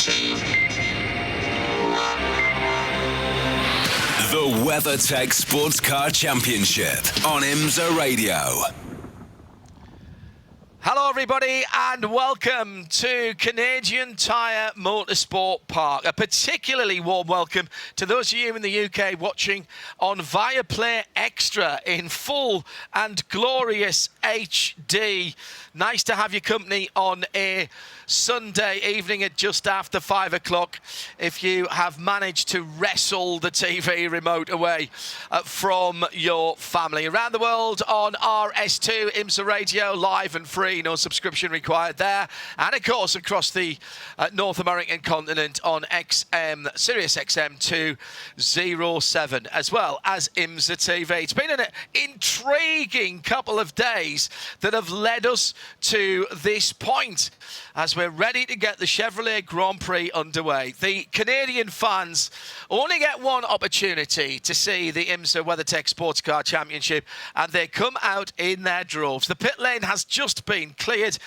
The WeatherTech SportsCar Championship on IMSA Radio. Hello everybody and welcome to Canadian Tire Motorsport Park. A particularly warm welcome to those of you in the UK watching on Viaplay Extra in full and glorious HD. Nice to have your company on a Sunday evening at just after 5 o'clock. If you have managed to wrestle the TV remote away from your family. Around the world on RS2, IMSA Radio, live and free, no subscription required there. And of course across the North American continent on XM, Sirius XM 207, as well as IMSA TV. It's been an intriguing couple of days that have led us to this point as we're ready to get the Chevrolet Grand Prix underway. The Canadian fans only get one opportunity to see the IMSA WeatherTech SportsCar Championship, and they come out in their droves. The pit lane has just been cleared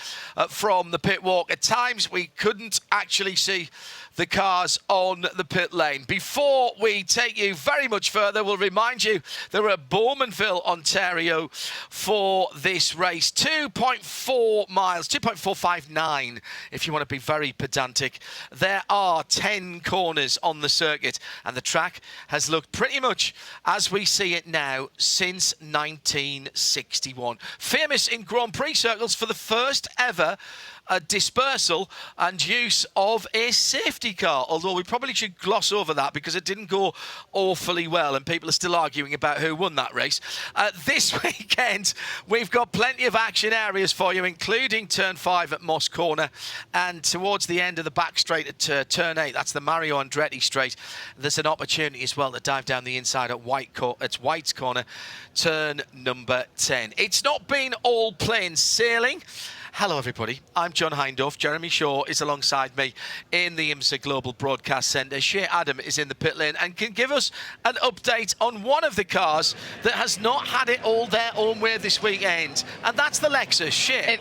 from the pit walk. At times, we couldn't actually see the cars on the pit lane. Before we take you very much further, we'll remind you that we're at Bowmanville, Ontario for this race. 2.4 miles, 2.459 if you want to be very pedantic. There are 10 corners on the circuit and the track has looked pretty much as we see it now since 1961. Famous in Grand Prix circles for the first ever dispersal and use of a safety car, although we probably should gloss over that because it didn't go awfully well and people are still arguing about who won that race. This weekend we've got plenty of action areas for you, including turn 5 at Moss Corner, and towards the end of the back straight at turn 8, that's the Mario Andretti straight, there's an opportunity as well to dive down the inside at White's Corner, turn number 10. It's not been all plain sailing. Hello everybody, I'm John Hindorf. Jeremy Shaw is alongside me in the IMSA Global Broadcast Centre. Shea Adam is in the pit lane and can give us an update on one of the cars that has not had it all their own way this weekend, and that's the Lexus. Shea.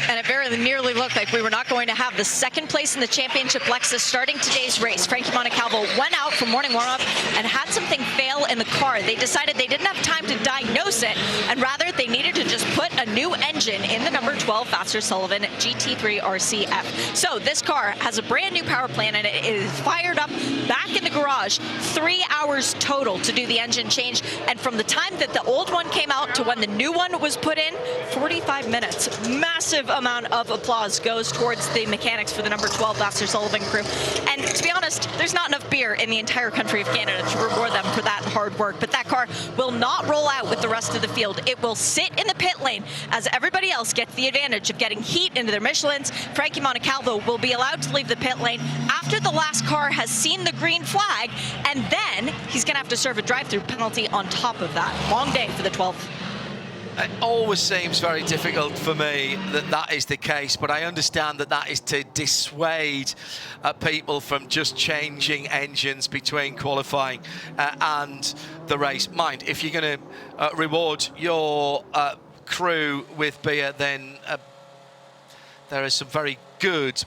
And it very nearly looked like we were not going to have the second place in the championship Lexus starting today's race. Frankie Montecalvo went out for morning warm-up and had something fail in the car. They decided they didn't have time to diagnose it, and rather they needed to just put a new engine in the number 12 Faster Sullivan GT3 RCF. So this car has a brand new power plant and it is fired up back in the garage. 3 hours total to do the engine change, and from the time that the old one came out to when the new one was put in, 45 minutes. Massive amount of applause goes towards the mechanics for the number 12 Faster Sullivan crew. And to be honest, there's not enough beer in the entire country of Canada to reward them for that hard work. But that car will not roll out with the rest of the field. It will sit in the pit lane as everybody else gets the advantage of getting heat into their Michelins. Frankie Montecalvo will be allowed to leave the pit lane after the last car has seen the green flag, and then he's going to have to serve a drive-through penalty on top of that. Long day for the 12th. It always seems very difficult for me that is the case, but I understand that is to dissuade people from just changing engines between qualifying and the race. Mind, if you're going to reward your crew with beer, then there is some very good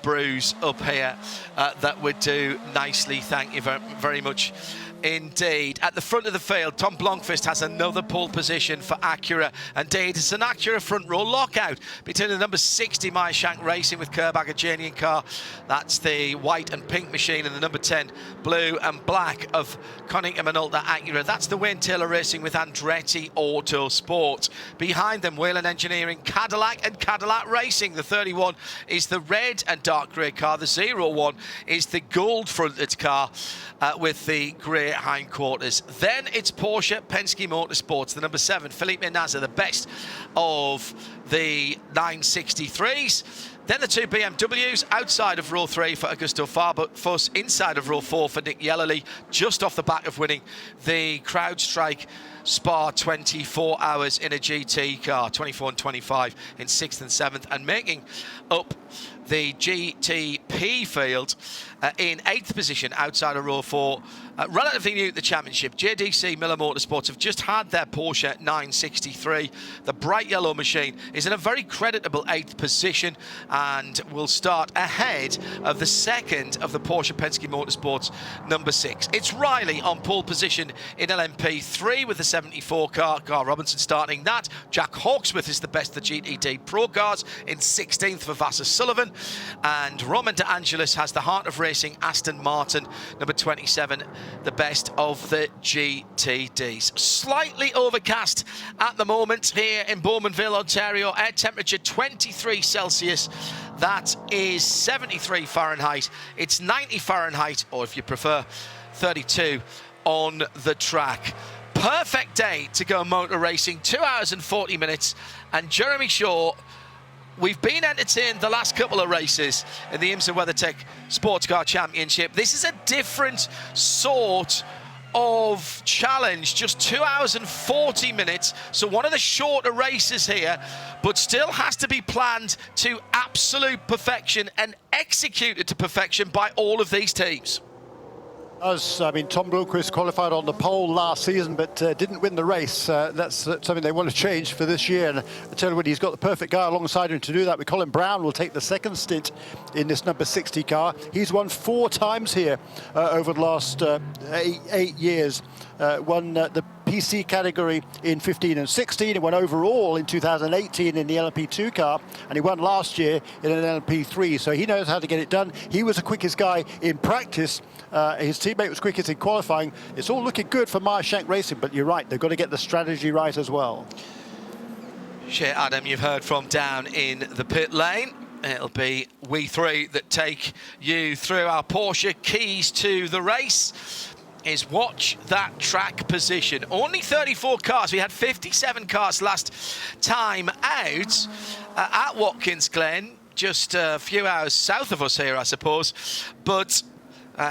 brews up here that would do nicely. Thank you very much indeed. At the front of the field, Tom Blomqvist has another pole position for Acura. Indeed, it's an Acura front row lockout between the number 60 Meyershank Racing with Kerb Agajanian car. That's the white and pink machine, and the number 10 blue and black of Konica Minolta Acura. That's the Wayne Taylor Racing with Andretti Autosport. Behind them, Whelen Engineering Cadillac and Cadillac Racing. The 31 is the red and dark grey car. The 01 is the gold fronted car with the grey hindquarters. Then it's Porsche Penske Motorsports, the number 7 Felipe Nasr, the best of the 963s. Then the 2 BMWs outside of row 3 for Augusto Fuss, inside of row 4 for Nick Yellerly, just off the back of winning the CrowdStrike Spa 24 hours in a GT car, 24 and 25 in 6th and 7th, and making up the GTP field in 8th position outside of row 4. Relatively new to the championship, JDC Miller Motorsports have just had their Porsche 963. The bright yellow machine is in a very creditable 8th position and will start ahead of the second of the Porsche Penske Motorsports number 6. It's Riley on pole position in LMP3 with the 74 car. Gar Robinson starting that. Jack Hawksworth is the best of the GTD Pro cars in 16th for Vassar Sullivan. And Roman De Angelis has the Heart of Racing Aston Martin number 27, the best of the GTDs. Slightly overcast at the moment here in Bowmanville, Ontario. Air temperature 23 Celsius. That is 73 Fahrenheit. It's 90 Fahrenheit, or if you prefer, 32 on the track. Perfect day to go motor racing, 2 hours and 40 minutes. And Jeremy Shaw, we've been entertained the last couple of races in the IMSA WeatherTech SportsCar Championship. This is a different sort of challenge, just 2 hours and 40 minutes. So one of the shorter races here, but still has to be planned to absolute perfection and executed to perfection by all of these teams. I mean, Tom Blomqvist qualified on the pole last season, but didn't win the race. That's something they want to change for this year. And I tell you what, he's got the perfect guy alongside him to do that. Colin Brown will take the second stint in this number 60 car. He's won 4 times here over the last 8 years. Won the PC category in 15 and 16. He won overall in 2018 in the LMP2 car, and he won last year in an LMP3. So he knows how to get it done. He was the quickest guy in practice. His teammate was quickest in qualifying. It's all looking good for Meyershank Racing, but you're right, they've got to get the strategy right as well. Shea Adam, you've heard from down in the pit lane. It'll be we three that take you through our Porsche keys to the race. Is watch that track position. Only 34 cars. We had 57 cars last time out at Watkins Glen, just a few hours south of us here, I suppose. But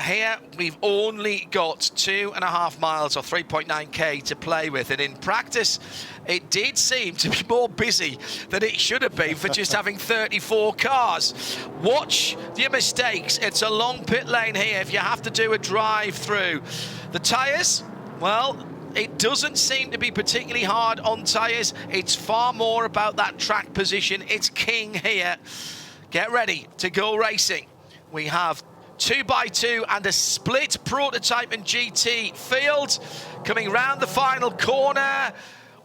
here we've only got 2.5 miles or 3.9k to play with, and in practice it did seem to be more busy than it should have been for just having 34 cars. Watch your mistakes. It's a long pit lane here if you have to do a drive through. The tyres, well, it doesn't seem to be particularly hard on tyres. It's far more about that track position. It's king here. Get ready to go racing. We have 2x2 and a split prototype and GT field coming round the final corner.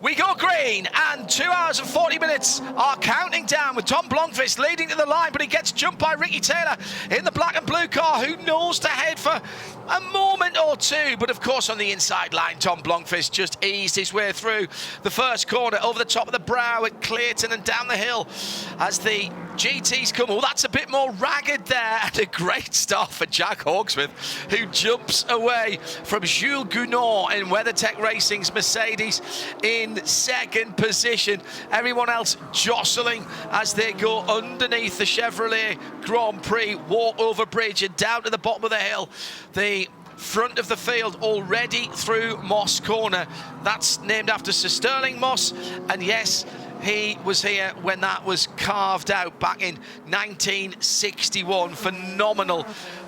We go green, and 2 hours and 40 minutes are counting down with Tom Blomqvist leading to the line, but he gets jumped by Ricky Taylor in the black and blue car, who nosed ahead for a moment or two. But of course, on the inside line, Tom Blomqvist just eased his way through the first corner over the top of the brow at Clayton and down the hill as the GTs come. Oh, that's a bit more ragged there, and a great start for Jack Hawksworth, who jumps away from Jules Gounod in WeatherTech Racing's Mercedes in second position. Everyone else jostling as they go underneath the Chevrolet Grand Prix walk over bridge and down to the bottom of the hill. The front of the field already through Moss Corner. That's named after Sir Sterling Moss, and yes, he was here when that was carved out back in 1961. Phenomenal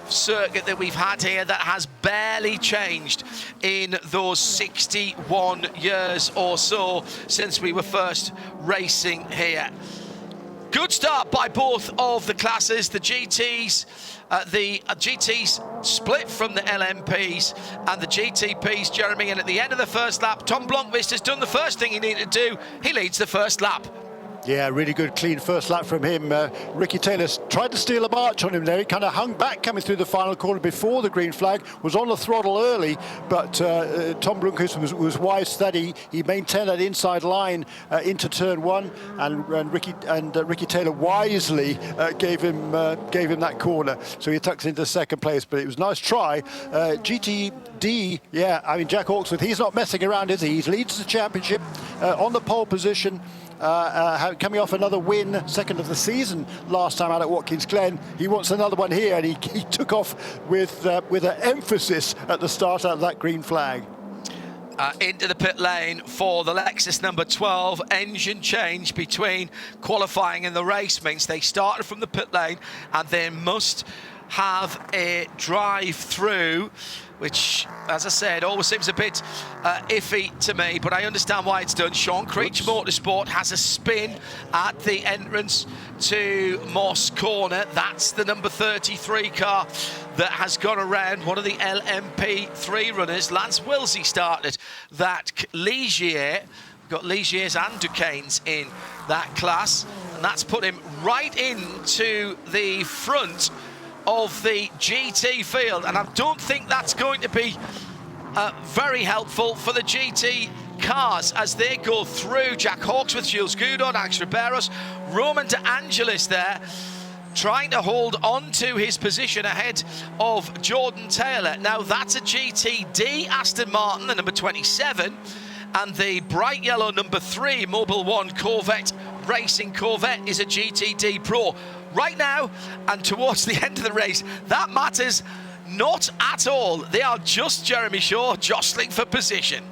circuit that we've had here that has barely changed in those 61 years or so since we were first racing here. Good start by both of the classes. The GTs split from the LMPs and the GTPs, Jeremy, and at the end of the first lap, Tom Blomqvist has done the first thing he needed to do. He leads the first lap. Yeah, really good, clean first lap from him. Ricky Taylor tried to steal a march on him there. He kind of hung back coming through the final corner before the green flag, was on the throttle early, but Tom Blomqvist was wise, steady. He maintained that inside line into turn 1, and Ricky Taylor wisely gave him that corner. So he tucks into second place, but it was a nice try. GTD, yeah, I mean, Jack Hawksworth, he's not messing around, is he? He leads the championship on the pole position. Coming off another win, second of the season last time out at Watkins Glen. He wants another one here, and he took off with an emphasis at the start out of that green flag. into the pit lane for the Lexus number 12. Engine change between qualifying and the race means they started from the pit lane and they must have a drive-through, which, as I said, always seems a bit iffy to me, but I understand why it's done. Sean Creech Motorsport has a spin at the entrance to Moss Corner. That's the number 33 car that has gone around one of the LMP3 runners. Lance Willsey started that Ligier. Got Ligiers and Duquesnes in that class, and that's put him right into the front of the GT field, and I don't think that's going to be very helpful for the GT cars as they go through. Jack Hawksworth, Jules Goudon, Alex Riberos, Roman De Angelis there trying to hold on to his position ahead of Jordan Taylor. Now that's a GTD Aston Martin, the number 27, and the bright yellow number 3 Mobil 1 Corvette Racing Corvette is a GTD Pro. Right now, and towards the end of the race, that matters not at all. They are just, Jeremy Shaw, jostling for position.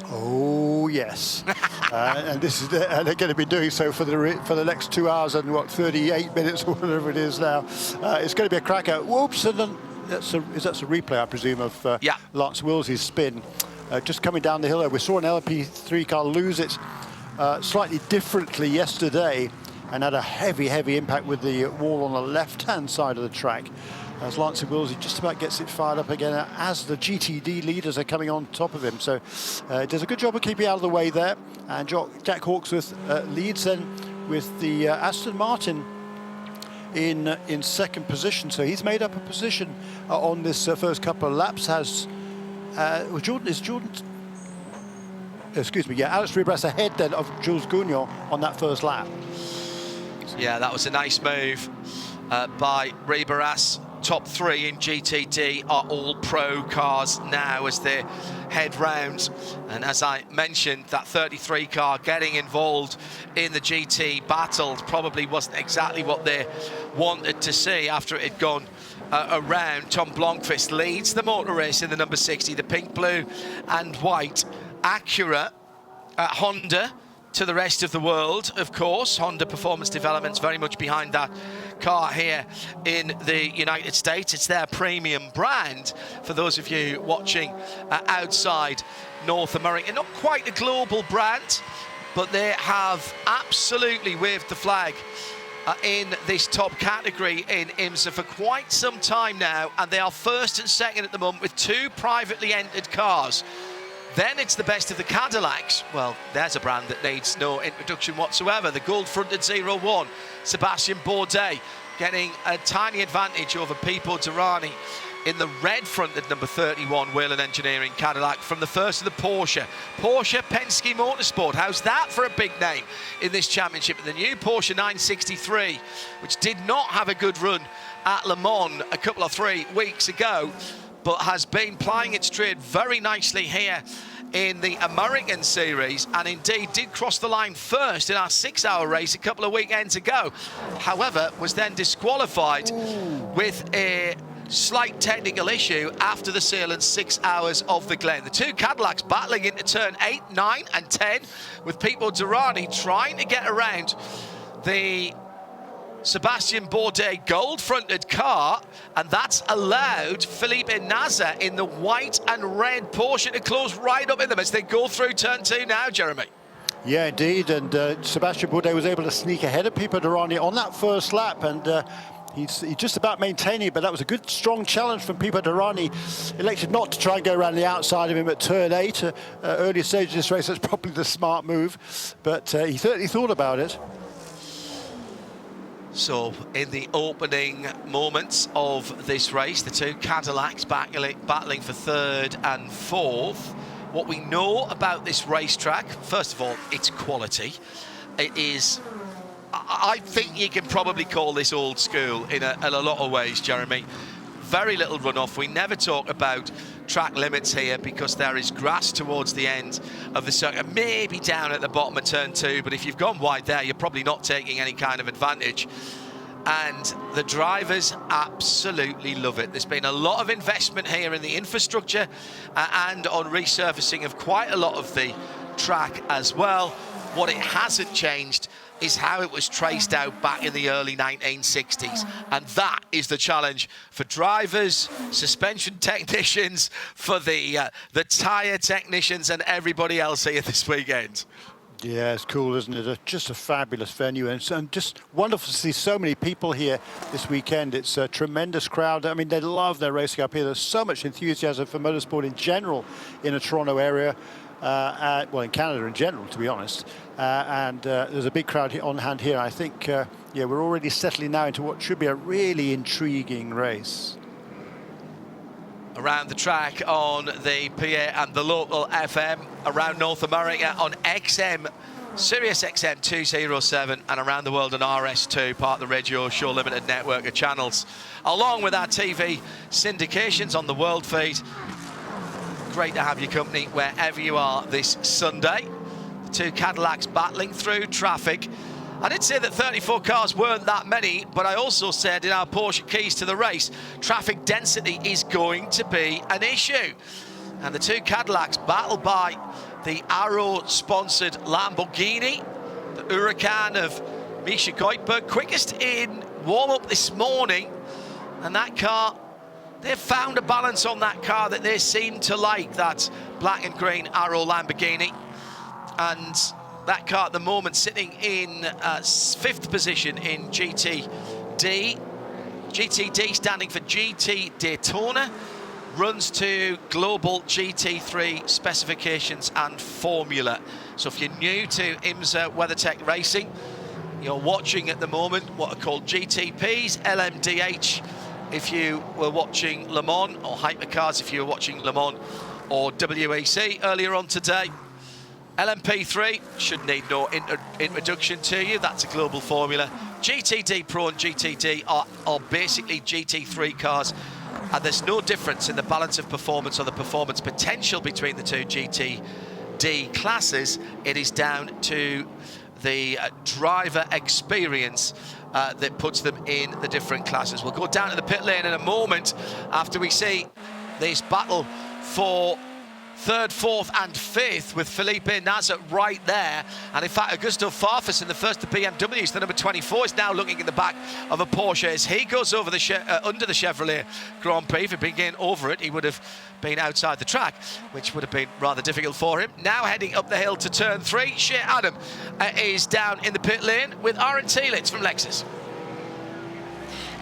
Oh, yes. And this is they're going to be doing so for the next 2 hours and, 38 minutes or whatever it is now. It's going to be a cracker. Whoops, and then that's a replay, I presume, of Lance Willsey's spin. Just coming down the hill there. We saw an LMP3 car lose it slightly differently yesterday, and had a heavy impact with the wall on the left-hand side of the track. As Lance Willsey just about gets it fired up again as the GTD leaders are coming on top of him. So does a good job of keeping out of the way there. And Jack Hawksworth leads then with the Aston Martin in second position. So he's made up a position on this first couple of laps. Alex Ribas ahead then of Jules Goudon on that first lap. Yeah, that was a nice move by Ribas. Top 3 in GTD are all pro cars now as they head round. And as I mentioned, that 33 car getting involved in the GT battle probably wasn't exactly what they wanted to see after it had gone around. Tom Blomqvist leads the motor race in the number 60, the pink, blue and white Acura Honda. To the rest of the world, of course. Honda Performance Development's very much behind that car here in the United States. It's their premium brand for those of you watching outside North America. Not quite a global brand, but they have absolutely waved the flag in this top category in IMSA for quite some time now, and they are first and second at the moment with 2 privately entered cars. Then it's the best of the Cadillacs. Well, there's a brand that needs no introduction whatsoever. The gold-fronted 01, Sebastian Bourdais, getting a tiny advantage over Pipo Derani in the red-fronted number 31 Whelen Engineering Cadillac from the first of the Porsche Penske Motorsport. How's that for a big name in this championship? And the new Porsche 963, which did not have a good run at Le Mans a couple of 3 weeks ago, but has been plying its trade very nicely here in the American Series, and indeed did cross the line first in our 6-hour race a couple of weekends ago. However, was then disqualified with a slight technical issue after the Salem 6 hours of the Glen. The 2 Cadillacs battling into turn 8, 9 and 10, with Pipo Derani trying to get around the Sebastian Bourdais gold-fronted car, and that's allowed Felipe Nasr in the white and red Porsche to close right up in them as they go through turn 2 now, Jeremy. Yeah, indeed, and Sebastian Bourdais was able to sneak ahead of Pipo Derani on that first lap, and he's just about maintaining it, but that was a good, strong challenge from Pipo Derani. Elected not to try and go around the outside of him at turn 8, earlier stage of this race. That's probably the smart move, but he certainly thought about it. So in the opening moments of this race, the 2 Cadillacs battling for 3rd and 4th. What we know about this racetrack, first of all, it's quality. It is, I think you can probably call this old school in a lot of ways, Jeremy. Very little runoff. We never talk about track limits here because there is grass towards the end of the circuit, maybe down at the bottom of turn 2, but if you've gone wide there, you're probably not taking any kind of advantage. and the drivers absolutely love it. There's been a lot of investment here in the infrastructure and on resurfacing of quite a lot of the track as well. What it hasn't changed is how it was traced out back in the early 1960s. And that is the challenge for drivers, suspension technicians, for the tyre technicians and everybody else here this weekend. Yeah, it's cool, isn't it? Just a fabulous venue, and just wonderful to see so many people here this weekend. It's a tremendous crowd. I mean, they love their racing up here. There's so much enthusiasm for motorsport in general in the Toronto area. Well, in Canada in general, to be honest. And there's a big crowd on hand here. I think, yeah, we're already settling now into what should be a really intriguing race. Around the track on the PA and the local FM, around North America on XM, Sirius XM 207, and around the world on RS2, part of the Radio Show Limited network of channels, along with our TV syndications on the World Feed. Great to have your company wherever you are this Sunday. The two Cadillacs battling through traffic. I did say that 34 cars weren't that many, but I also said in our Porsche Keys to the Race, traffic density is going to be an issue. And the two Cadillacs battled by the Arrow-sponsored Lamborghini, the Huracan of Misha Goldberg, quickest in warm-up this morning. And that car, they've found a balance on that car that they seem to like, that black and green Arrow Lamborghini. And that car at the moment sitting in 5th position in GTD. GTD standing for GT Daytona, runs to global GT3 specifications and formula. So if you're new to IMSA WeatherTech Racing, you're watching at the moment what are called GTPs, LMDH if you were watching Le Mans, or Hypercars if you were watching Le Mans, or WEC earlier on today. LMP3 should need no introduction to you. That's a global formula. GTD Pro and GTD are basically GT3 cars, and there's no difference in the balance of performance or the performance potential between the two GTD classes. It is down to the driver experience that puts them in the different classes. We'll go down to the pit lane in a moment after we see this battle for 3rd, 4th and 5th with Felipe Nasr right there. And in fact, Augusto Farfus in the first of BMWs, the number 24, is now looking in the back of a Porsche as he goes over the under the Chevrolet Grand Prix. If he'd been getting over it, he would have been outside the track, which would have been rather difficult for him. Now heading up the hill to turn 3, Shea Adam is down in the pit lane with Aaron Tielitz from Lexus.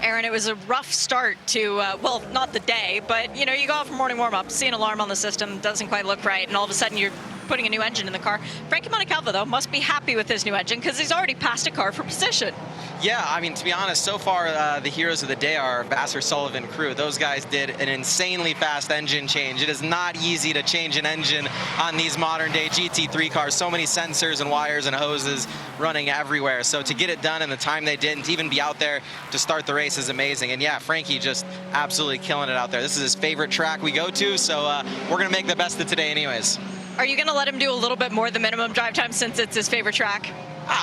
Aaron, it was a rough start to, well, not the day, but, you know, you go out for morning warm-up, see an alarm on the system, doesn't quite look right, and all of a sudden you're putting a new engine in the car. Frankie Montecalvo, though, must be happy with his new engine because he's already passed a car for position. Yeah, I mean, to be honest, so far the heroes of the day are Vassar Sullivan crew. Those guys did an insanely fast engine change. It is not easy to change an engine on these modern-day GT3 cars. So many sensors and wires and hoses running everywhere. So to get it done in the time they did and to even be out there to start the race is amazing. And yeah, Frankie just absolutely killing it out there. This is his favorite track we go to, so we're going to make the best of today anyways. Are you going to let him do a little bit more than minimum drive time since it's his favorite track?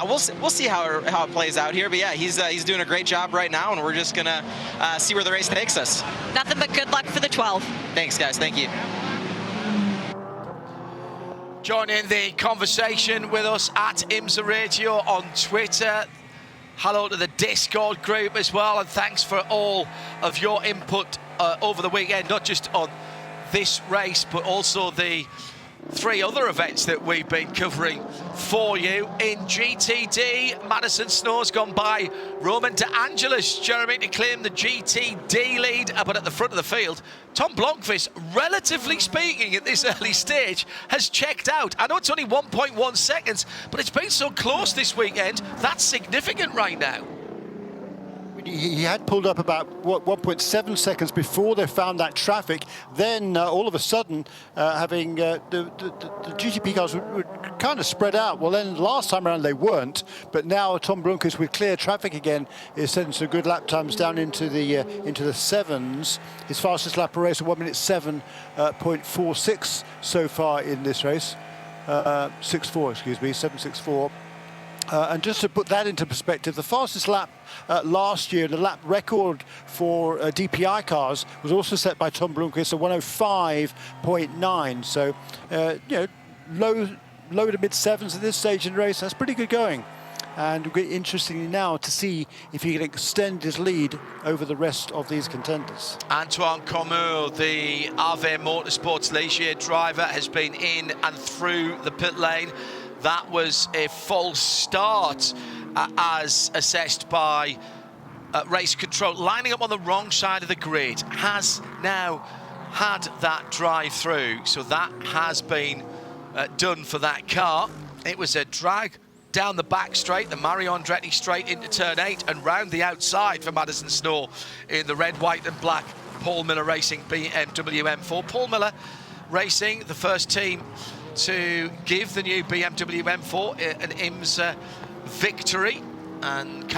We'll see how it plays out here, but yeah, he's doing a great job right now, and we're just gonna see where the race takes us. Nothing but good luck for the 12. Thanks, guys. Thank you. Joining the conversation with us at IMSA Radio on Twitter. Hello to the Discord group as well, and thanks for all of your input over the weekend, not just on this race, but also the 3 other events that we've been covering for you. In GTD, Madison Snow's gone by Roman De Angelis, Jeremy, to claim the GTD lead, but at the front of the field, Tom Blomqvist, relatively speaking at this early stage, has checked out. I know it's only 1.1 seconds, but it's been so close this weekend. That's significant right now. He had pulled up about 1.7 seconds before they found that traffic. Then all of a sudden, having the GTP cars were kind of spread out. Well, then last time around they weren't, but now Tom Blomqvist with clear traffic again is setting some good lap times down into the sevens. His fastest lap of race, 1 minute 7.46 so far in this race. 6.4, excuse me, 7.64. And just to put that into perspective, the fastest lap last year, the lap record for DPI cars was also set by Tom Blomqvist at 105.9. So, low to mid sevens at this stage in the race. That's pretty good going. And it'll be interesting now to see if he can extend his lead over the rest of these contenders. Antoine Comur, the Ave Motorsports Ligier driver, has been in and through the pit lane. That was a false start as assessed by race control. Lining up on the wrong side of the grid, has now had that drive through. So that has been done for that car. It was a drag down the back straight, the Mario Andretti straight into turn 8 and round the outside for Madison Snow in the red, white and black Paul Miller Racing BMW M4. Paul Miller Racing, the first team to give the new BMW M4 an IMSA victory, and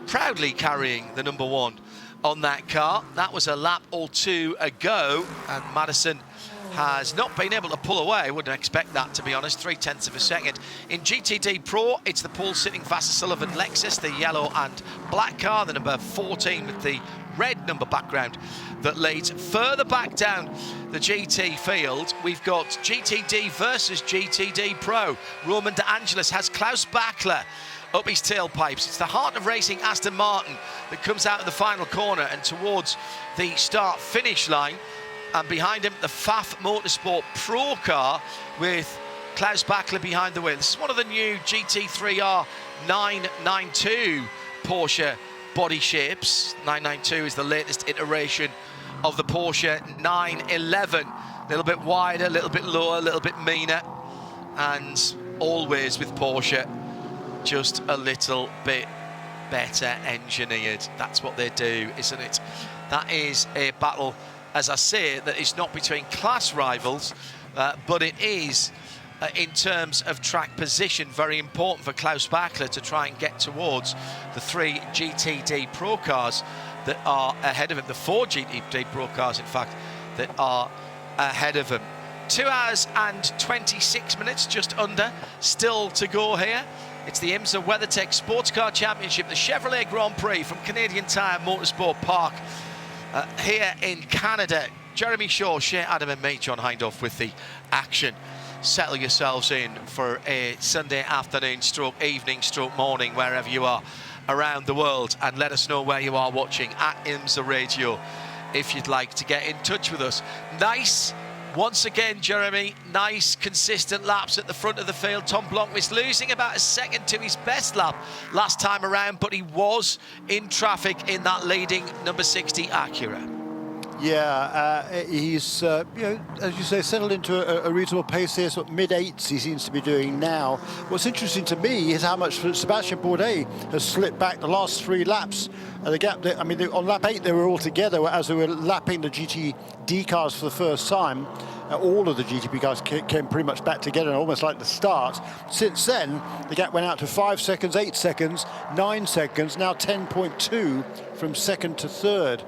proudly carrying the number 1 on that car. That was a lap or 2 ago, and Madison has not been able to pull away. I wouldn't expect that, to be honest. 0.3 of a second. In GTD Pro, it's the Paul Sitting Vassar Sullivan Lexus, the yellow and black car, the number 14 with the red number background that leads. Further back down the GT field, we've got GTD versus GTD Pro. Roman De Angelis has Klaus Bachler up his tailpipes. It's the Heart of Racing Aston Martin that comes out of the final corner and towards the start-finish line. And behind him, the Pfaff Motorsport Pro car with Klaus Bachler behind the wheel. This is one of the new GT3R 992 Porsche body shapes. 992 is the latest iteration of the Porsche 911. A little bit wider, a little bit lower, a little bit meaner. And always with Porsche, just a little bit better engineered. That's what they do, isn't it? That is a battle, as I say, that is not between class rivals, but it is, in terms of track position, very important for Klaus Bachler to try and get towards the 3 GTD Pro cars that are ahead of him, the 4 GTD Pro cars, in fact, that are ahead of him. 2 hours and 26 minutes, just under, still to go here. It's the IMSA WeatherTech SportsCar Championship, the Chevrolet Grand Prix from Canadian Tire Motorsport Park. Here in Canada. Jeremy Shaw, Shea Adam and me, John Hindhaugh, with the action. Settle yourselves in for a Sunday afternoon stroke evening stroke morning, wherever you are around the world, and let us know where you are watching at IMSA Radio if you'd like to get in touch with us. Nice, once again, Jeremy, nice consistent laps at the front of the field. Tom Blomqvist losing about a second to his best lap last time around, but he was in traffic in that leading number 60 Acura. Yeah, he's, as you say, settled into a reasonable pace here, sort of mid-8s he seems to be doing now. What's interesting to me is how much Sebastian Bourdais has slipped back the last 3 laps. The gap, on lap 8 they were all together as they were lapping the GTD cars for the first time. All of the GTP cars came pretty much back together, almost like the start. Since then, the gap went out to 5 seconds, 8 seconds, 9 seconds, now 10.2 from second to third.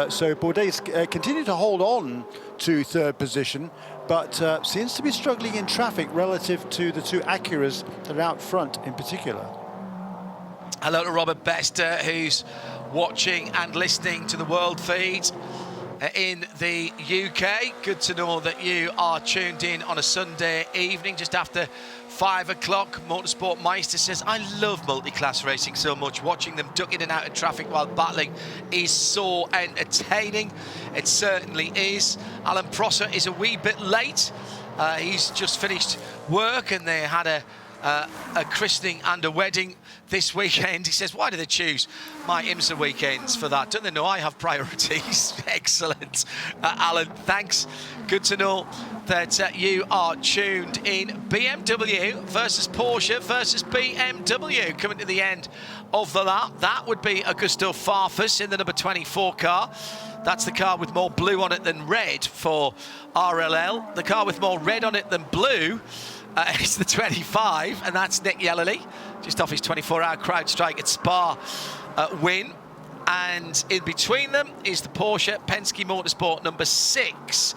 So Bourdais continued to hold on to third position, but seems to be struggling in traffic relative to the 2 Acuras that are out front in particular. Hello to Robert Bester, who's watching and listening to the world feed in the UK. Good to know that you are tuned in on a Sunday evening just after 5 o'clock. Motorsport Meister says, I love multi-class racing so much. Watching them duck in and out of traffic while battling is so entertaining. It certainly is. Alan Prosser is a wee bit late. He's just finished work and they had a christening and a wedding this weekend. He says, why do they choose my IMSA weekends for that? Don't they know I have priorities? Excellent. Alan, thanks. Good to know that you are tuned in. BMW versus Porsche versus BMW coming to the end of the lap. That would be Augusto Farfus in the number 24 car. That's the car with more blue on it than red for RLL. The car with more red on it than blue it's the 25, and that's Nick Yellerly, just off his 24-hour CrowdStrike at Spa win. And in between them is the Porsche Penske Motorsport number 6.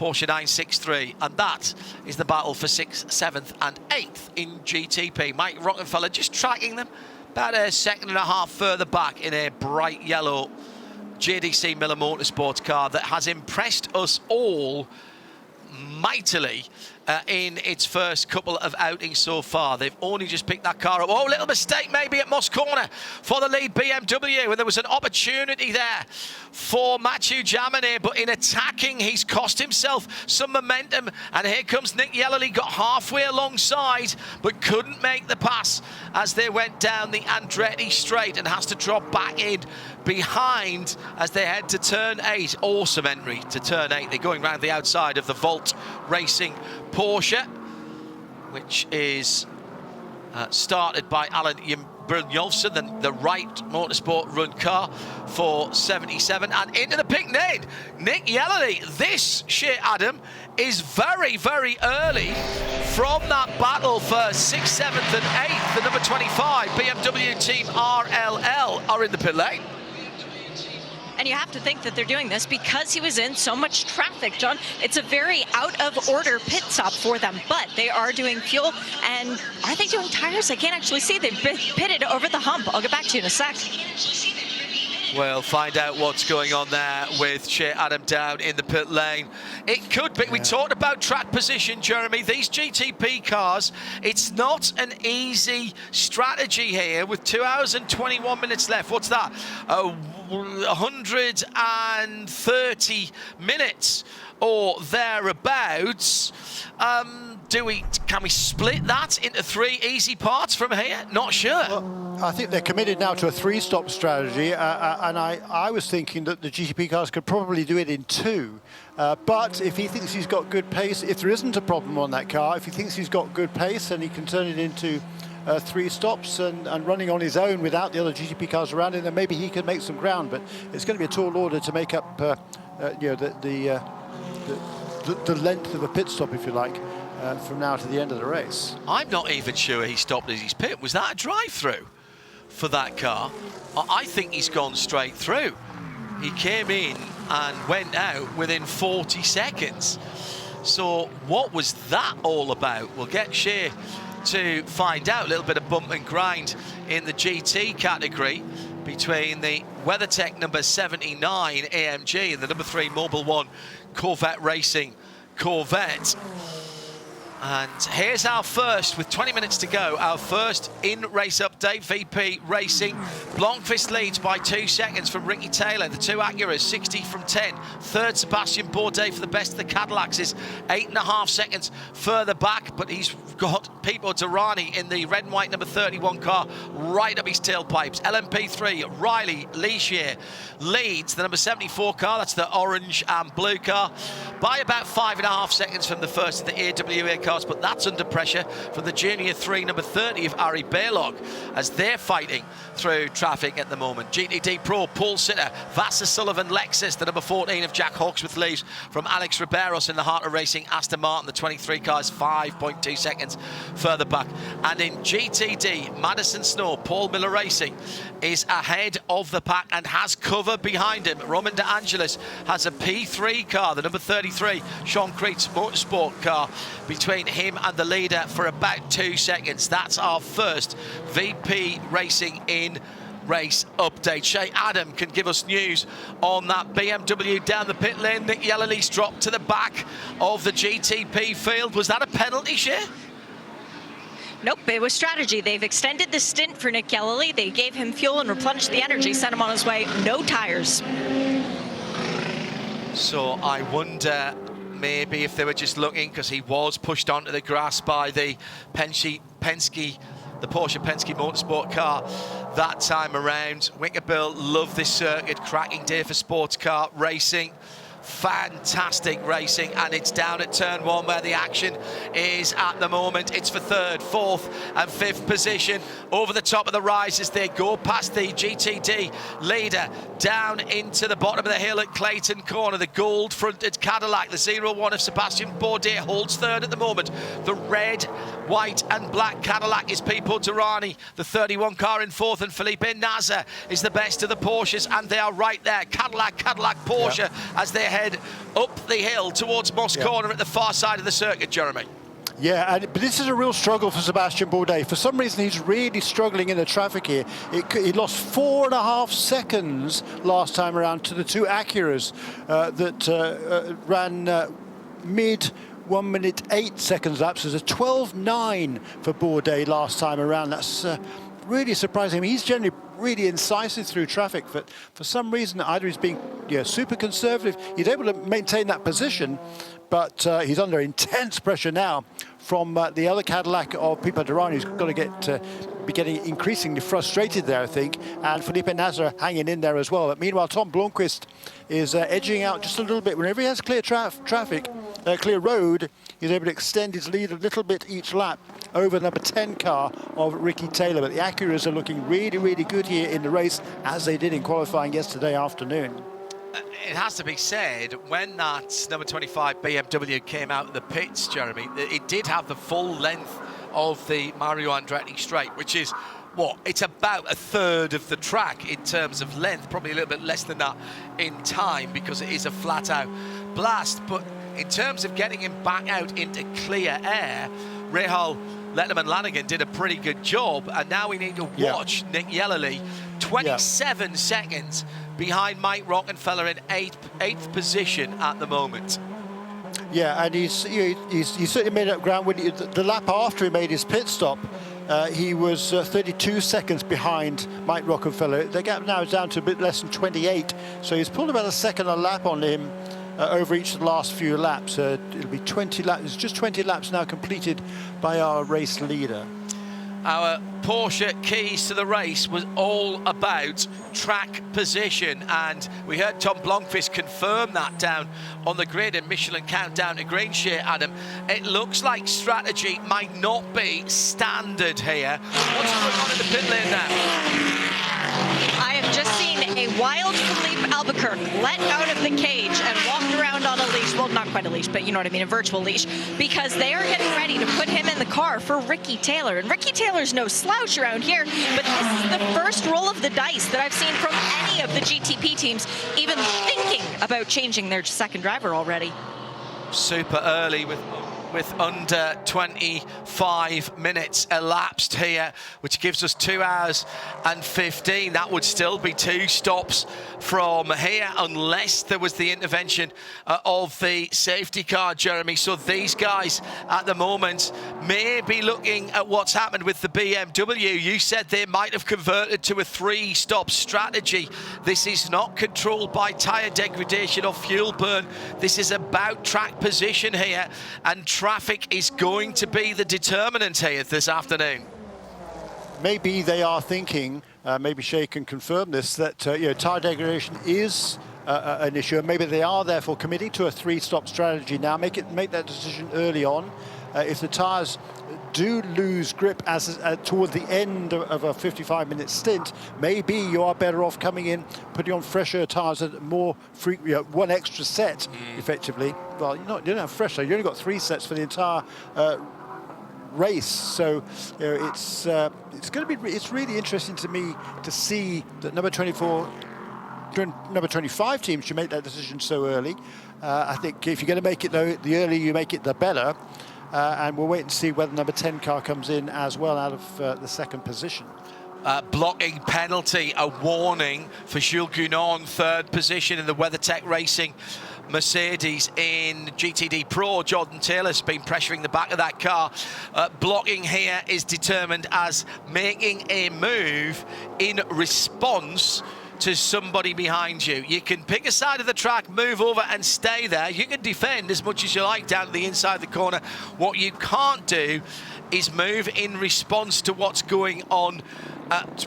Porsche 963, and that is the battle for 6th, 7th and 8th in GTP. Mike Rockefeller just tracking them about a second and a half further back in a bright yellow JDC Miller Motorsports car that has impressed us all mightily in its first couple of outings so far. They've only just picked that car up. Oh, little mistake maybe at Moss Corner for the lead BMW, and there was an opportunity there for Mathieu Jaminet, but in attacking, he's cost himself some momentum, and here comes Nick Yellerly, got halfway alongside, but couldn't make the pass as they went down the Andretti straight and has to drop back in behind as they head to turn 8. Awesome entry to turn 8. They're going round the outside of the Volt Racing Porsche, which is started by Alan Brynjolfsson, the Wright Motorsport run car for 77, and into the pink lane, Nick Yellerly. This shit, Adam, is very, very early from that battle for 6th, 7th and 8th. The number 25 BMW team RLL are in the pit lane. And you have to think that they're doing this because he was in so much traffic, John. It's a very out-of-order pit stop for them, but they are doing fuel. And are they doing tires? I can't actually see. They've pitted over the hump. I'll get back to you in a sec. We'll find out what's going on there with Shea Adam down in the pit lane. It could be, we talked about track position, Jeremy. These GTP cars, it's not an easy strategy here with 2 hours and 21 minutes left. What's that? 130 minutes or thereabouts. Can we split that into 3 easy parts from here? Not sure. Well, I think they're committed now to a 3-stop strategy, and I was thinking that the GTP cars could probably do it in 2. But if he thinks he's got good pace, if there isn't a problem on that car, if he thinks he's got good pace and he can turn it into 3 stops and running on his own without the other GTP cars around him, then maybe he can make some ground. But it's going to be a tall order to make up, the length of a pit stop, if you like, from now to the end of the race. I'm not even sure he stopped as his pit. Was that a drive-through for that car? I think he's gone straight through. He came in and went out within 40 seconds. So what was that all about? We'll get Shea to find out. A little bit of bump and grind in the GT category between the WeatherTech number 79 AMG and the number 3 Mobil 1 Corvette Racing Corvette. And here's our first, with 20 minutes to go, our first in-race update. VP Racing. Blomqvist leads by 2 seconds from Ricky Taylor. The 2 Acuras, 60 from 10. Third, Sebastian Bourdais for the best of the Cadillacs is 8.5 seconds further back, but he's got Pipo Derani in the red and white number 31 car right up his tailpipes. LMP3, Riley Leishier leads the number 74 car, that's the orange and blue car, by about 5.5 seconds from the first of the AWA cars, but that's under pressure from the Junior 3 number 30 of Ari Baylog as they're fighting through traffic at the moment. GTD Pro, Paul Sitter, Vassar Sullivan Lexus, the number 14 of Jack Hawksworth leaves from Alex Riberos in the heart of racing. Aston Martin, the 23 cars, 5.2 seconds further back. And in GTD, Madison Snow, Paul Miller Racing is ahead of the pack and has cover behind him. Roman De Angelis has a P3 car, the number 33 Sean Creed's Motorsport car, between him and the leader for about 2 seconds. That's our first VP Racing in race update. Shea Adam can give us news on that BMW down the pit lane. Nick Yellerly's dropped to the back of the GTP field. Was that a penalty, Shea? Nope, it was strategy. They've extended the stint for Nick Yellerly. They gave him fuel and replenished the energy, sent him on his way. No tires. So I wonder maybe if they were just looking, because he was pushed onto the grass by the Porsche Penske Motorsport car that time around. Winterbill love this circuit. Cracking day for sports car racing. Fantastic racing, and it's down at turn 1 where the action is at the moment. It's for 3rd, 4th and 5th position over the top of the rise as they go past the GTD leader down into the bottom of the hill at Clayton Corner. The gold fronted Cadillac, the 01 of Sebastian Bourdais, holds 3rd at the moment. The red, white and black Cadillac is Pipo Derani, the 31 car in 4th, and Felipe Nasr is the best of the Porsches, and they are right there. Cadillac, Porsche, as they head up the hill towards Moss Corner at the far side of the circuit, Jeremy. Yeah, but this is a real struggle for Sebastian Bourdais. For some reason, he's really struggling in the traffic here. He lost 4.5 seconds last time around to the two Acuras that ran mid 1 minute 8 seconds laps. There's a 12.9 for Bourdais last time around. That's really surprising. I mean, he's generally really incisive through traffic, but for some reason, either he's being super conservative. He's able to maintain that position, but he's under intense pressure now from the other Cadillac of Pipo Derani, who's got to be getting increasingly frustrated there, I think, and Felipe Nasr hanging in there as well. But meanwhile, Tom Blomqvist is edging out just a little bit. Whenever he has clear clear road, he's able to extend his lead a little bit each lap over the number 10 car of Ricky Taylor. But the Acuras are looking really, really good here in the race, as they did in qualifying yesterday afternoon. It has to be said, when that number 25 BMW came out of the pits, Jeremy, it did have the full length of the Mario Andretti straight, which is it's about a third of the track in terms of length, probably a little bit less than that in time, because it is a flat out blast. But in terms of getting him back out into clear air, Rahal Letterman Lanigan did a pretty good job, and now we need to watch Nick Yellerly, 27 seconds behind Mike Rockenfeller in eighth position at the moment. Yeah, and he's certainly made up ground. When the lap after he made his pit stop, he was 32 seconds behind Mike Rockenfeller. The gap now is down to a bit less than 28, so he's pulled about a second a lap on him over each of the last few laps. It'll be 20 laps. It's just 20 laps now completed by our race leader. Our Porsche keys to the race was all about track position, and we heard Tom Blomqvist confirm that down on the grid in Michelin Countdown to Greenshare, Adam. It looks like strategy might not be standard here. What's going on in the pit lane now? I have just seen a wild Philippe Albuquerque let out of the cage and walked around on a leash. Well, not quite a leash, but you know what I mean, a virtual leash, because they are getting ready to put him in the car for Ricky Taylor. And Ricky Taylor's no slouch around here, but this is the first roll of the dice that I've seen from any of the GTP teams even thinking about changing their second driver already. Super early with under 25 minutes elapsed here, which gives us 2 hours and 15. That would still be 2 stops from here unless there was the intervention of the safety car, Jeremy. So these guys at the moment may be looking at what's happened with the BMW. You said they might have converted to a 3-stop strategy. This is not controlled by tyre degradation or fuel burn. This is about track position here, and traffic is going to be the determinant here this afternoon. Maybe they are thinking, maybe Shea can confirm this, that tyre degradation is an issue, and maybe they are therefore committing to a 3-stop strategy now. Make that decision early on. If the tyres do lose grip toward the end of a 55-minute stint, maybe you are better off coming in, putting on fresher tyres at more one extra set, effectively. Well, you don't have fresher. You only got 3 sets for the entire race, so it's really interesting to me to see that number 24. Number 25 team should make that decision so early. I think if you're going to make it, though, the earlier you make it, the better. And we'll wait and see whether number 10 car comes in as well out of the second position. Blocking penalty, a warning for Jules Gounon, 3rd position in the WeatherTech Racing Mercedes in GTD Pro. Jordan Taylor's been pressuring the back of that car. Blocking here is determined as making a move in response to somebody behind you. You can pick a side of the track, move over and stay there. You can defend as much as you like down to the inside of the corner. What you can't do is move in response to what's going on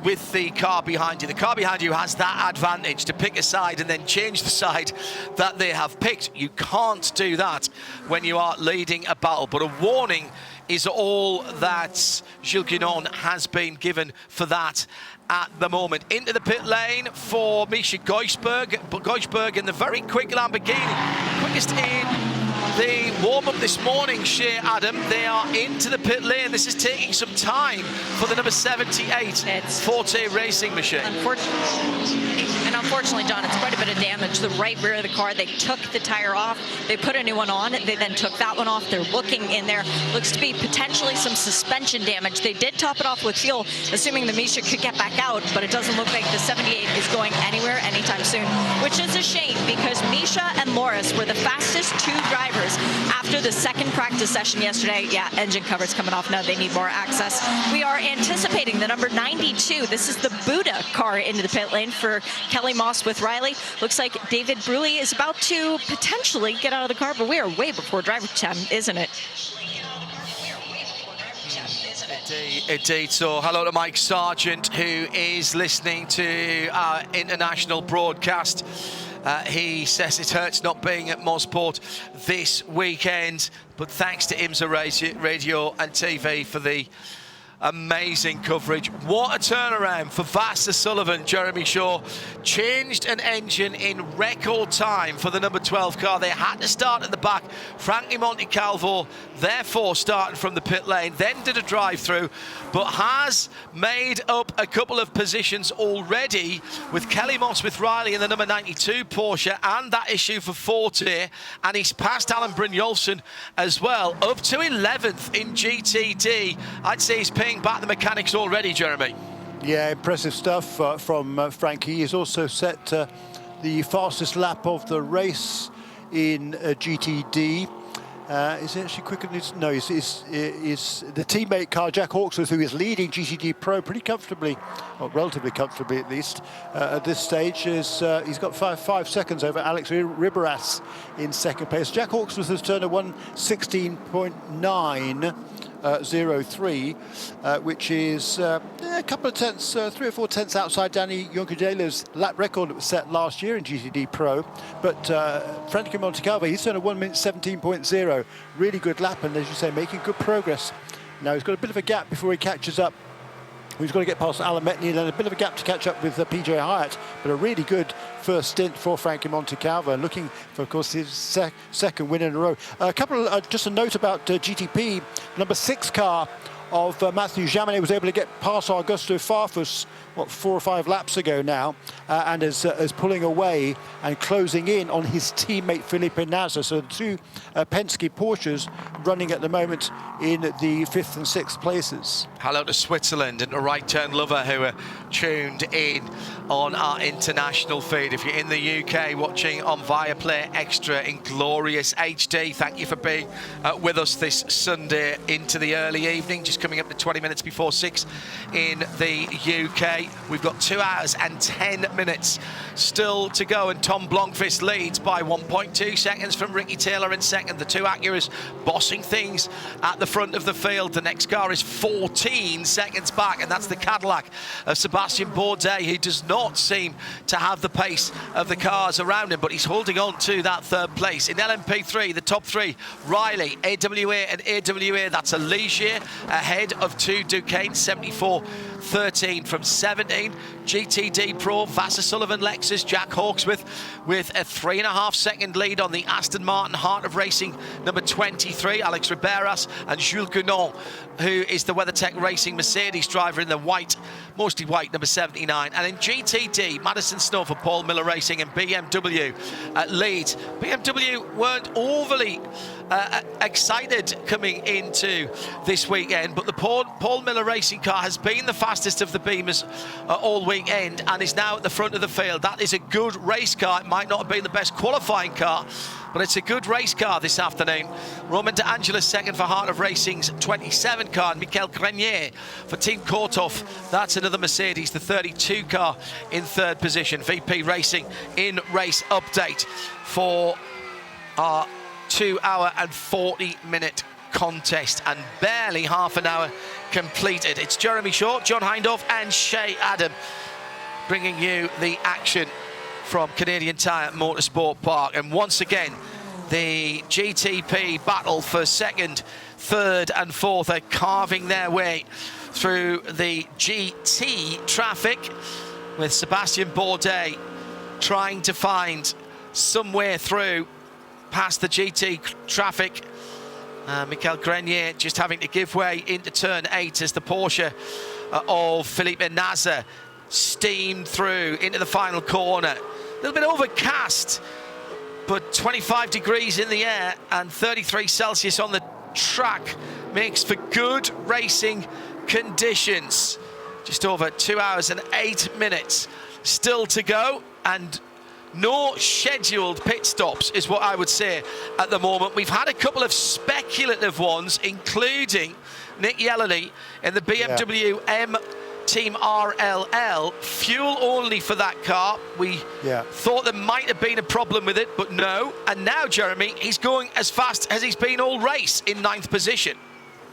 with the car behind you. The car behind you has that advantage to pick a side and then change the side that they have picked. You can't do that when you are leading a battle, but a warning is all that Jules Gounon has been given for that at the moment. Into the pit lane for Misha Geusberg in the very quick Lamborghini. Quickest in the warm-up this morning, Shea, Adam. They are into the pit lane. This is taking some time for the number 78 Forte Racing machine. Unfortunately, John, it's quite a bit of damage damage the right rear of the car. They took the tire off. They put a new one on. They then took that one off. They're looking in there. Looks to be potentially some suspension damage. They did top it off with fuel, assuming the Misha could get back out, but it doesn't look like the 78 is going anywhere anytime soon, which is a shame because Misha and Loris were the fastest two drivers after the second practice session yesterday. Yeah, engine cover's coming off now. They need more access. We are anticipating the number 92. This is the Buddha car into the pit lane for Kelly Moss with Riley. Looks like David Bruley is about to potentially get out of the car, but we are way before driver time, isn't it? Indeed. So hello to Mike Sargent, who is listening to our international broadcast. He says it hurts not being at Mosport this weekend, but thanks to IMSA Radio and TV for the amazing coverage. What a turnaround for Vassar Sullivan. Jeremy Shaw changed an engine in record time for the number 12 car. They had to start at the back. Frankie Montecalvo therefore started from the pit lane, then did a drive-through, but has made up a couple of positions already with Kelly Moss with Riley in the number 92 Porsche and that issue for Forte, and he's passed Alan Brynjolfsson as well, up to 11th in GTD. I'd say he's paying back the mechanics already, Jeremy. Yeah, impressive stuff from Frankie. He's also set the fastest lap of the race in GTD. Is it actually quicker than his? No, is the teammate car, Jack Hawksworth, who is leading GTD Pro pretty comfortably, or relatively comfortably at least, at this stage. He's got five seconds over Alex Riberas in second place. Jack Hawksworth has turned a 1:16.903, which is a couple of tenths, 3 or 4 tenths outside Danny Juncadela's lap record that was set last year in GTD Pro. But Frankie Montecalvo, he's turned a 1:17.0. Really good lap, and as you say, making good progress. Now he's got a bit of a gap before he catches up. He's got to get past Alan Metney, and then a bit of a gap to catch up with PJ Hyatt, but a really good first stint for Frankie Montecalvo, looking for, of course, his second win in a row. Just a note about GTP, number 6 car of Matthew Jaminet was able to get past Augusto Farfus, 4 or 5 laps ago now, and is pulling away and closing in on his teammate Felipe Nasr. So the two Penske Porsches running at the moment in the 5th and 6th places. Hello to Switzerland and to Right Turn Lover, who are tuned in on our international feed. If you're in the UK watching on Viaplay Extra in glorious HD, thank you for being with us this Sunday into the early evening, just coming up to 20 minutes before 6 in the UK. We've got 2 hours and 10 minutes still to go, and Tom Blomqvist leads by 1.2 seconds from Ricky Taylor in second. The two Acuras bossing things at the front of the field. The next car is 14 seconds back, and that's the Cadillac of Sebastian Bourdais, who does not seem to have the pace of the cars around him, but he's holding on to that third place. In LMP3, the top 3, Riley, AWA and AWA, that's a Ligier ahead of 2 Duquesne, 74-13 from 17. GTD Pro, Vassar Sullivan Lexus, Jack Hawksworth with a 3.5 second lead on the Aston Martin Heart of Racing number 23, Alex Riberas, and Jules Guenon, who is the WeatherTech Racing Mercedes driver in the white, mostly white, number 79. And in GTD, Madison Snow for Paul Miller Racing and BMW lead. BMW weren't overly excited coming into this weekend, but the Paul Miller Racing car has been the fastest of the Beamers all weekend and is now at the front of the field. That is a good race car. It might not have been the best qualifying car, but it's a good race car this afternoon. Roman De Angelis second for Heart of Racing's 27 car, and Michael Grenier for Team Korthoff. That's another Mercedes, the 32 car in third position. VP Racing in race update for our 2 hour and 40-minute contest, and barely half an hour completed. It's Jeremy Shaw, John Hindhaugh and Shay Adam bringing you the action from Canadian Tire Motorsport Park. And once again, the GTP battle for second, third and fourth are carving their way through the GT traffic, with Sebastian Bourdais trying to find some way through past the GT traffic. Michael Grenier just having to give way into turn 8 as the Porsche of Felipe Nasr steamed through into the final corner. little bit overcast, but 25 degrees in the air and 33 Celsius on the track makes for good racing conditions. Just over 2 hours and 8 minutes still to go, and no scheduled pit stops is what I would say at the moment. We've had a couple of speculative ones, including Nick Yellowly in the BMW M Team RLL, fuel only for that car. We thought there might have been a problem with it, but no. And now, Jeremy, he's going as fast as he's been all race in 9th position.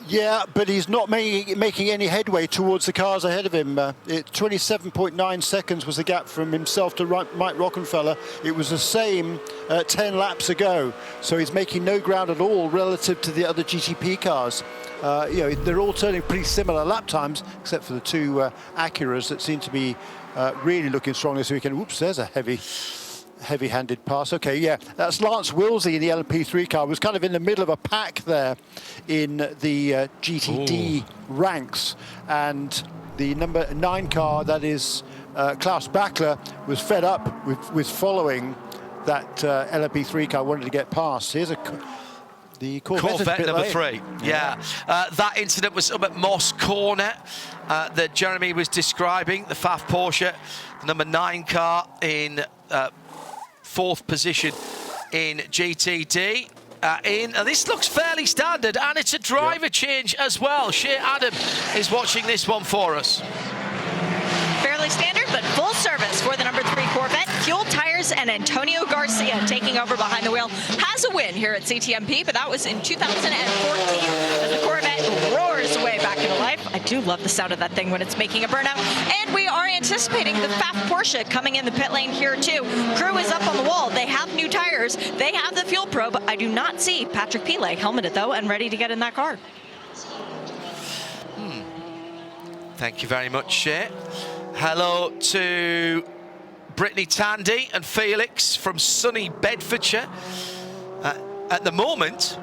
Yeah, but he's not making any headway towards the cars ahead of him. 27.9 seconds was the gap from himself to Mike Rockenfeller. It was the same 10 laps ago, so he's making no ground at all relative to the other GTP cars. They're all turning pretty similar lap times, except for the two Acuras that seem to be really looking strong this weekend. Whoops, there's a heavy-handed pass. Okay, yeah, that's Lance Willsey in the LMP3 car. Was kind of in the middle of a pack there in the GTD ranks, and the number 9 car, that is Klaus Bachler, was fed up with following that LMP3 car, wanted to get past. Here's the Corvette number 3. Yeah. That incident was up at Moss Corner that Jeremy was describing. The Pfaff Porsche, the number 9 car in 4th position in GTD. And this looks fairly standard, and it's a driver change as well. Shea Adam is watching this one for us. Fairly standard, but full service for the number 3 Corvette. Fuel tires and Antonio Garcia taking over behind the wheel. Has a win here at CTMP, but that was in 2014 as the Corvette roars away back into life. I do love the sound of that thing when it's making a burnout. And we are anticipating the Pfaff Porsche coming in the pit lane here too. Crew is up on the wall. They have new tires. They have the fuel probe. I do not see Patrick Pilet helmeted though and ready to get in that car. Thank you very much, Shea. Hello to Brittany Tandy and Felix from sunny Bedfordshire. At the moment,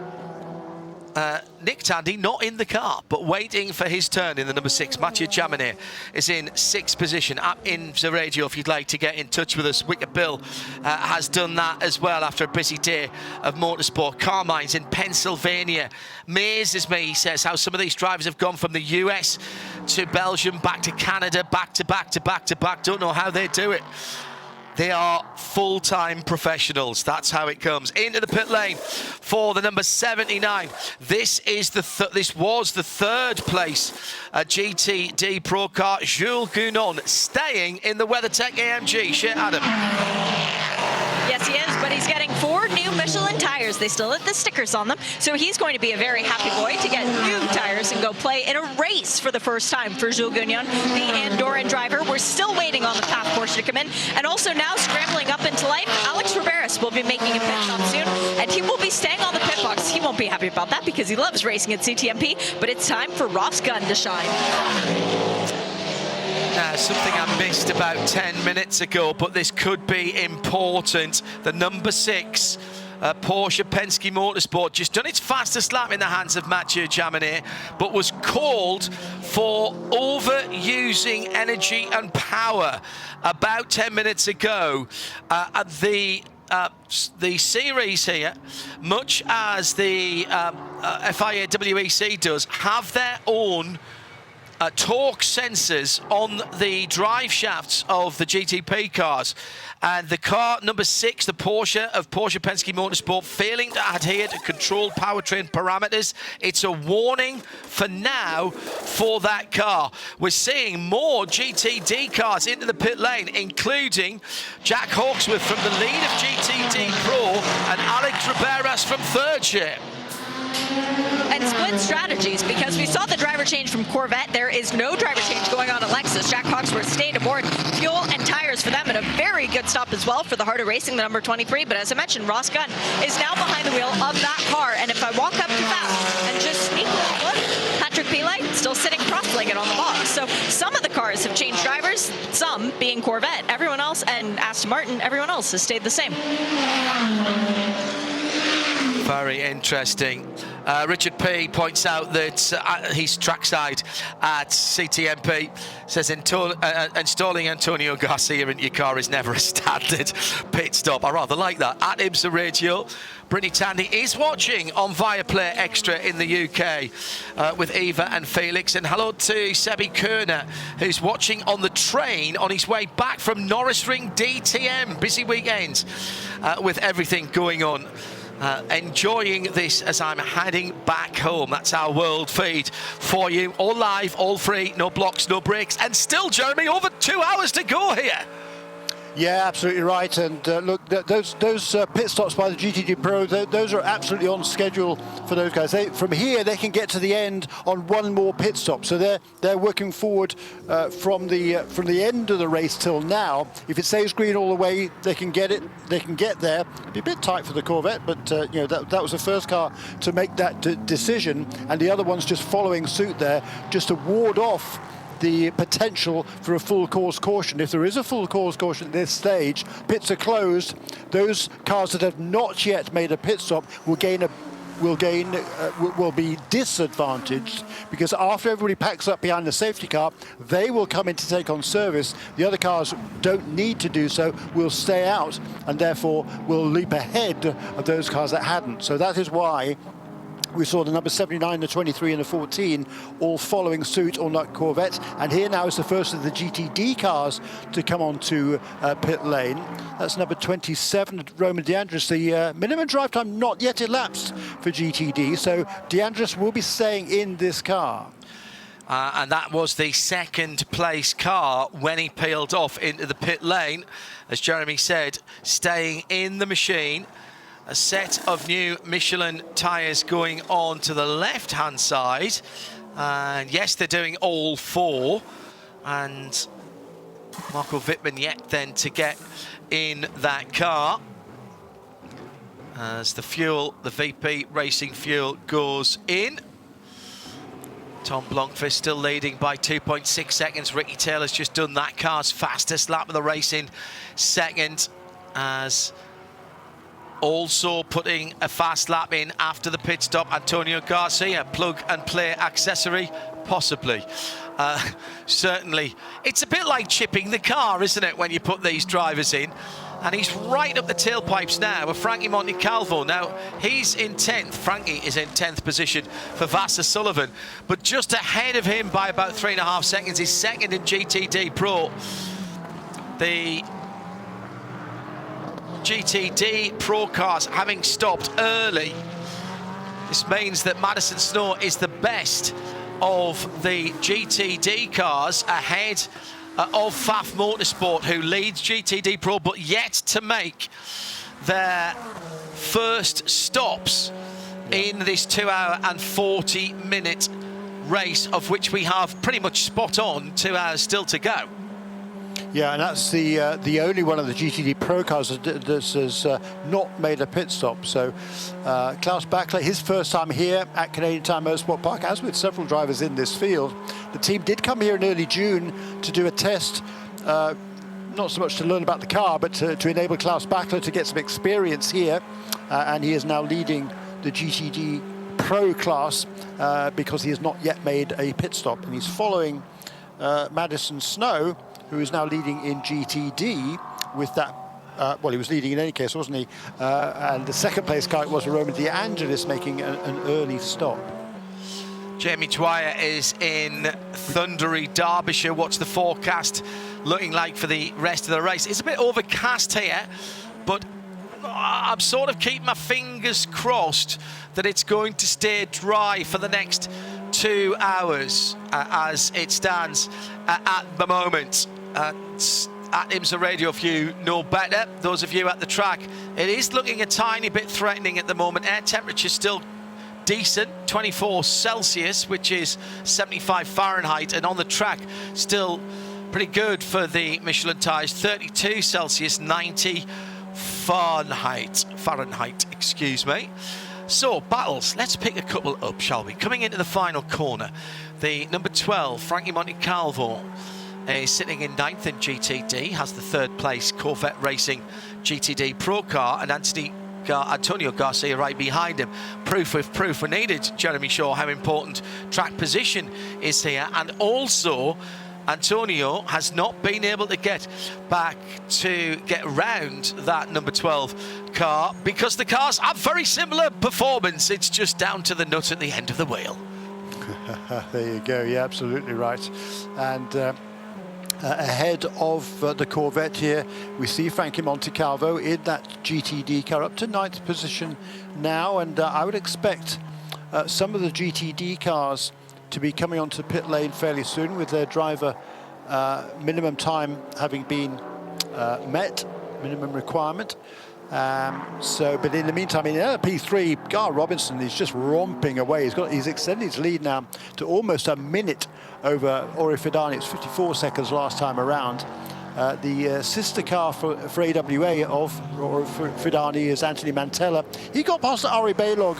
Nick Tandy not in the car, but waiting for his turn in the number 6. Mathieu Jaminet is in 6th position at IMSA Radio if you'd like to get in touch with us. Wicker Bill has done that as well after a busy day of motorsport. Carmine's in Pennsylvania. Amazes me, he says, how some of these drivers have gone from the US to Belgium, back to Canada, back to back to back to back. Don't know how they do it. They are full-time professionals. That's how it comes. Into the pit lane for the number 79. This was the 3rd place GTD Pro car. Jules Gounon staying in the WeatherTech AMG. Shea Adam. Yes, he is, but he's getting 4 new Michelin tires. They still have the stickers on them, so he's going to be a very happy boy to get new tires and go play in a race for the first time for Jules Gounon, the Andorran driver. We're still waiting on the Pfaff Porsche to come in, and also now scrambling up into life, Alex Riberas will be making a pit stop soon, and he will be staying on the pit box. He won't be happy about that because he loves racing at CTMP, but it's time for Ross Gunn to shine. Something I missed about 10 minutes ago, but this could be important. The number 6 Porsche Penske Motorsport just done its fastest lap in the hands of Mathieu Jaminet, but was called for overusing energy and power about 10 minutes ago. At the series here, much as the FIA WEC does, have their own torque sensors on the drive shafts of the GTP cars, and the car number 6, the Porsche of Porsche Penske Motorsport, failing to adhere to controlled powertrain parameters. It's a warning for now for that car. We're seeing more GTD cars into the pit lane, including Jack Hawksworth from the lead of GTD Pro and Alex Riberas from 3rd share. And split strategies, because we saw the driver change from Corvette. There is no driver change going on at Lexus. Jack Hawksworth stayed aboard. Fuel and tires for them, and a very good stop as well for the Heart of Racing, the number 23. But as I mentioned, Ross Gunn is now behind the wheel of that car. And if I walk up to Pfaff and just sneak a look, Patrick Pilet still sitting cross-legged on the box. So some of the cars have changed drivers, some being Corvette. Everyone else, and Aston Martin, everyone else has stayed the same. Very interesting. Richard P points out that he's trackside at CTMP, says installing Antonio Garcia into your car is never a standard pit stop. I rather like that. At IMSA Radio, Brittany Tandy is watching on Viaplay Extra in the UK with Eva and Felix. And hello to Sebi Kerner, who's watching on the train on his way back from Norris Ring DTM. Busy weekend with everything going on. Enjoying this as I'm heading back home. That's our world feed for you. All live, all free, no blocks, no breaks. And still, Jeremy, over 2 hours to go here. Yeah, absolutely right. And look, those pit stops by the GTD Pro, those are absolutely on schedule for those guys. From here, they can get to the end on one more pit stop. So they're working forward from the end of the race till now. If it stays green all the way, they can get it. They can get there. It'll be a bit tight for the Corvette, but that was the first car to make that decision, and the other one's just following suit there, just to ward off the potential for a full course caution. If there is a full course caution at this stage, pits are closed. Those cars that have not yet made a pit stop will be disadvantaged, because after everybody packs up behind the safety car, they will come in to take on service. The other cars don't need to do so, will stay out, and therefore will leap ahead of those cars that hadn't. So that is why we saw the number 79, the 23 and the 14 all following suit on that Corvette. And here now is the first of the GTD cars to come onto pit lane. That's number 27, Roman DeAndres. The minimum drive time not yet elapsed for GTD, so DeAndres will be staying in this car. And that was the second place car when he peeled off into the pit lane. As Jeremy said, staying in the machine. A set of new Michelin tyres going on to the left-hand side. And yes, they're doing all four. And Marco Wittmann yet then to get in that car. As the fuel, the VP Racing fuel goes in. Tom Blomqvist still leading by 2.6 seconds. Ricky Taylor's just done that car's fastest lap of the race in second, as also putting a fast lap in after the pit stop, Antonio Garcia. Plug and play accessory, possibly. Certainly. It's a bit like chipping the car, isn't it, when you put these drivers in? And he's right up the tailpipes now with Frankie Montecalvo. Now, he's in 10th. Frankie is in 10th position for Vasser Sullivan. But just ahead of him by about 3.5 seconds is second in GTD Pro. The GTD Pro cars having stopped early. This means that Madison Snow is the best of the GTD cars, ahead of Pfaff Motorsport, who leads GTD Pro, but yet to make their first stops in this 2 hour and 40-minute race, of which we have pretty much spot on 2 hours still to go. Yeah, and that's the only one of the GTD Pro cars that has not made a pit stop. So Klaus Bachler, his first time here at Canadian Tire Motorsport Park, as with several drivers in this field. The team did come here in early June to do a test, not so much to learn about the car, but to enable Klaus Bachler to get some experience here. And he is now leading the GTD Pro class because he has not yet made a pit stop. And he's following Madison Snow, who is now leading in GTD with that. Well, he was leading in any case, wasn't he? And the second place car was Roman DeAngelis making an early stop. Jamie Dwyer is in thundery Derbyshire. What's the forecast looking like for the rest of the race? It's a bit overcast here, but I'm sort of keeping my fingers crossed that it's going to stay dry for the next 2 hours as it stands at the moment. At IMSA Radio, if you know better, those of you at the track, it is looking a tiny bit threatening at the moment. Air temperature still decent, 24 Celsius, which is 75 Fahrenheit, and on the track still pretty good for the Michelin tyres, 32 Celsius, 90 Fahrenheit, excuse me. So, battles, let's pick a couple up, shall we? Coming into the final corner, the number 12, Frankie Montecalvo, is sitting in 9th in GTD, has the third place Corvette Racing GTD Pro car, and Anthony Antonio Garcia right behind him. Proof if proof were needed, Jeremy Shaw, how important track position is here. And also, Antonio has not been able to get around that number 12 car because the cars have very similar performance. It's just down to the nut at the end of the wheel. There you go. Yeah, absolutely right. And ahead of the Corvette here, we see Frankie Montecalvo in that GTD car, up to 9th position now. And I would expect some of the GTD cars to be coming onto pit lane fairly soon, with their driver minimum time having been met, minimum requirement. But in the meantime, in P3, Gar Robinson is just romping away. He's extended his lead now to almost a minute over Ori Fidani. It's 54 seconds last time around. The sister car for AWA of Ori Fidani is Anthony Mantella. He got past Ari Balog,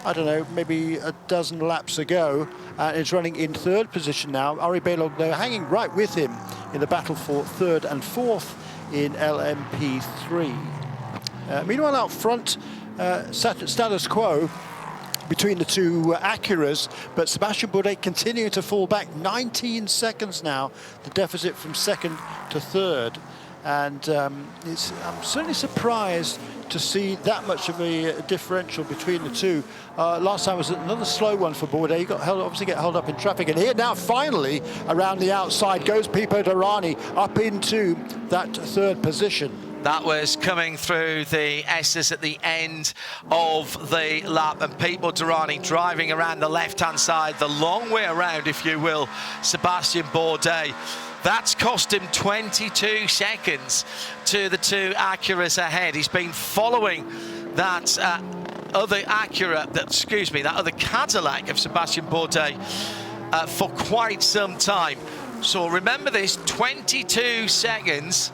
I don't know, maybe a dozen laps ago, and is running in 3rd position now. Ari Balog, though, hanging right with him in the battle for 3rd and 4th in LMP3. Meanwhile, out front, status quo between the two Acuras, but Sebastian Bourdais continuing to fall back 19 seconds now, the deficit from 2nd to 3rd. And I'm certainly surprised to see that much of a differential between the two. Last time was another slow one for Bourdais. He obviously got held up in traffic. And here now, finally, around the outside goes Pipo Derani up into that 3rd position. That was coming through the S's at the end of the lap, and Pipo Derani driving around the left-hand side, the long way around, if you will, Sebastian Bourdais. That's cost him 22 seconds to the two Acuras ahead. He's been following that other that other Cadillac of Sebastian Bourdais for quite some time. So remember this, 22 seconds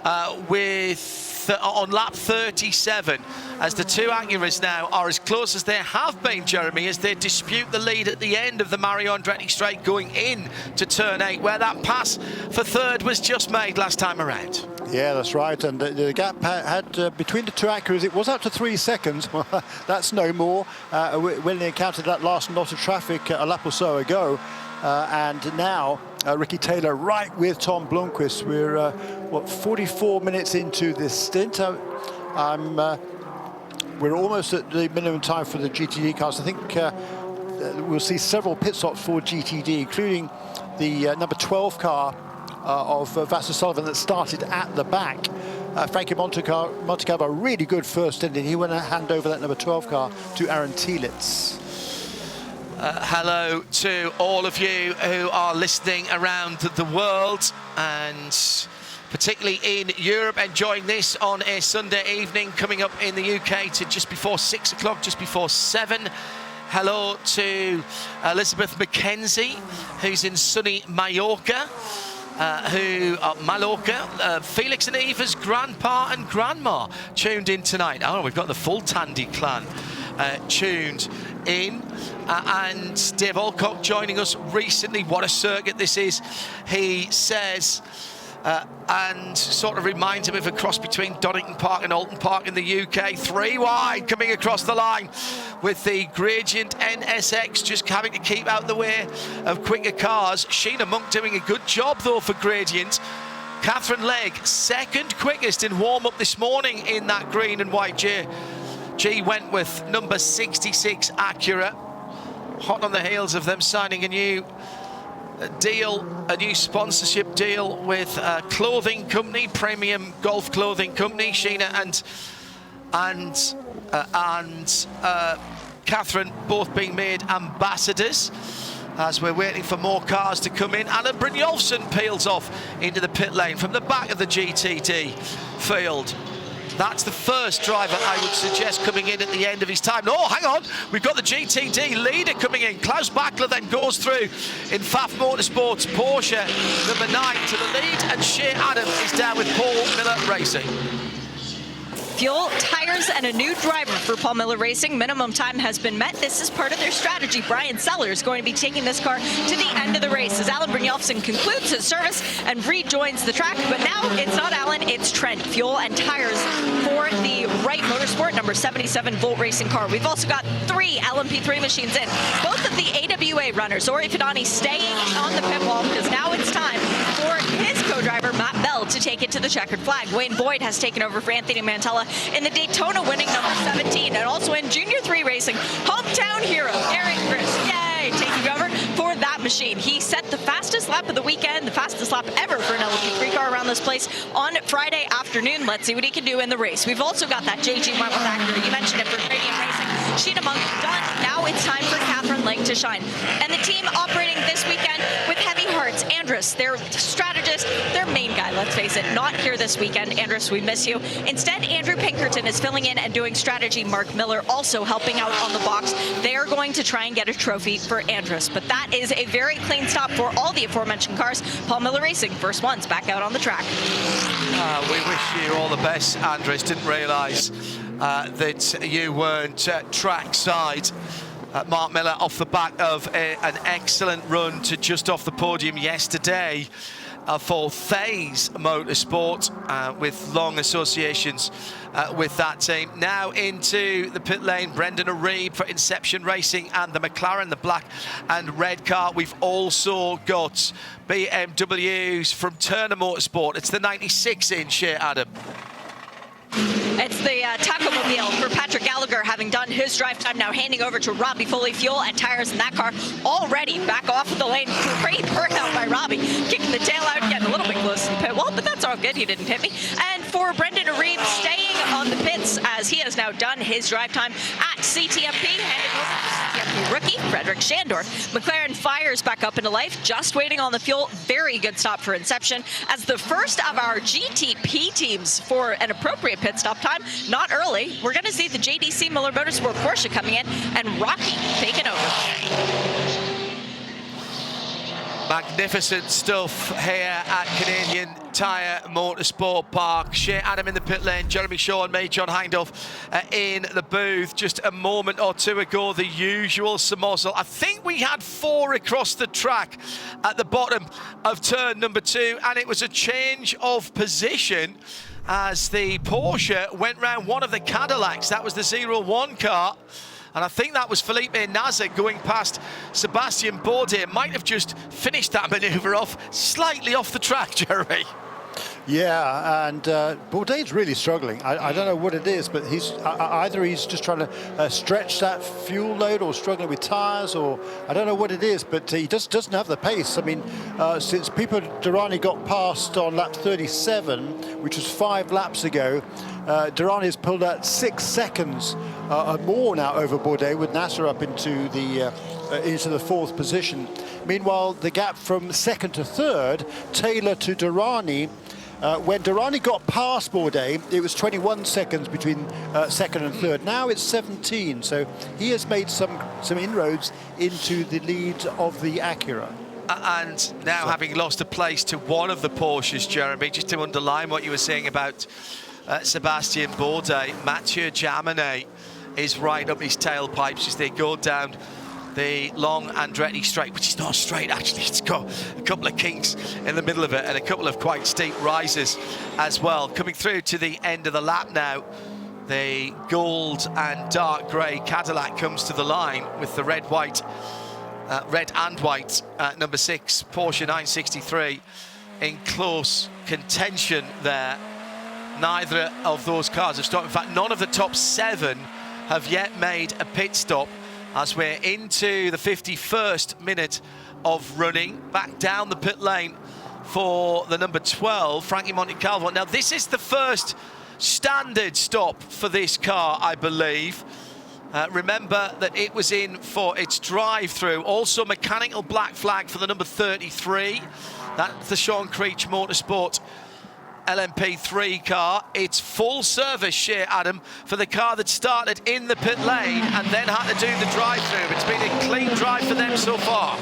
on lap 37, as the two Acuras now are as close as they have been, Jeremy, as they dispute the lead at the end of the Mario Andretti straight going in to turn 8, where that pass for 3rd was just made last time around. Yeah, that's right. And the gap had between the two Acuras, it was up to 3 seconds. That's no more when they encountered that last knot of traffic a lap or so ago. And now Ricky Taylor right with Tom Blomqvist. We're 44 minutes into this stint. We're almost at the minimum time for the GTD cars. I think we'll see several pit stops for GTD, including the number 12 car of Vasser Sullivan that started at the back. Frankie Montecalvo, a really good first stint. He went to hand over that number 12 car to Aaron Tielitz. Hello to all of you who are listening around the world, and particularly in Europe, enjoying this on a Sunday evening, coming up in the UK to just before 6 o'clock, just before 7. Hello to Elizabeth McKenzie, who's in sunny Mallorca. Felix and Eva's grandpa and grandma tuned in tonight. Oh, we've got the full Tandy clan tuned in. And Dave Alcock joining us recently. What a circuit this is, he says, and sort of reminds him of a cross between Donington Park and Alton Park in the UK. 3 wide coming across the line with the Gradient NSX just having to keep out the way of quicker cars. Sheena Monk doing a good job though for Gradient. Catherine Legg, 2nd quickest in warm-up this morning in that green and white G Wentworth number 66 Acura. Hot on the heels of them signing a new deal, a new sponsorship deal with a clothing company, premium golf clothing company. Sheena and Catherine both being made ambassadors, as we're waiting for more cars to come in. Alan Brynjolfsson peels off into the pit lane from the back of the GTD field. That's the first driver I would suggest coming in at the end of his time. Oh, hang on, we've got the GTD leader coming in. Klaus Bachler then goes through in Pfaff Motorsports Porsche number 9 to the lead, and Shea Adam is down with Paul Miller Racing. Fuel, tires, and a new driver for Paul Miller Racing. Minimum time has been met. This is part of their strategy. Brian Sellers is going to be taking this car to the end of the race as Alan Brynjolfsson concludes his service and rejoins the track. But now it's not Alan, it's Trent. Fuel and tires for for the Wright Motorsport number 77 Volt Racing car. We've also got 3 LMP3 machines in. Both of the AWA runners, Ori Fidani staying on the pit wall because now it's time for his co-driver Matt Bell to take it to the checkered flag. Wayne Boyd has taken over for Anthony Mantella in the Daytona winning number 17, and also in Junior 3 racing, hometown hero Eric Chris, yay, taking over for that machine. He set the fastest lap of the weekend, the fastest lap ever for an LMP3 car around this place on Friday afternoon. Let's see what he can do in the race. We've also got that JG1 with Acura. You mentioned it for Canadian Racing. Sheena Monk done. Now it's time for Catherine Lake to shine. And the team operating this weekend with heavy hearts. Andrus, their strategist, their main guy, let's face it, not here this weekend. Andrus, we miss you. Instead, Andrew Pinkerton is filling in and doing strategy. Mark Miller also helping out on the box. They are going to try and get a trophy for Andrus. But that is a very clean stop for all the aforementioned cars. Paul Miller Racing, first ones back out on the track. We wish you all the best, Andres. Didn't realise that you weren't track side. Mark Miller off the back of an excellent run to just off the podium yesterday for Faze Motorsport with long associations with that team. Now into the pit lane, Brendan Areeb for Inception Racing and the McLaren, the black and red car. We've also got BMWs from Turner Motorsport. It's the 96-inch here, Adam. It's the Taco Mobile for Patrick Gallagher, having done his drive time, now handing over to Robbie Foley. Fuel and tires in that car already back off the lane. Great burnout by Robbie, kicking the tail out, getting a little bit close to the pit wall, but that's all good. He didn't hit me. And for Brendan Areeb, staying on the pits as he has now done his drive time at CTMP, handing over to CTMP rookie Frederick Shandorf. McLaren fires back up into life, just waiting on the fuel. Very good stop for Inception as the first of our GTP teams for an appropriate pit stop time. Not early. We're going to see the JDC Miller Motorsport Porsche coming in and Rocky taking over. Magnificent stuff here at Canadian Tire Motorsport Park. Shea Adam in the pit lane, Jeremy Shaw and me, John Hindolf in the booth. Just a moment or two ago, the usual Samozel. I think we had 4 across the track at the bottom of turn number 2, and it was a change of position as the Porsche went round one of the Cadillacs. That was the 01 car. And I think that was Felipe Nasser going past Sebastian Bourdais. Might have just finished that manoeuvre off slightly off the track, Jeremy. Yeah, and Bourdais really struggling. I don't know what it is, but he's either he's just trying to stretch that fuel load or struggling with tyres, or I don't know what it is, but he just doesn't have the pace. I mean, since Pipo Derani got past on lap 37, which was 5 laps ago, Derani has pulled out 6 seconds more now over Bourdais, with Nasser up into the 4th position. Meanwhile, the gap from 2nd to 3rd, Taylor to Derani, when Derani got past Bourdais, it was 21 seconds between 2nd and 3rd. Now it's 17, so he has made some inroads into the lead of the Acura. And now having lost a place to one of the Porsches, Jeremy, just to underline what you were saying about Sebastian Bourdais, Mathieu Jaminet is right up his tailpipes as they go down the long Andretti straight, which is not straight actually. It's got a couple of kinks in the middle of it and a couple of quite steep rises as well. Coming through to the end of the lap now, the gold and dark grey Cadillac comes to the line with the red and white number 6 Porsche 963 in close contention there. Neither of those cars have stopped. In fact, none of the top 7 have yet made a pit stop as we're into the 51st minute of running. Back down the pit lane for the number 12, Frankie Montecalvo. Now, this is the first standard stop for this car, I believe. Remember that it was in for its drive-through. Also, mechanical black flag for the number 33. That's the Sean Creech Motorsport LMP3 car. It's full service, Shea Adam, for the car that started in the pit lane and then had to do the drive-through. It's been a clean drive for them so far.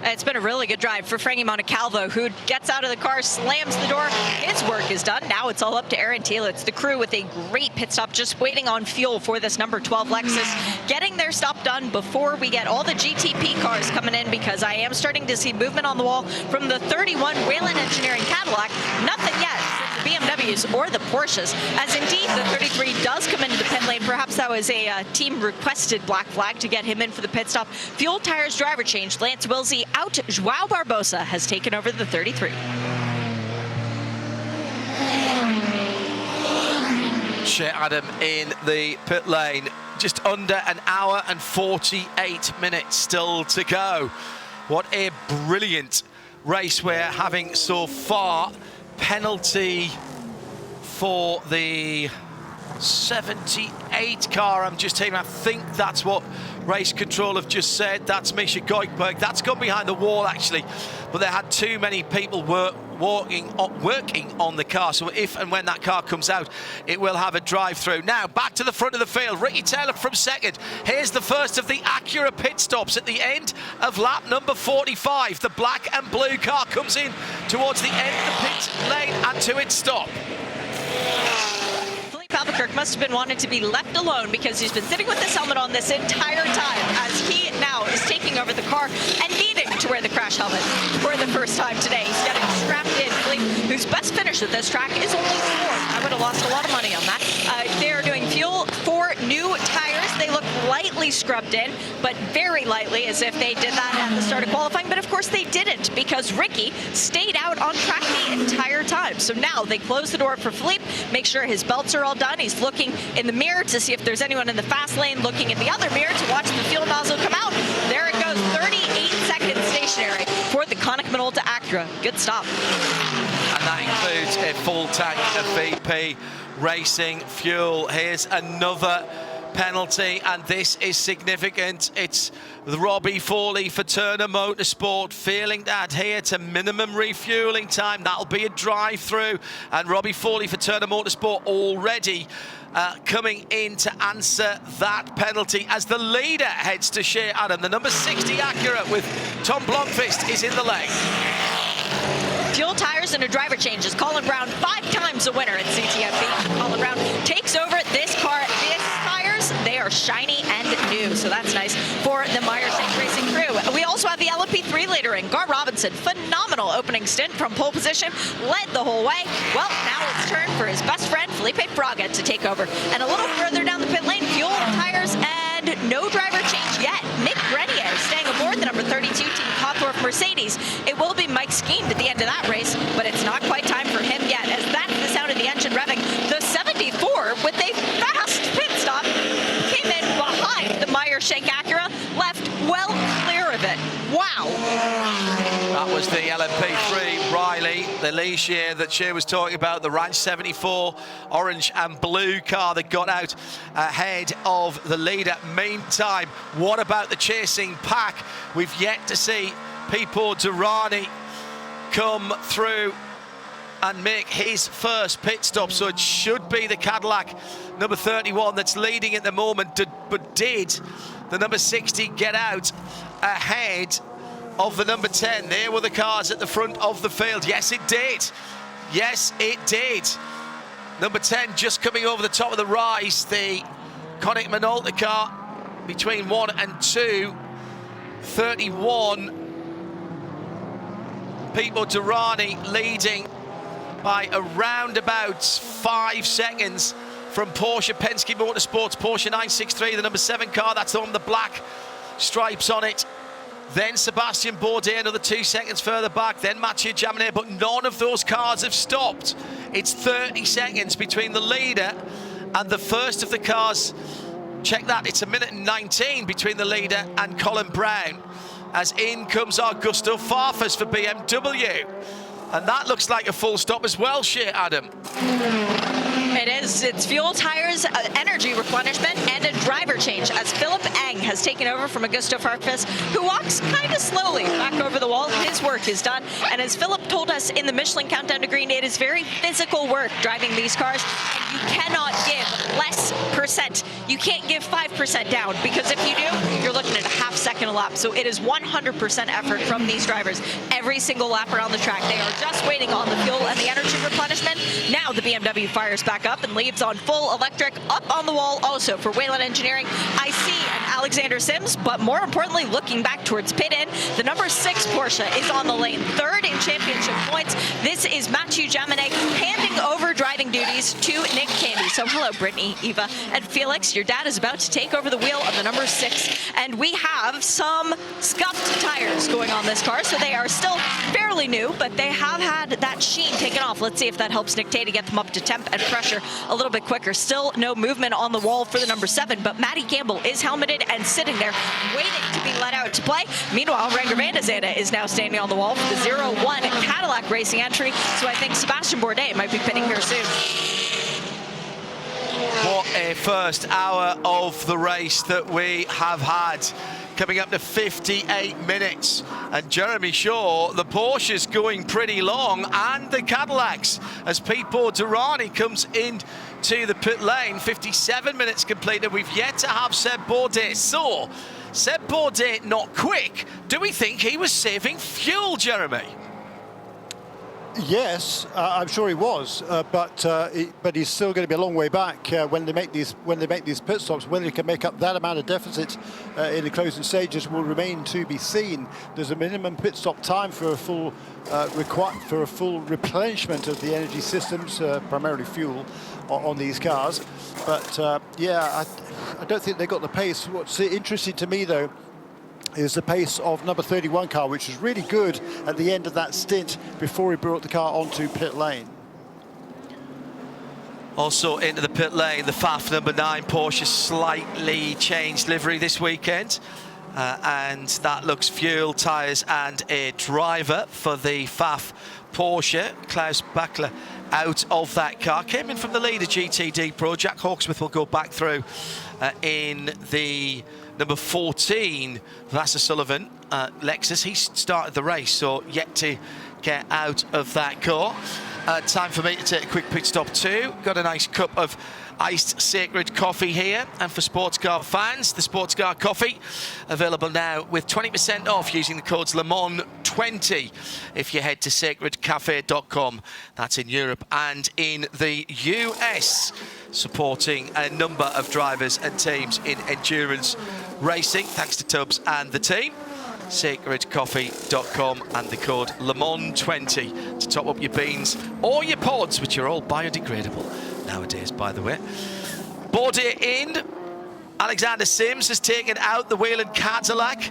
It's been a really good drive for Frankie Montecalvo, who gets out of the car, slams the door. His work is done. Now it's all up to Aaron Telitz, the crew, with a great pit stop, just waiting on fuel for this number 12 Lexus, getting their stop done before we get all the GTP cars coming in, because I am starting to see movement on the wall from the 31 Whelen Engineering Cadillac. Nothing yet from the BMWs or the Porsches, as indeed the 33 does come into the pit lane. Perhaps that was a team-requested black flag to get him in for the pit stop. Fuel Tires driver change. Lance Wilsey out. Joao Barbosa has taken over the 33. Shea Adam in the pit lane. Just under an hour and 48 minutes still to go. What a brilliant race we're having so far. Penalty for the 78 car. I'm just taking, I think that's what race control have just said. That's Misha Goikberg. That's gone behind the wall, actually. But they had too many people working on the car. So if and when that car comes out, it will have a drive-through. Now, back to the front of the field. Ricky Taylor from second. Here's the first of the Acura pit stops at the end of lap number 45. The black and blue car comes in towards the end of the pit lane and to its stop. Albuquerque must have been wanted to be left alone, because he's been sitting with his helmet on this entire time, as he now is taking over the car and needing to wear the crash helmet for the first time today. He's getting strapped in. Philippe, whose best finish at this track is only 4th. I would have lost a lot of money on that. They are doing fuel for new tires. They look lightly scrubbed in, but very lightly, as if they did that at the start of qualifying. But of course they didn't, because Ricky stayed out on track the entire time. So now they close the door for Philippe, make sure his belts are all done. He's looking in the mirror to see if there's anyone in the fast lane, looking in the other mirror to watch the fuel nozzle come out. There it goes, 38 seconds stationary for the Konica Minolta Acura. Good stop. And that includes a full tank of VP Racing fuel. Here's another penalty, and this is significant. It's Robbie Foley for Turner Motorsport failing to adhere to minimum refueling time. That'll be a drive-through, and Robbie Foley for Turner Motorsport already coming in to answer that penalty as the leader heads to Shea Adam. The number 60 Acura with Tom Blomqvist is in the lane. Fuel Tires and a driver change as Colin Brown, 5 times a winner at CTFB. Colin Brown takes over this car. These tires, they are shiny and new, so that's nice for the Meyer-Shank Racing crew. We also have the LMP3 leader in Gar Robinson. Phenomenal opening stint from pole position, led the whole way. Well, now it's turn for his best friend, Felipe Fraga, to take over. And a little further down the pit lane, Fuel Tires and no driver change yet. Nick Grenier staying aboard the number 32 Team Cawthorpe Mercedes. It will be Mike Skeen at the end of that race, but it's not quite time for him yet, as that's the sound of the engine revving. The 74 with a fast pit stop came in behind the Meyer-Shank Acura, left well clear of it. Wow. That was the LMP3 Riley, the Ligier that Shea was talking about, the Ranch 74 orange and blue car that got out ahead of the leader. Meantime, what about the chasing pack? We've yet to see Pipo Derani come through and make his first pit stop, so it should be the Cadillac number 31 that's leading at the moment. But did the number 60 get out ahead of the number 10? There were the cars at the front of the field. Yes, it did. Yes, it did. Number 10 just coming over the top of the rise. The Konica Minolta car between 1 and 2. 31. Pipo Derani leading by around about 5 seconds from Porsche Penske Motorsports. Porsche 963, the number 7 car. That's the one with the black stripes on it. Then Sebastian Bourdais, another 2 seconds further back. Then Mathieu Jaminet, but none of those cars have stopped. It's 30 seconds between the leader and the first of the cars. Check that, it's 1:19 between the leader and Colin Brown, as in comes Augusto Farfus for BMW. And that looks like a full stop as well, Shea Adam. It is. It's Fuel Tires, energy replenishment, and a driver change, as Philip Eng has taken over from Augusto Farfus, who walks kind of slowly back over the wall. His work is done. And as Philip told us in the Michelin Countdown to Green, it is very physical work driving these cars. And you cannot give less percent. you can't give 5% down, because if you do, you're looking at a half second a lap. So it is 100% effort from these drivers every single lap around the track. They are just waiting on the fuel and the energy replenishment. Now the BMW fires back up and leaves on full electric. Up on the wall also for Wayland Engineering, IC and Alexander Sims, but more importantly, looking back towards pit in, the number 6 Porsche is on the lane, 3rd in championship points. This is Mathieu Jaminet handing over driving duties to Nick Candy. So hello, Brittany, Eva, and Felix. Your dad is about to take over the wheel of the number 6, and we have some scuffed tires going on this car, so they are still fairly new, but they have had that sheen taken off. Let's see if that helps Nick Tay to get them up to temp and pressure a little bit quicker. Still no movement on the wall for the number 7, but Matty Campbell is helmeted and sitting there waiting to be let out to play. Meanwhile, Renger van der Zande is now standing on the wall for the 0-1 Cadillac Racing entry, so I think Sebastian Bourdais might be pitting here soon. What a first hour of the race that we have had. Coming up to 58 minutes. And Jeremy Shaw, the Porsche's going pretty long, and the Cadillacs, as Pipo Derani comes in to the pit lane. 57 minutes completed. We've yet to have Seb Bourdais. So, Seb Bourdais not quick. Do we think he was saving fuel, Jeremy? Yes, I'm sure he was, but he's still going to be a long way back when they make these pit stops. Whether he can make up that amount of deficit in the closing stages will remain to be seen. There's a minimum pit stop time for a full replenishment of the energy systems, primarily fuel, on these cars. But yeah, I don't think they got the pace. What's interesting to me though is the pace of number 31 car, which was really good at the end of that stint before he brought the car onto pit lane. Also into the pit lane, the FAF number 9 Porsche, slightly changed livery this weekend. And that looks fuel, tyres and a driver for the FAF Porsche. Klaus Bachler out of that car. Came in from the leader GTD Pro. Jack Hawksmith will go back through in the number 14, Vassar Sullivan, Lexus. He started the race, so yet to get out of that car. Time for me to take a quick pit stop too. Got a nice cup of iced Sacred coffee here, and for sports car fans, the sports car coffee available now with 20% off using the codes LeMond20 if you head to sacredcafe.com. That's in Europe and in the US, supporting a number of drivers and teams in endurance racing. Thanks to Tubbs and the team. sacredcoffee.com and the code LeMond20 to top up your beans or your pods, which are all biodegradable nowadays, by the way. Bourdais in. Alexander Sims has taken out the Wayland Cadillac.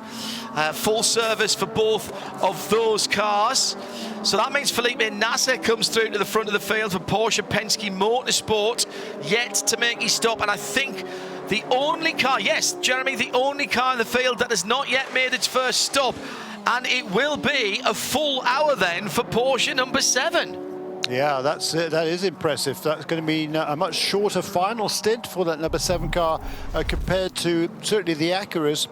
Full service for both of those cars. So that means Felipe Nasser comes through to the front of the field for Porsche Penske Motorsport, yet to make his stop. And I think the only car, yes, Jeremy, the only car in the field that has not yet made its first stop. And it will be a full hour then for Porsche number 7. Yeah, that's it. That is impressive. That's going to mean a much shorter final stint for that number 7 car compared to certainly the Acuras.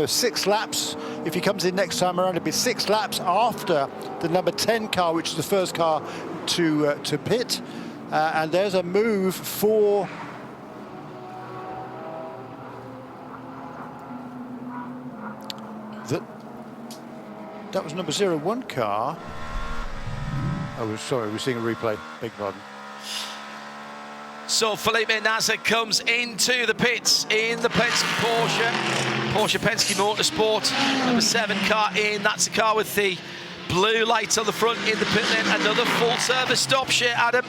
6 laps. If he comes in next time around, it'll be 6 laps after the number 10 car, which is the first car to pit. And there's a move for that was number 01 car. Oh, sorry, we're seeing a replay. Beg pardon. So Felipe Nasser comes into the pits in the Penske Porsche Penske Motorsport, number 7 car in. That's the car with the blue lights on the front in the pit lane. Another full service stop share, Adam.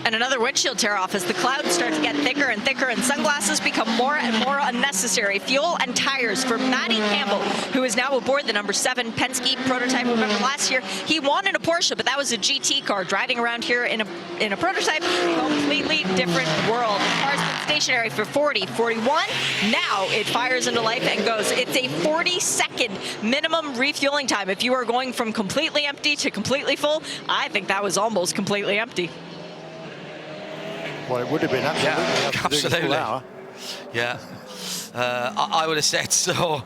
And another windshield tear off as the clouds start to get thicker and thicker and sunglasses become more and more unnecessary. Fuel and tires for Matty Campbell, who is now aboard the number 7 Penske prototype. Remember last year he won in a Porsche, but that was a GT car. Driving around here in a prototype, completely different world. The car's been stationary for 40, 41. Now it fires into life and goes. It's a 40-second minimum refueling time. If you are going from completely empty to completely full, I think that was almost completely empty. Well, it would have been absolutely. Yeah. I would have said so.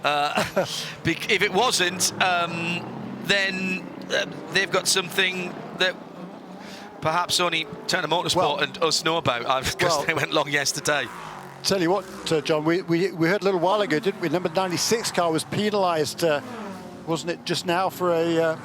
If it wasn't, then they've got something that perhaps only Turner Motorsport and us know about, because they went long yesterday. Tell you what, John, we heard a little while ago, didn't we? Number 96 car was penalised, wasn't it, just now for a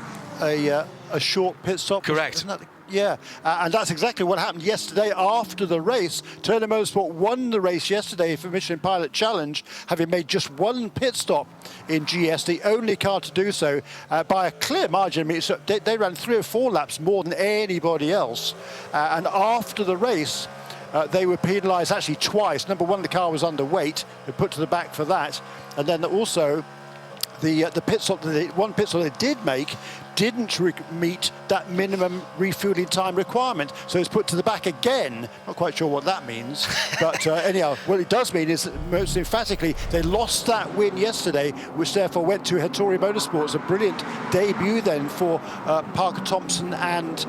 short pit stop? Correct. Yeah, and that's exactly what happened yesterday after the race. Turner Motorsport won the race yesterday for Michelin Pilot Challenge, having made just one pit stop in GS, the only car to do so by a clear margin. I mean, so they ran 3 or 4 laps more than anybody else. And after the race, they were penalised actually twice. Number one, the car was underweight, they put to the back for that. And then also the pit stop, one pit stop they did make didn't meet that minimum refueling time requirement, so it's put to the back again. Not quite sure what that means, but anyhow, what it does mean is that most emphatically they lost that win yesterday, which therefore went to Hattori Motorsports. A brilliant debut then for Parker Thompson and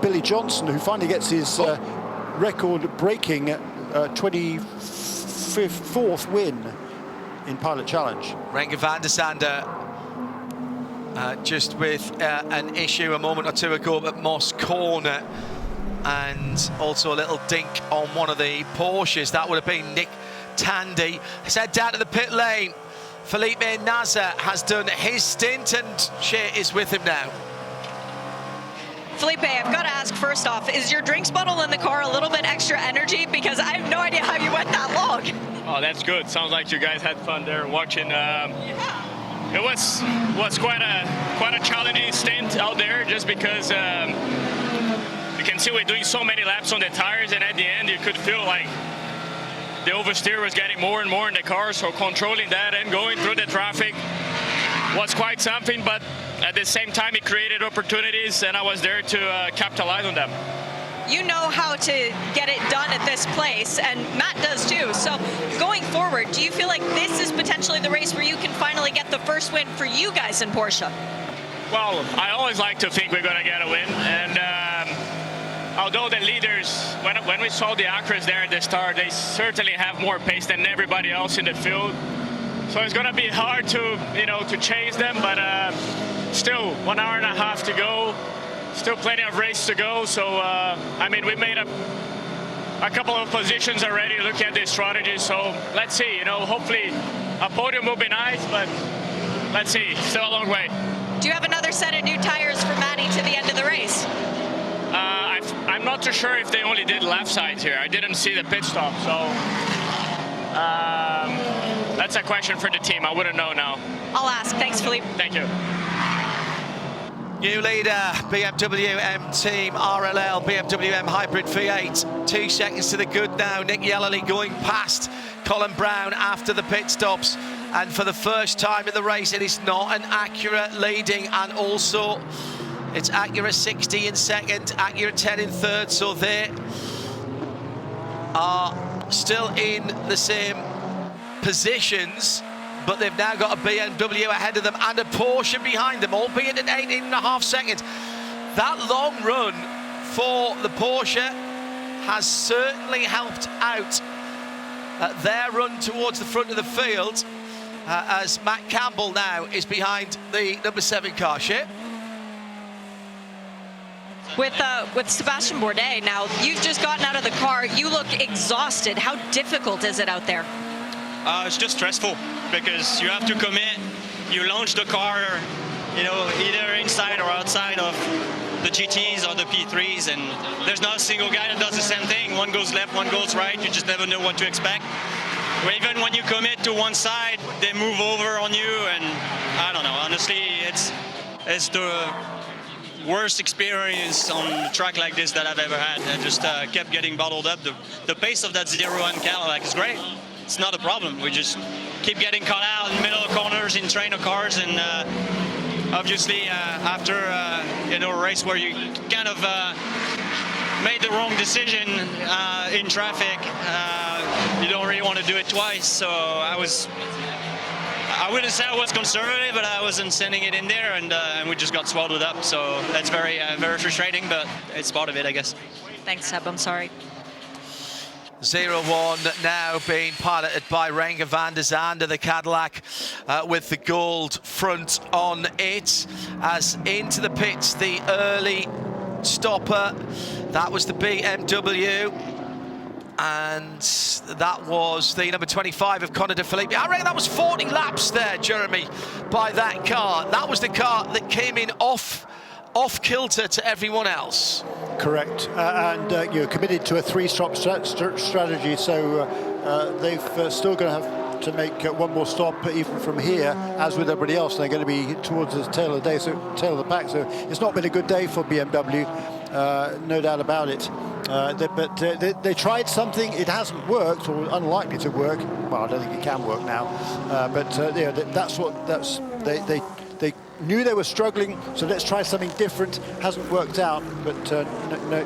Billy Johnson, who finally gets his record-breaking 24th win in Pilot Challenge. Renger van der Sande just with an issue a moment or two ago at Moss Corner, and also a little dink on one of the Porsches. That would have been Nick Tandy. He's head down to the pit lane. Felipe Nasr has done his stint, and Shea is with him now. Felipe, I've got to ask first off, is your drinks bottle in the car a little bit extra energy? Because I have no idea how you went that long. Oh, that's good. Sounds like you guys had fun there watching. It was quite a challenging stint out there, just because you can see we're doing so many laps on the tires, and at the end you could feel like the oversteer was getting more and more in the car, so controlling that and going through the traffic was quite something, but at the same time it created opportunities, and I was there to capitalize on them. You know how to get it done at this place, and Matt does too. So going forward, do you feel like this is potentially the race where you can finally get the first win for you guys in Porsche? Well, I always like to think we're going to get a win, and although the leaders, when we saw the Acras there at the start, they certainly have more pace than everybody else in the field. So it's going to be hard to chase them, but still 1 hour and a half to go. Still plenty of race to go, so I mean, we made a couple of positions already looking at the strategy, so let's see, hopefully a podium will be nice, but let's see, still a long way. Do you have another set of new tires for Matty to the end of the race? I'm not too sure if they only did left sides here. I didn't see the pit stop, so that's a question for the team. I wouldn't know now. I'll ask. Thanks, Philippe. Thank you. New leader, BMW M Team RLL, BMW M Hybrid V8. 2 seconds to the good now. Nick Yellerly going past Colin Brown after the pit stops. And for the first time in the race, it is not an Acura leading. And also, it's Acura 60 in second, Acura 10 in third. So they are still in the same positions, but they've now got a BMW ahead of them and a Porsche behind them, albeit at 18.5 seconds. That long run for the Porsche has certainly helped out their run towards the front of the field, as Matt Campbell now is behind the number 7 car. Shea? With Sebastian Bourdais now, you've just gotten out of the car. You look exhausted. How difficult is it out there? It's just stressful because you have to commit. You launch the car, either inside or outside of the GTs or the P3s, and there's not a single guy that does the same thing. One goes left, one goes right. You just never know what to expect. Even when you commit to one side, they move over on you, and I don't know. Honestly, it's the worst experience on a track like this that I've ever had. I just kept getting bottled up. The pace of that 01 Cadillac is great. It's not a problem. We just keep getting caught out in the middle of corners in trainer cars, and obviously after a race where you kind of made the wrong decision in traffic, you don't really want to do it twice. So I wouldn't say I was conservative, but I wasn't sending it in there, and we just got swallowed up. So that's very frustrating, but it's part of it, I guess. Thanks, Seb. I'm sorry. 01 now being piloted by Renger van der Zande, the Cadillac with the gold front on it. As into the pits, the early stopper. That was the BMW. And that was the number 25 of Connor De Phillippi. I reckon that was 40 laps there, Jeremy, by that car. That was the car that came in off kilter to everyone else. Correct, and you're committed to a three-stop strategy, so they've still going to have to make one more stop even from here, as with everybody else. They're going to be towards the tail of the day, so tail of the pack. So it's not been a good day for BMW, no doubt about it. But they tried something, it hasn't worked, or unlikely to work. Well, I don't think it can work now. They knew they were struggling, so let's try something different. Hasn't worked out, but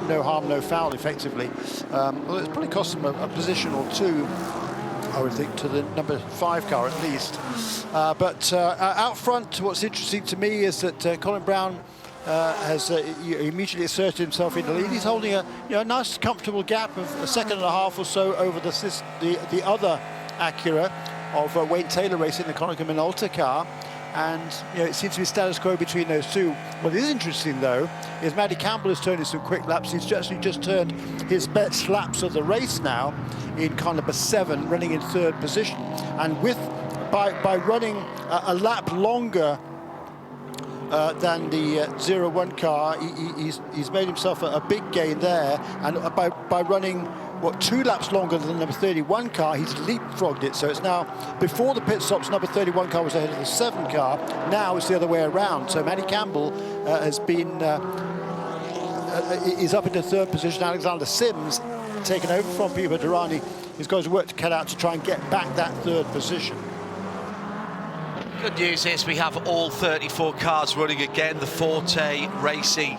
no harm, no foul, effectively. Well, it's probably cost them a position or two, I would think, to the number 5 car at least. But out front, what's interesting to me is that Colin Brown has immediately asserted himself in the lead. He's holding a nice, comfortable gap of a second and a half or so over the other Acura of Wayne Taylor racing, the Konica Minolta car. And it seems to be status quo between those two. What is interesting, though, is Matty Campbell has turned in some quick laps. He's actually just turned his best laps of the race now in car number 7, running in 3rd position. And by running a lap longer than the 01 car, he's made himself a big gain there. And by running 2 laps longer than the number 31 car, he's leapfrogged it. So it's now, before the pit stops, number 31 car was ahead of the 7 car. Now it's the other way around. So Matty Campbell has been is up into 3rd position. Alexander Sims, taken over from Pipo Derani, is going to work to cut out to try and get back that 3rd position. Good news is we have all 34 cars running again. The Forte Racing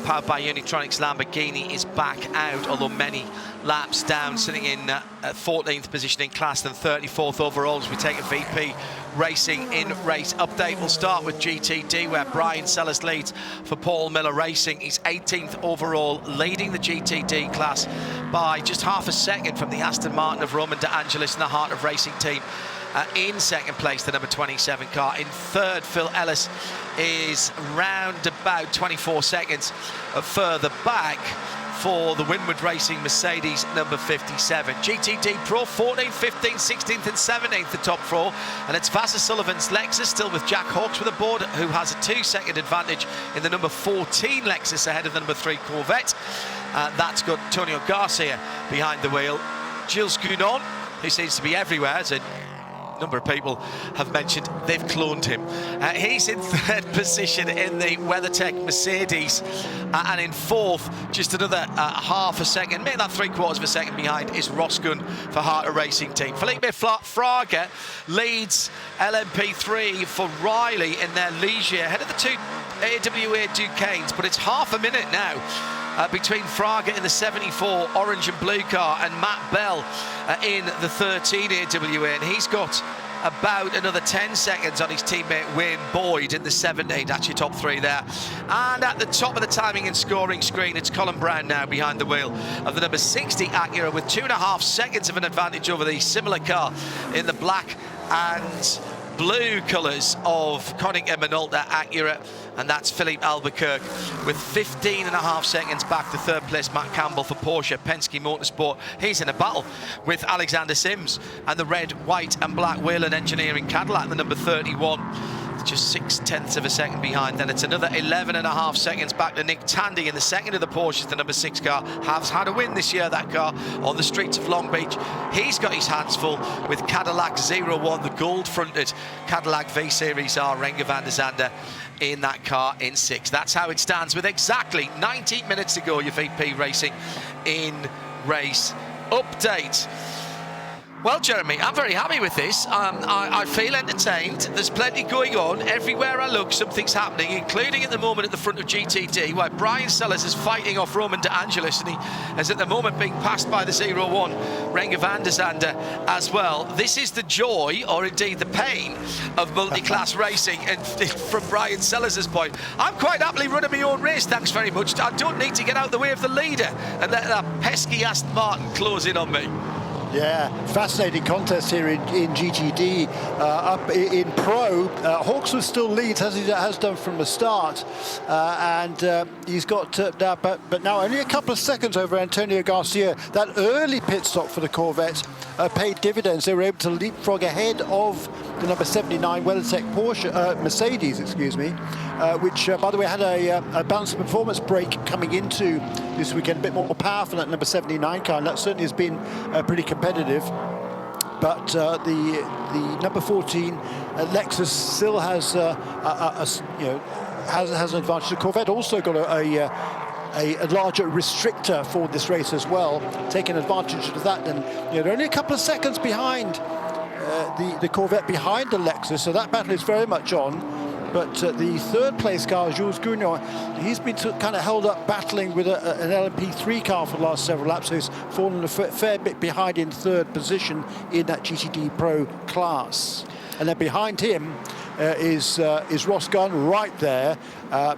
powered by Unitronics Lamborghini is back out, although many laps down, sitting in 14th position in class and 34th overall as we take a VP Racing in race update. We'll start with GTD, where Brian Sellers leads for Paul Miller Racing. He's 18th overall, leading the GTD class by just half a second from the Aston Martin of Roman De Angelis and the Heart of Racing team. In 2nd place, the number 27 car. In 3rd, Phil Ellis is round about 24 seconds further back for the Winward Racing Mercedes number 57. GTD Pro 14th, 15th, 16th and 17th, the top 4. And it's Vassar Sullivan's Lexus, still with Jack Hawkes with a board, who has a 2-second advantage in the number 14 Lexus ahead of the number 3 Corvette. That's got Antonio Garcia behind the wheel. Gilles Gounon, who seems to be everywhere, as a number of people have mentioned they've cloned him. He's in 3rd position in the WeatherTech Mercedes, and in 4th, just another half a second, maybe that 3/4 of a second behind, is Ross Gunn for Heart of Racing team. Felipe Fraga leads LMP3 for Riley in their Ligier, ahead of the 2 AWA Ducanes, but it's half a minute now between Fraga in the 74 orange and blue car and Matt Bell in the 13 AWA, and he's got about another 10 seconds on his teammate Wayne Boyd in the 17, actually top 3 there. And at the top of the timing and scoring screen, it's Colin Brown now behind the wheel of the number 60 Acura with 2.5 seconds of an advantage over the similar car in the black and blue colours of Konica Minolta Acura, and that's Philippe Albuquerque with 15.5 seconds back to 3rd place. Matt Campbell for Porsche Penske Motorsport. He's in a battle with Alexander Sims and the red, white and black Whelen Engineering Cadillac, the number 31. Just 0.6 of a second behind. Then it's another 11.5 seconds back to Nick Tandy in the 2nd of the Porsches, the number 6 car. Has had a win this year, that car, on the streets of Long Beach. He's got his hands full with Cadillac 01, the gold-fronted Cadillac V-Series R, Renger van der Zande in that car in 6th. That's how it stands with exactly 19 minutes to go. Your VP Racing in race update. Well, Jeremy, I'm very happy with this. I feel entertained. There's plenty going on. Everywhere I look, something's happening, including at the moment at the front of GTD, where Brian Sellers is fighting off Roman De Angelis, and he is at the moment being passed by the 01 Renger van der Zande as well. This is the joy, or indeed the pain, of multi-class racing. And from Brian Sellers' point, I'm quite happily running my own race, thanks very much. I don't need to get out the way of the leader and let that pesky Aston Martin close in on me. Yeah, fascinating contest here in GTD. Up in Pro, Hawksworth still leads, as he has done from the start, and he's got now, but now only a couple of seconds over Antonio Garcia. That early pit stop for the Corvette paid dividends. They were able to leapfrog ahead of the number 79 WeatherTech Mercedes, which, by the way, had a balanced performance brake coming into this weekend, a bit more powerful than that number 79 car, and that certainly has been pretty competitive. But the number 14 Lexus still has has an advantage. The Corvette also got a larger restrictor for this race as well, taking advantage of that. And they're only a couple of seconds behind the Corvette, behind the Lexus, so that battle is very much on. But the third place car, Jules Gounon, he's been kind of held up battling with an LMP3 car for the last several laps, so he's fallen a fair bit behind in third position in that GTD Pro class. And then behind him is Ross Gunn right there, and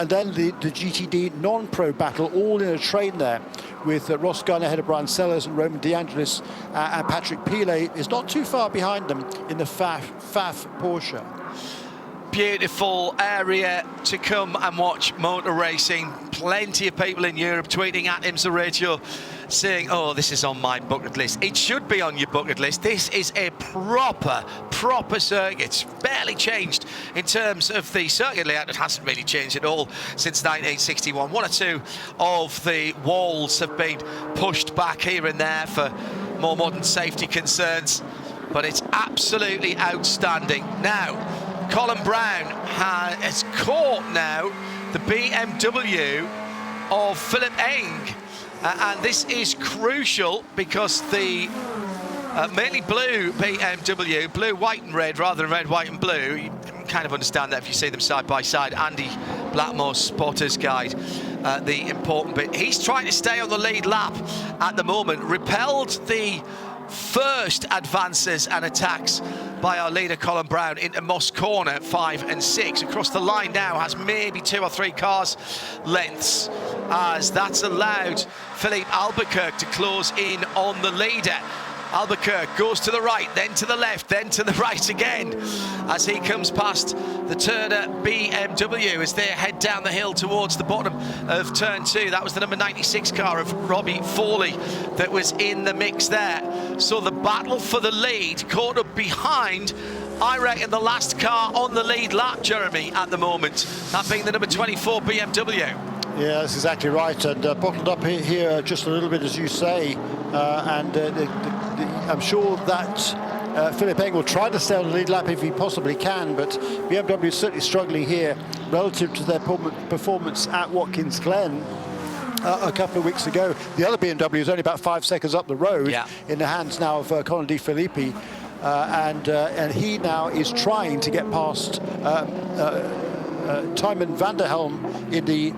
then the GTD non-pro battle all in a train there, with Ross Gunn ahead of Brian Sellers and Roman DeAngelis, and Patrick Pilet is not too far behind them in the FAF Porsche. Beautiful area to come and watch motor racing. Plenty of people in Europe tweeting at IMSA Radio saying, oh, this is on my bucket list. It should be on your bucket list. This is a proper circuit. It's barely changed in terms of the circuit layout. It hasn't really changed at all since 1961. One or two of the walls have been pushed back here and there for more modern safety concerns, but it's absolutely outstanding. Now, Colin Brown has caught now the BMW of Philip Eng, and this is crucial because the mainly blue BMW, blue, white and red rather than red, white and blue, you can kind of understand that if you see them side by side. Andy Blackmore's Spotter's Guide, the important bit. He's trying to stay on the lead lap at the moment, repelled the first advances and attacks by our leader Colin Brown into Moss Corner 5 and 6. Across the line now has maybe 2 or 3 cars lengths, as that's allowed Philippe Albuquerque to close in on the leader. Albuquerque goes to the right, then to the left, then to the right again as he comes past the Turner BMW as they head down the hill towards the bottom of turn 2. That was the number 96 car of Robbie Foley that was in the mix there. So the battle for the lead caught up behind, I reckon, the last car on the lead lap, Jeremy, at the moment, that being the number 24 BMW. Yeah, that's exactly right, and bottled up here just a little bit, as you say, I'm sure that Philip Eng will try to stay on the lead lap if he possibly can, but BMW is certainly struggling here relative to their performance at Watkins Glen a couple of weeks ago. The other BMW is only about 5 seconds up the road, in the hands now of Colin De Filippi, and he now is trying to get past Tymon van der Helm in the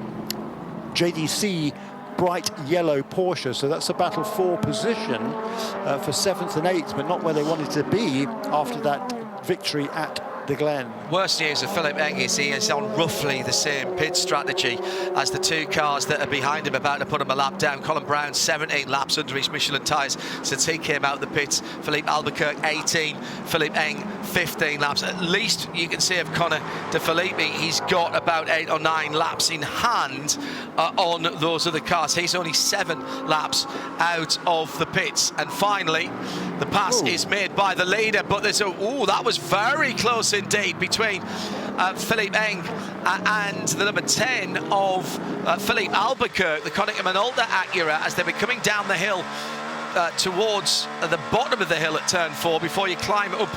JDC bright yellow Porsche. So that's a battle for position for 7th and 8th, but not where they wanted to be after that victory at the Glen. Worst news of Philip Eng is he is on roughly the same pit strategy as the 2 cars that are behind him, about to put him a lap down. Colin Brown 17 laps under his Michelin tyres since he came out of the pits. Philippe Albuquerque 18, Philip Eng 15 laps. At least you can see of Connor De Filippi, he's got about 8 or 9 laps in hand on those other cars. He's only 7 laps out of the pits. And finally, the pass is made by the leader, but there's that was very close indeed between Philippe Eng and the number 10 of Philippe Albuquerque, the Konica Minolta Acura, as they were coming down the hill towards the bottom of the hill at turn 4 before you climb up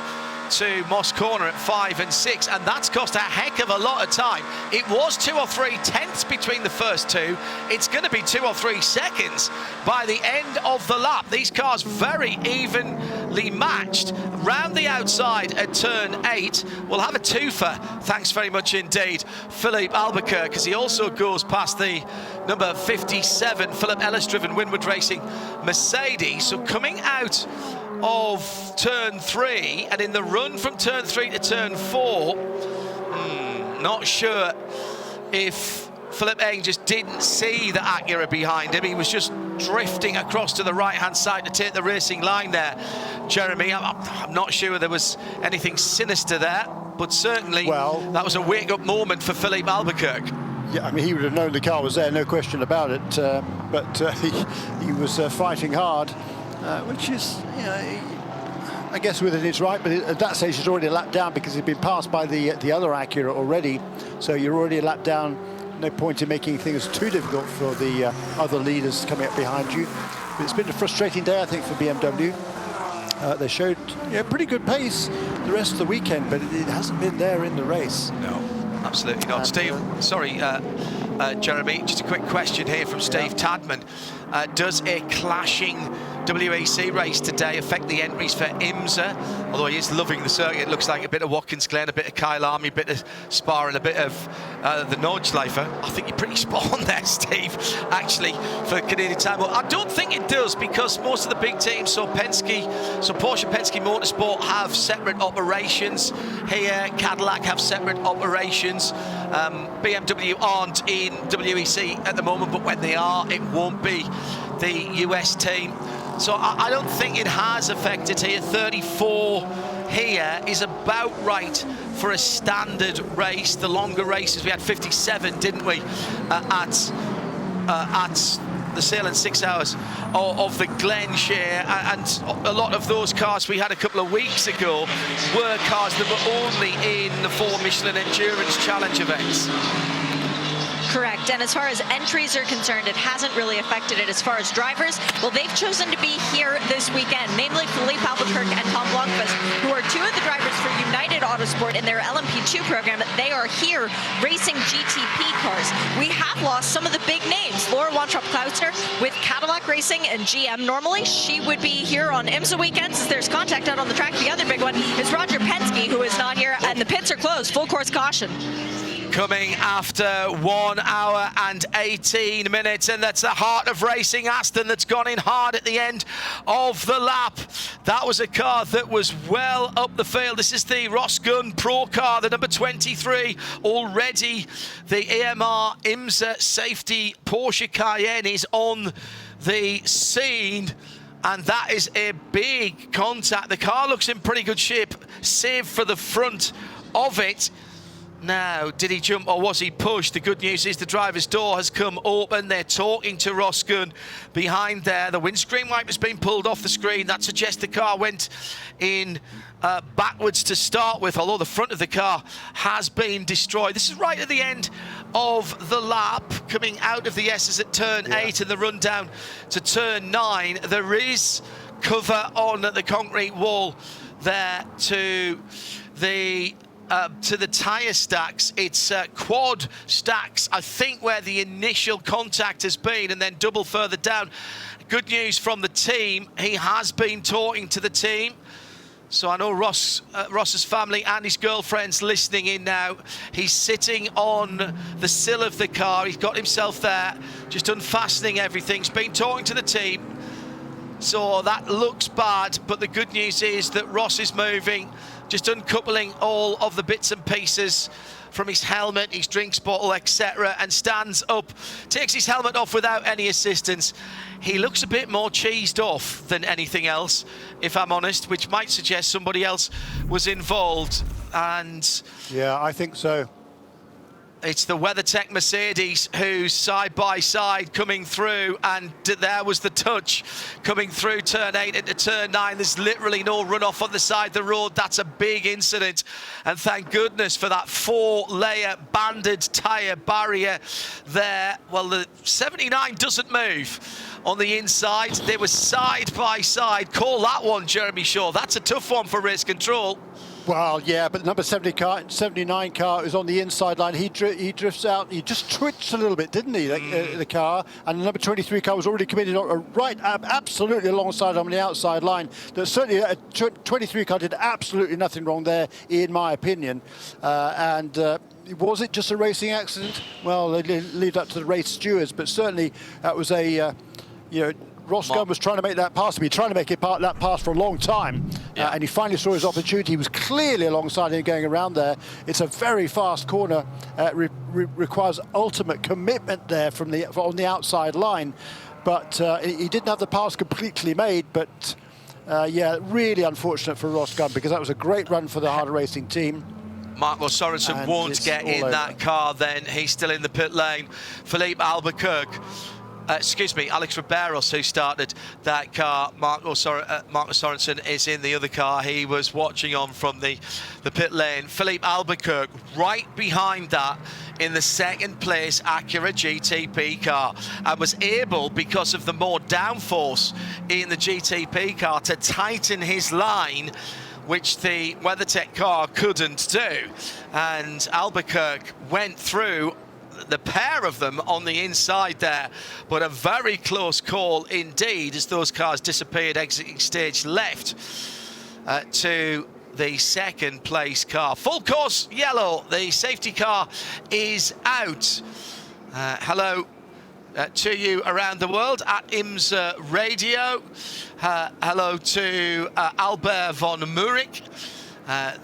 to Moss Corner at 5 and 6, and that's cost a heck of a lot of time. It was 2 or 3 tenths between the first 2. It's going to be 2 or 3 seconds by the end of the lap. These cars very evenly matched. Round the outside at turn 8, we'll have a twofer. Thanks very much indeed, Philippe Albuquerque, because he also goes past the number 57 Philip Ellis-driven Winward Racing Mercedes. So coming out of turn 3 and in the run from turn 3 to turn 4, not sure if Philip Hain just didn't see the Acura behind him. He was just drifting across to the right-hand side to take the racing line there, Jeremy. I'm not sure there was anything sinister there, but certainly that was a wake-up moment for Philippe Albuquerque. Yeah, I mean, he would have known the car was there, no question about it. But he was fighting hard, which is, you know, I guess within his right. But at that stage, he's already a lap down because he'd been passed by the other Acura already. So you're already a lap down. No point in making things too difficult for the other leaders coming up behind you. But it's been a frustrating day, I think, for BMW. They showed pretty good pace the rest of the weekend, but it hasn't been there in the race. No. Absolutely not. Steve, sorry, Jeremy, just a quick question here from Steve Tadman. Does a clashing WEC race today affect the entries for IMSA? Although he is loving the circuit, it looks like a bit of Watkins Glen, a bit of Kyle Army, a bit of Spa, and a bit of the Nordschleifer. I think you're pretty spot on there, Steve, actually, for Canadian Tire. I don't think it does, because most of the big teams, so Porsche Penske Motorsport have separate operations here, Cadillac have separate operations. BMW aren't in WEC at the moment, but when they are, it won't be the US team. So I don't think it has affected here. 34 here is about right for a standard race. The longer races, we had 57, didn't we, at the Salem 6 hours of the Glenshire, and a lot of those cars we had a couple of weeks ago were cars that were only in the 4 Michelin Endurance Challenge events. Correct, and as far as entries are concerned, it hasn't really affected it. As far as drivers, well, they've chosen to be here this weekend, namely Philippe Albuquerque and Tom Blomqvist, who are two of the drivers for United Autosport in their LMP2 program. They are here racing GTP cars. We have lost some of the big names. Laura Wontrop-Klausner with Cadillac Racing and GM. Normally, she would be here on IMSA weekends as there's contact out on the track. The other big one is Roger Penske, who is not here, and the pits are closed. Full course caution. Coming after 1 hour and 18 minutes, and that's the heart of racing. Aston that's gone in hard at the end of the lap. That was a car that was well up the field. This is the Ross Gunn Pro car, the number 23. Already the AMR IMSA Safety Porsche Cayenne is on the scene, and that is a big contact. The car looks in pretty good shape, save for the front of it. Now, did he jump or was he pushed? The good news is the driver's door has come open. They're talking to Ross Gunn behind there. The windscreen wiper's been pulled off the screen. That suggests the car went in backwards to start with, although the front of the car has been destroyed. This is right at the end of the lap, coming out of the S's at turn 8 and the run down to turn 9. There is cover on the concrete wall there to the tyre stacks. It's quad stacks, I think, where the initial contact has been, and then double further down. Good news from the team. He has been talking to the team. So I know Ross's family and his girlfriend's listening in now. He's sitting on the sill of the car. He's got himself there, just unfastening everything. He's been talking to the team. So that looks bad, but the good news is that Ross is moving, just uncoupling all of the bits and pieces from his helmet, his drinks bottle, etc., and stands up, takes his helmet off without any assistance. He looks a bit more cheesed off than anything else, if I'm honest, which might suggest somebody else was involved. And yeah, I think so. It's the WeatherTech Mercedes who's side by side coming through, and there was the touch coming through turn 8 into turn 9. There's literally no runoff on the side of the road. That's a big incident, and thank goodness for that 4-layer banded tyre barrier there. Well, the 79 doesn't move on the inside. They were side by side. Call that one, Jeremy Shaw. That's a tough one for race control. Well, yeah, but the number 79 car is on the inside line. He drifts out. He just twitched a little bit, didn't he, the car? And the number 23 car was already committed right absolutely alongside on the outside line. Certainly, a 23 car did absolutely nothing wrong there, in my opinion. Was it just a racing accident? Well, they leave that to the race stewards, but certainly that was a, Ross Gunn was trying to make that pass. He'd been trying to make that pass for a long time and he finally saw his opportunity. He was clearly alongside him going around there. It's a very fast corner. Requires ultimate commitment there on the outside line. But he didn't have the pass completely made. But yeah, really unfortunate for Ross Gunn, because that was a great run for the harder racing team. Marco Sorensen won't get in that car then. He's still in the pit lane. Philippe Albuquerque. Alex Riberos, who started that car. Marco Sorensen is in the other car. He was watching on from the pit lane. Philippe Albuquerque right behind that in the second place Acura GTP car, and was able, because of the more downforce in the GTP car, to tighten his line, which the WeatherTech car couldn't do. And Albuquerque went through the pair of them on the inside there, but a very close call indeed as those cars disappeared exiting stage left to the second place car. Full course yellow, the safety car is out. Hello to you around the world at IMSA Radio. Hello to Albert von Murik.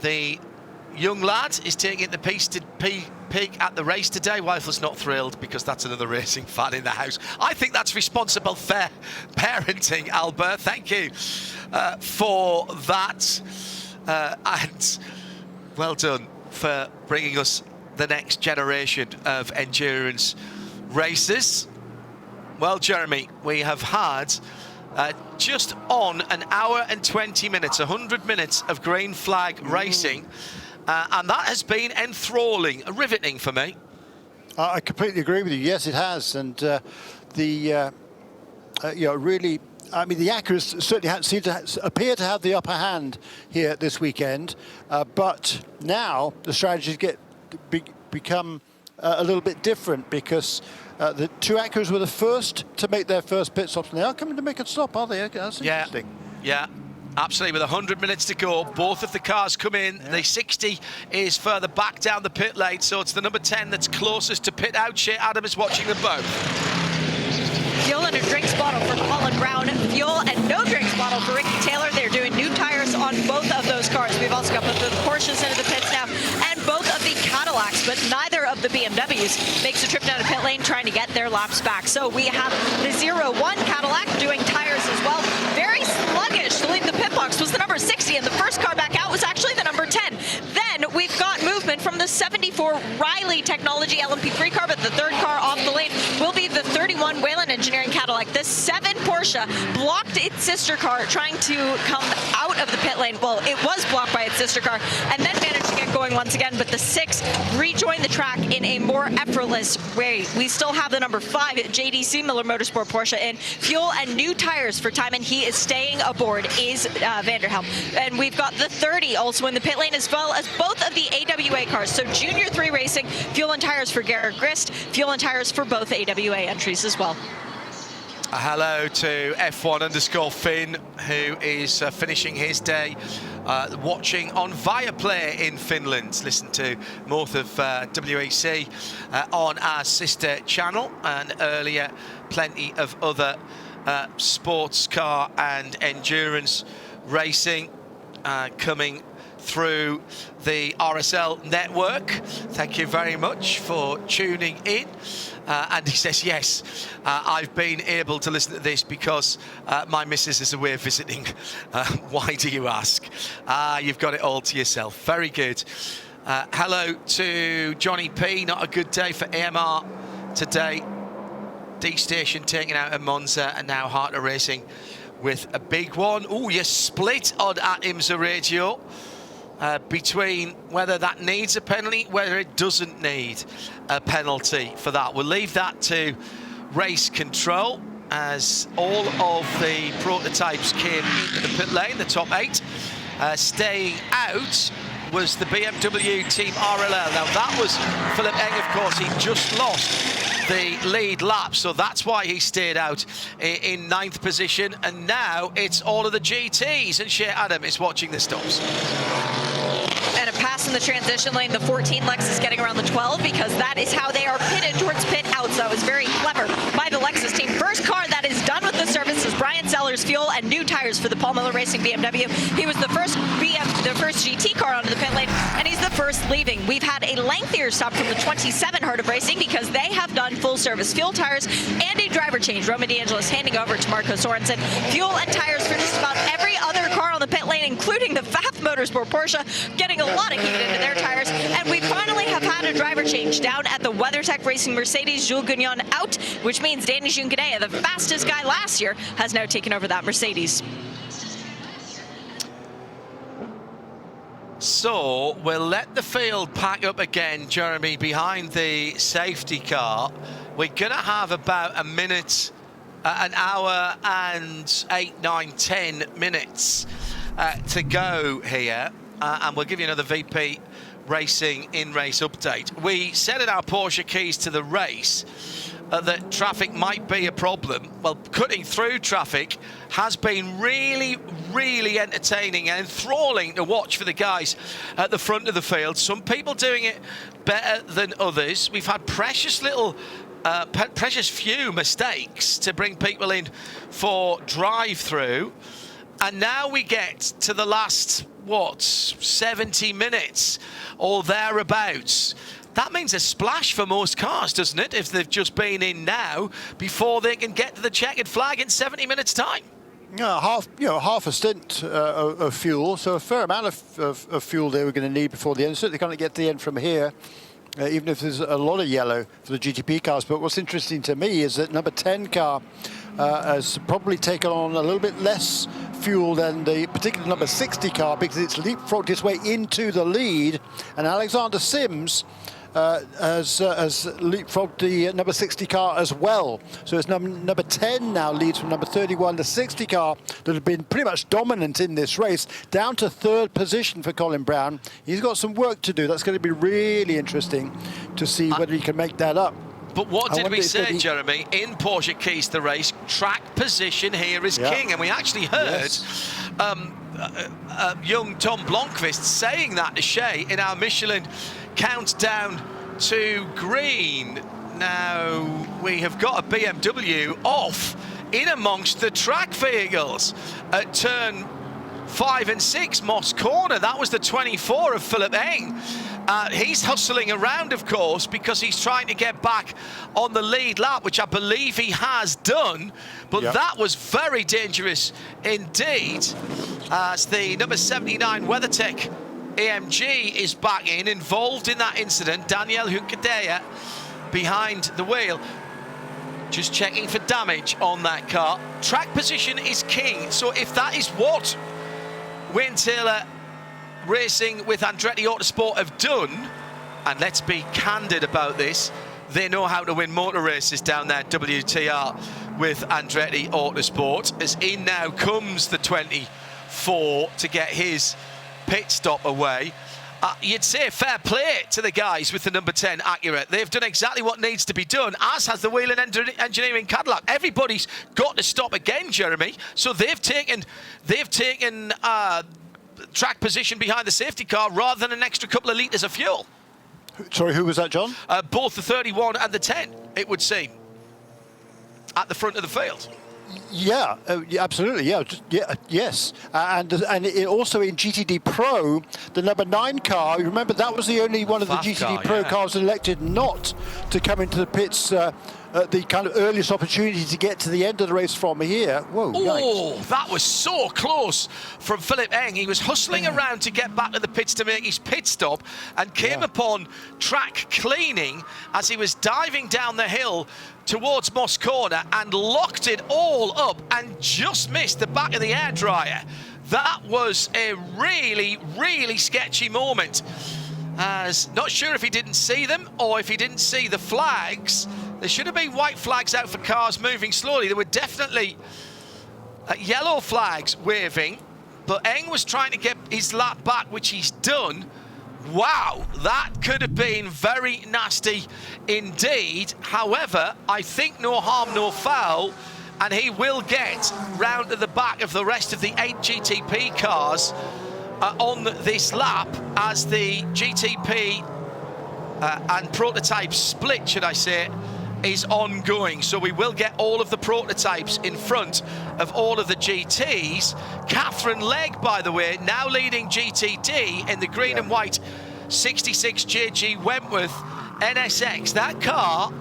The young lad is taking the peak at the race today. Wife's not thrilled because that's another racing fan in the house. I think that's responsible, fair parenting, Albert. Thank you for that. And well done for bringing us the next generation of endurance racers. Well, Jeremy, we have had just on an hour and 20 minutes, 100 minutes of green flag racing. And that has been enthralling, riveting for me. I completely agree with you. Yes, it has. And really, I mean, the Acuras certainly seem to appear to have the upper hand here this weekend. But now the strategies become a little bit different, because the two Acuras were the first to make their first pit stops, and they are coming to make a stop, are they? That's interesting. Yeah. Absolutely, with 100 minutes to go, both of the cars come in. Yeah. The 60 is further back down the pit lane, so it's the number 10 that's closest to pit out. Shea Adam is watching them both. Fuel and a drinks bottle for Colin Brown. Fuel and no drinks bottle for Ricky Taylor. They're doing new tires on both of those cars. We've also got both the Porsches into the pits now, and both of the Cadillacs, but neither of the BMWs makes a trip down to pit lane trying to get their laps back. So we have the 01 Cadillac doing tires as well. Very sluggish to leave the pit box was the number 60, and the first car back out was actually the number 10. Then we've got movement from the 74 Riley Technology LMP3 car, but the third car off the lane will be the 31 Whelen Engineering Cadillac. The 7 Porsche blocked its sister car trying to come out of the pit lane. Well, it was blocked by its sister car and then managed to get going once again, but the 6 rejoined the track in a more effortless way. We still have the number 5 JDC Miller Motorsport Porsche in. Fuel and new tires for Time, and he is staying aboard, is Vanderhelm. And we've got the 30 also in the pit lane, as well as both of the AWA cars. So Junior 3 Racing, fuel and tires for Garrett Grist, fuel and tires for both AWA entries as well. Hello to F1_Finn, who is finishing his day watching on Viaplay in Finland. Listen to most of WEC on our sister channel, and earlier plenty of other sports car and endurance racing coming through the RSL network. Thank you very much for tuning in. And he says, yes, I've been able to listen to this because my missus is away visiting. Why do you ask? You've got it all to yourself. Very good. Hello to Johnny P. Not a good day for AMR today. D Station taken out at Monza, and now Harter Racing with a big one. Oh, you're split on at IMSA Radio between whether that needs a penalty, whether it doesn't need a penalty for that. We'll leave that to race control, as all of the prototypes came into the pit lane, the top 8. Staying out was the BMW Team RLL. Now that was Philip Eng, of course. He just lost the lead lap, so that's why he stayed out in 9th position. And now it's all of the GTs, and Shea Adam is watching the stops. And a pass in the transition lane, the 14 Lexus getting around the 12, because that is how they are pitted towards pit outs. That was very clever by the Lexus team. First car that is done with the service is Brian Sellers $1,000 fuel and new tires for the Paul Miller Racing BMW. He was the first GT car onto the pit lane, and he's the first leaving. We've had a lengthier stop from the 27 Heart of Racing because they have done full service fuel, tires, and a driver change. Roman DeAngelis handing over to Marco Sorensen. Fuel and tires for just about every other car on the pit lane, including the FAF Motorsport Porsche, getting a lot of heat into their tires. And we finally have had a driver change down at the WeatherTech Racing Mercedes. Jules Gagnon out, which means Danny Junqueira, the fastest guy last year, has now taken over that Mercedes. So we'll let the field pack up again, Jeremy, behind the safety car. We're going to have about a minute, an hour and 8, 9, 10 minutes to go here. And we'll give you another VP Racing in-race update. We said in our Porsche keys to the race that traffic might be a problem. Well, cutting through traffic has been really, really entertaining and enthralling to watch for the guys at the front of the field. Some people doing it better than others. We've had precious few mistakes to bring people in for drive-through. And now we get to the last, 70 minutes or thereabouts. That means a splash for most cars, doesn't it, if they've just been in now before they can get to the checkered flag in 70 minutes' time? Yeah, half a stint of fuel, so a fair amount of fuel they were going to need before the end. Certainly can't get to the end from here, even if there's a lot of yellow for the GTP cars. But what's interesting to me is that number 10 car has probably taken on a little bit less fuel than the particular number 60 car because it's leapfrogged its way into the lead, and Alexander Sims has leapfrogged the number 60 car as well. So it's number 10 now leads from number 31, the 60 car that had been pretty much dominant in this race, down to third position for Colin Brown. He's got some work to do. That's going to be really interesting to see whether he can make that up. But what did we say, Jeremy, in Porsche Keys to Race? Track position here is king. And we actually heard young Tom Blomqvist saying that to Shea in our Michelin countdown to green. Now, we have got a BMW off in amongst the track vehicles at turn 5 and 6, Moss Corner. That was the 24 of Philip Eng. He's hustling around, of course, because he's trying to get back on the lead lap, which I believe he has done. But that was very dangerous indeed, as the number 79 WeatherTech AMG is back involved in that incident. Daniel Junqueira behind the wheel, just checking for damage on that car. Track position is king. So if that is what Wayne Taylor Racing with Andretti Autosport have done, and let's be candid about this, they know how to win motor races down there, WTR, with Andretti Autosport. As in now comes the 24 to get his pit stop away. You'd say fair play to the guys with the number 10 Acura. They've done exactly what needs to be done, as has the Wheel and Engineering Cadillac. Everybody's got to stop again, Jeremy. So they've taken track position behind the safety car rather than an extra couple of litres of fuel. Sorry, who was that, John? Both the 31 and the 10, it would seem, at the front of the field. Yeah, absolutely. Yes. And it also in GTD Pro, the number 9 car, you remember that was the only one of the GTD Pro cars elected not to come into the pits at the kind of earliest opportunity to get to the end of the race from here. Whoa, oh, yikes. That was so close from Philip Eng. He was hustling around to get back to the pits to make his pit stop and came upon track cleaning as he was diving down the hill towards Moss Corner and locked it all up and just missed the back of the air dryer. That was a really, really sketchy moment. As not sure if he didn't see them or if he didn't see the flags. There should have been white flags out for cars moving slowly. There were definitely yellow flags waving, but Eng was trying to get his lap back, which he's done. Wow, that could have been very nasty indeed. However, I think no harm, no foul, and he will get round to the back of the rest of the 8 GTP cars on this lap as the GTP and prototype split, should I say, is ongoing, so we will get all of the prototypes in front of all of the GTs. Catherine Legg, by the way, now leading GTD in the green and white 66 JG Wentworth NSX. That car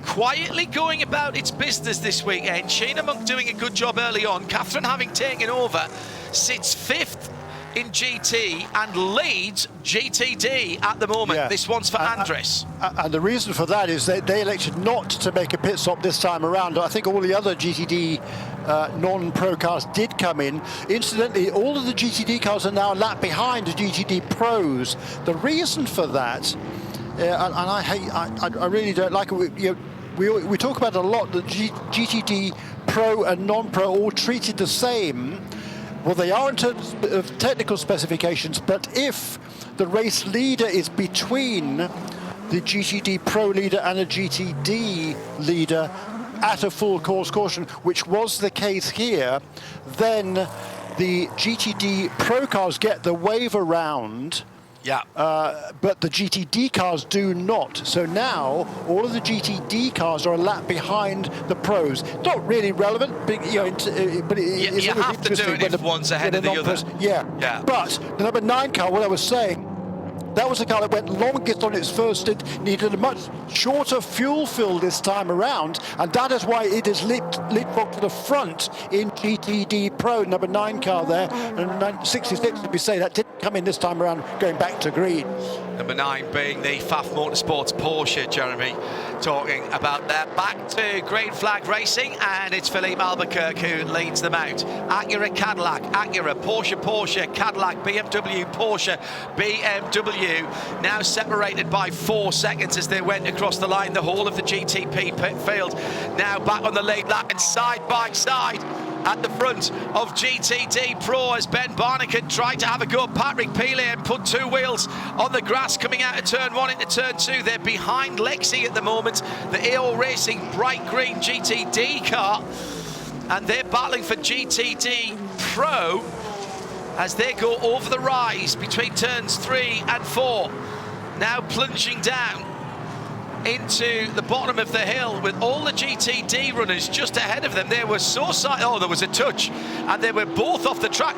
quietly going about its business this weekend. Sheena Monk doing a good job early on. Catherine, having taken over, sits 5th in GT and leads GTD at the moment. Yeah. This one's for Andres. And the reason for that is that they elected not to make a pit stop this time around. I think all the other GTD non-pro cars did come in. Incidentally, all of the GTD cars are now a lap behind the GTD pros. The reason for that, and I really don't like it. We talk about it a lot, that GTD pro and non-pro all treated the same. Well, they are in terms of technical specifications, but if the race leader is between the GTD Pro leader and a GTD leader at a full course caution, which was the case here, then the GTD Pro cars get the wave around. Yeah. But the GTD cars do not. So now all of the GTD cars are a lap behind the pros. Not really relevant, but you have to do it if one's ahead of the other. Yeah. But the number 9 car, what I was saying, that was the car that went longest on its first stint, needed a much shorter fuel fill this time around, and that is why it is leapfrogged to the front in GTD Pro, number 9 car there, and 66, as we say, that didn't come in this time around, going back to green. Number 9 being the FAF Motorsports Porsche, Jeremy, talking about that. Back to green flag racing, and it's Philippe Albuquerque who leads them out. Acura, Cadillac, Acura, Porsche, Cadillac, BMW, Porsche, BMW, now separated by 4 seconds as they went across the line. The whole of the GTP pit field now back on the lead lap and side by side at the front of GTD Pro as Ben Barnican tried to have a go at Patrick Peely and put 2 wheels on the grass coming out of turn 1 into turn 2. They're behind Lexi at the moment, the AO Racing bright green GTD car, and they're battling for GTD Pro as they go over the rise between turns 3 and 4. Now plunging down into the bottom of the hill with all the GTD runners just ahead of them. They were so there was a touch and they were both off the track.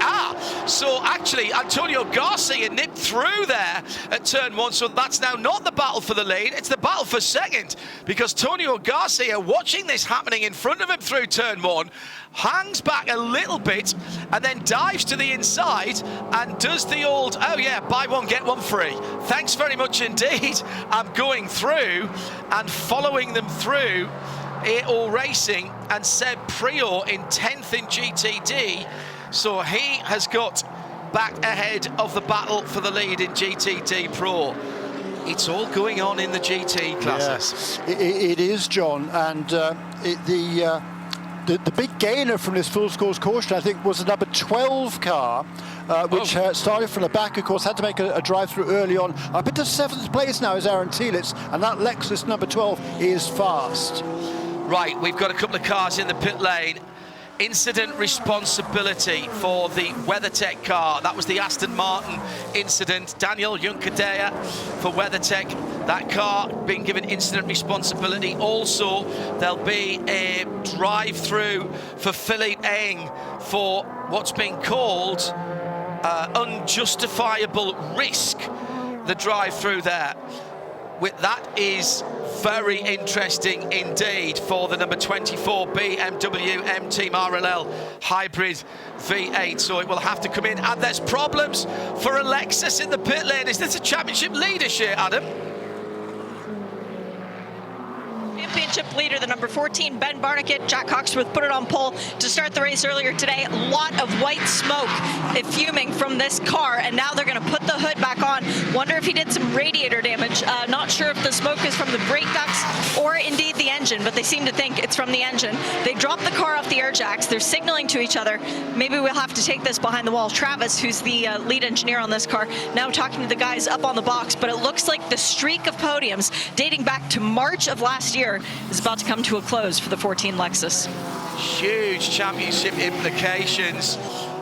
So actually Antonio Garcia nipped through there at turn 1, so that's now not the battle for the lead, it's the battle for second, because Antonio Garcia, watching this happening in front of him through turn 1, hangs back a little bit and then dives to the inside and does the old, buy one get one free, thanks very much indeed, I'm going through, and following them through AO Racing and Seb Prior in 10th in GTD, so he has got back ahead of the battle for the lead in GTD Pro. It's all going on in the GT classes. Yeah, it is, John, and the big gainer from this full course caution, I think, was the number 12 car, which started from the back, of course, had to make a drive-through early on. Up into 7th place now is Aaron Thielitz, and that Lexus number 12 is fast. Right, we've got a couple of cars in the pit lane. Incident responsibility for the WeatherTech car. That was the Aston Martin incident. Daniel Junkadea for WeatherTech. That car being given incident responsibility. Also, there'll be a drive-through for Philippe Eng for what's being called unjustifiable risk. The drive-through there. That is very interesting indeed for the number 24 BMW M Team RLL hybrid V8. So it will have to come in, and there's problems for Alexis in the pit lane. Is this a championship leadership, Adam? Championship leader, the number 14, Ben Barnican. Jack Hawksworth put it on pole to start the race earlier today. A lot of white smoke fuming from this car, and now they're going to put the hood back on. Wonder if he did some radiator damage. Not sure if the smoke is from the brake ducts or indeed the engine, but they seem to think it's from the engine. They dropped the car off the air jacks. They're signaling to each other. Maybe we'll have to take this behind the wall. Travis, who's the lead engineer on this car, now talking to the guys up on the box, but it looks like the streak of podiums dating back to March of last year is about to come to a close for the 14 Lexus. Huge championship implications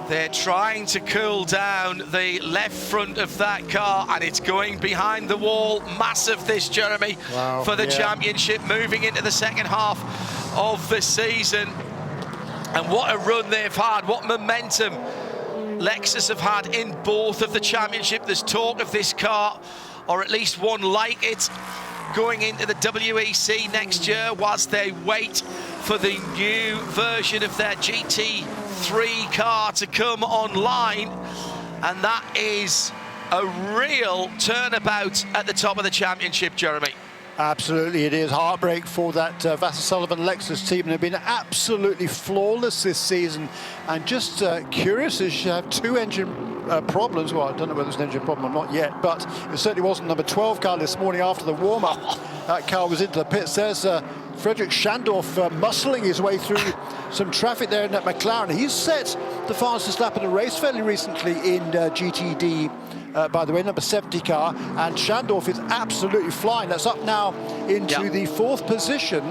They're trying to cool down the left front of that car, and it's going behind the wall. Massive this, Jeremy, for the championship, moving into the second half of the season. And what a run they've had, what momentum Lexus have had in both of the championship. There's talk of this car, or at least one like it, going into the WEC next year whilst they wait for the new version of their GT3 car to come online. And that is a real turnabout at the top of the championship, Jeremy. Absolutely, it is heartbreak for that Vasser Sullivan Lexus team. They've been absolutely flawless this season, and just curious as you have two engine problems. Well, I don't know whether it's an engine problem or not yet, but it certainly wasn't number 12 car this morning after the warm-up. That car was into the pits. There's Frederick Schandorf muscling his way through some traffic there in that McLaren. He's set the fastest lap of the race fairly recently in GTD. By the way, number 70 car, and Schandorf is absolutely flying. That's up now into the fourth position.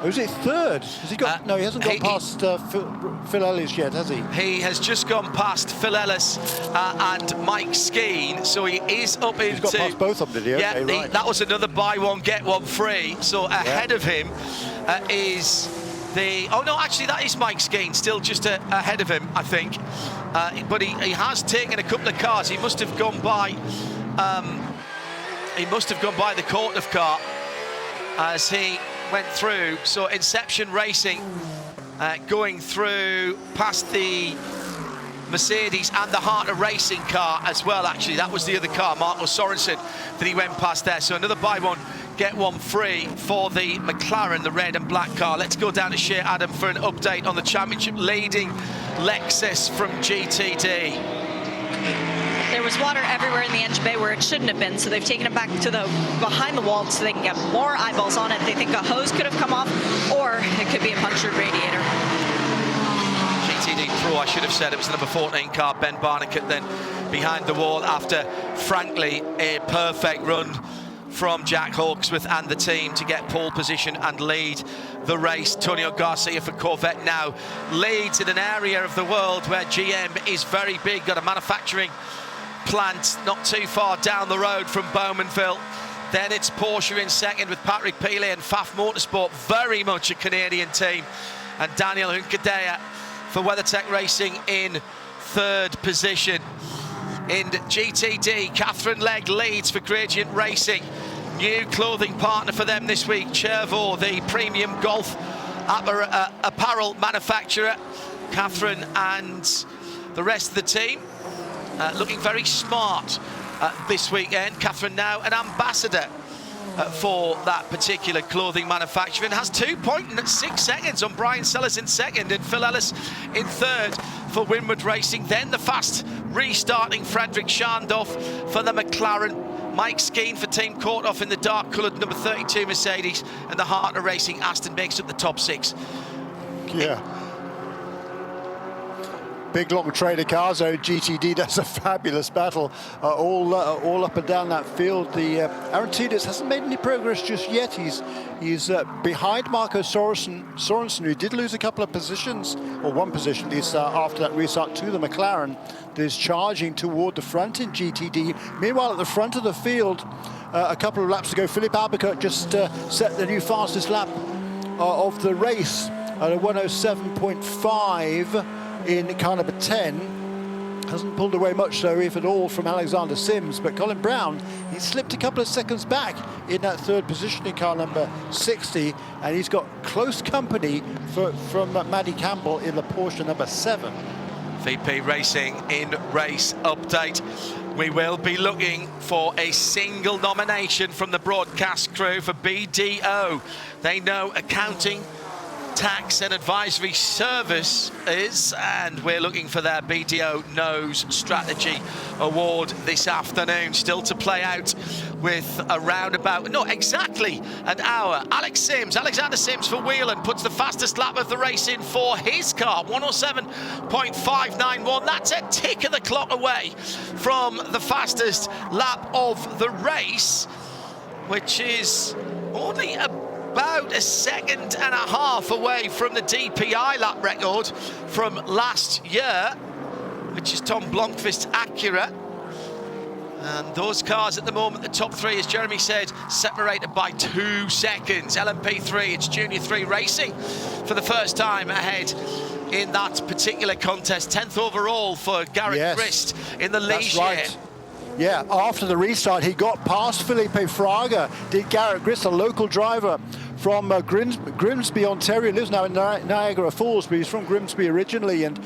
Or is it third? Has he got? No, he hasn't gone past Phil Ellis yet, has he? He has just gone past Phil Ellis and Mike Skeen, so he is up into... He's got past both of them, did he? Yeah, Okay, right. That was another buy one, get one free. So ahead of him is the... Oh, no, actually, that is Mike Skeen, still just ahead of him, I think. But he has taken a couple of cars. He must have gone by... he must have gone by the Courtney car as he went through. So Inception Racing going through past the Mercedes and the Harter Racing car as well. Actually, that was the other car, Marco Sorensen, that he went past there. So another buy one, get one free for the McLaren, the red and black car. Let's go down to Shea Adam for an update on the championship leading Lexus from GTD. There was water everywhere in the engine bay where it shouldn't have been, so they've taken it back to the behind the wall so they can get more eyeballs on it. They think a hose could have come off, or it could be a punctured radiator. GTD Pro, I should have said, it was the number 14 car, Ben Barnicat, then behind the wall after, frankly, a perfect run from Jack Hawksworth and the team to get pole position and lead the race. Antonio Garcia for Corvette now leads in an area of the world where GM is very big, got a manufacturing plant not too far down the road from Bowmanville. Then it's Porsche in second with Patrick Pilet and Pfaff Motorsport, very much a Canadian team, and Daniel Hunkadea for WeatherTech Racing in third position. In GTD, Catherine Legg leads for Gradient Racing. New clothing partner for them this week, Chervaux, the premium golf apparel manufacturer. Catherine and the rest of the team looking very smart this weekend. Catherine now an ambassador for that particular clothing manufacturer, and has 2.6 seconds on Brian Sellers in second and Phil Ellis in third for Winward Racing. Then the fast restarting Frederick Schandorf for the McLaren. Mike Skeen for Team Courthoff in the dark coloured number 32 Mercedes, and the Harter Racing Aston makes up the top six. Yeah. Big long trailer cars, though. GTD does a fabulous battle all up and down that field. The Aaron Tiditz hasn't made any progress just yet. He's behind Marco Sorensen, who did lose a couple of positions, or one position at least, after that restart to the McLaren. That is charging toward the front in GTD. Meanwhile, at the front of the field, a couple of laps ago, Philippe Albuquerque just set the new fastest lap of the race at a 107.5 in car number 10. Hasn't pulled away much, though, if at all, from Alexander Sims. But Colin Brown, he slipped a couple of seconds back in that third position in car number 60, and he's got close company from Maddie Campbell in the Porsche number 7. VP Racing in race update. We will be looking for a single nomination from the broadcast crew for BDO. They know accounting, tax and advisory services, and we're looking for their BDO Knows Strategy Award this afternoon. Still to play out with around about, no, exactly an hour. Alexander Sims for Whelan puts the fastest lap of the race in for his car, 107.591. That's a tick of the clock away from the fastest lap of the race, which is only about a second and a half away from the DPI lap record from last year. which is Tom Blomqvist's Acura. And those cars at the moment, the top three, as Jeremy said, separated by 2 seconds. LMP3, it's Junior 3 Racing for the first time ahead in that particular contest. 10th overall for Garrett Grist in the lead here. Yeah, after the restart, he got past Felipe Fraga. Did Garrett Grist, a local driver from Grimsby, Ontario, lives now in Niagara Falls, but he's from Grimsby originally, and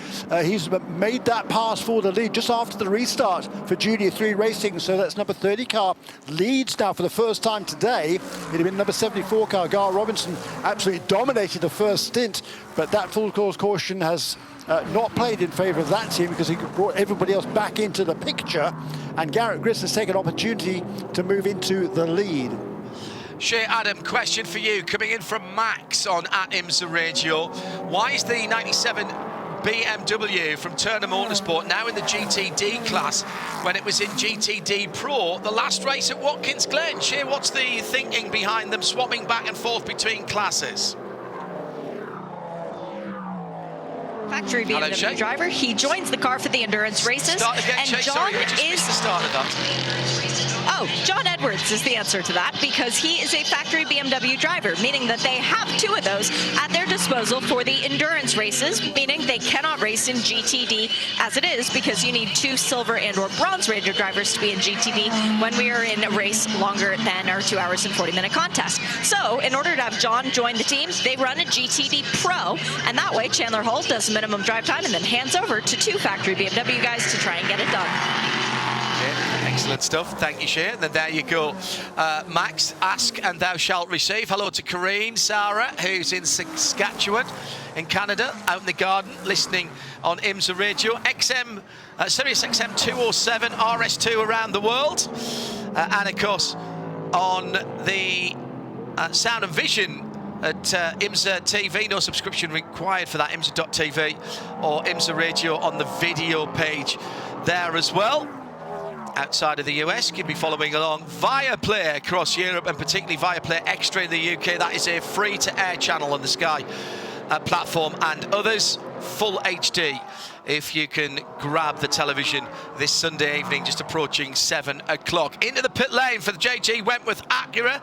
he's made that pass for the lead just after the restart for Junior 3 Racing. So that's number 30 car leads now for the first time today. It had been number 74 car, Gar Robinson, absolutely dominated the first stint, but that full course caution has not played in favour of that team because he brought everybody else back into the picture, and Garrett Grist has taken opportunity to move into the lead. Shea Adam, question for you, coming in from Max on @IMSA Radio. Why is the 97 BMW from Turner Motorsport now in the GTD class when it was in GTD Pro the last race at Watkins Glen? Shea, what's the thinking behind them swapping back and forth between classes? Factory BMW driver. He joins the car for the endurance races. Again, and Shea, John is the start of that. Oh, John Edwards is the answer to that, because he is a factory BMW driver, meaning that they have 2 of those at their disposal for the endurance races, meaning they cannot race in GTD as it is, because you need 2 silver and or bronze rated drivers to be in GTD when we are in a race longer than our 2 hours and 40-minute contest. So in order to have John join the team, they run a GTD Pro, and that way Chandler Hull does minimum drive time and then hands over to 2 factory BMW guys to try and get it done. Yeah, excellent stuff. Thank you, Shea. And then there you go. Max, ask and thou shalt receive. Hello to Corrine, Sarah, who's in Saskatchewan in Canada, out in the garden, listening on IMSA Radio. Sirius XM 207, RS2 around the world. And of course, on the Sound and Vision at IMSA TV, no subscription required for that, IMSA.tv or IMSA Radio on the video page there as well. Outside of the US, you can be following along Viaplay across Europe, and particularly Viaplay Extra in the UK. That is a free-to-air channel on the Sky platform, and others full HD if you can grab the television this Sunday evening, just approaching 7 o'clock. Into the pit lane for the JG Wentworth Acura.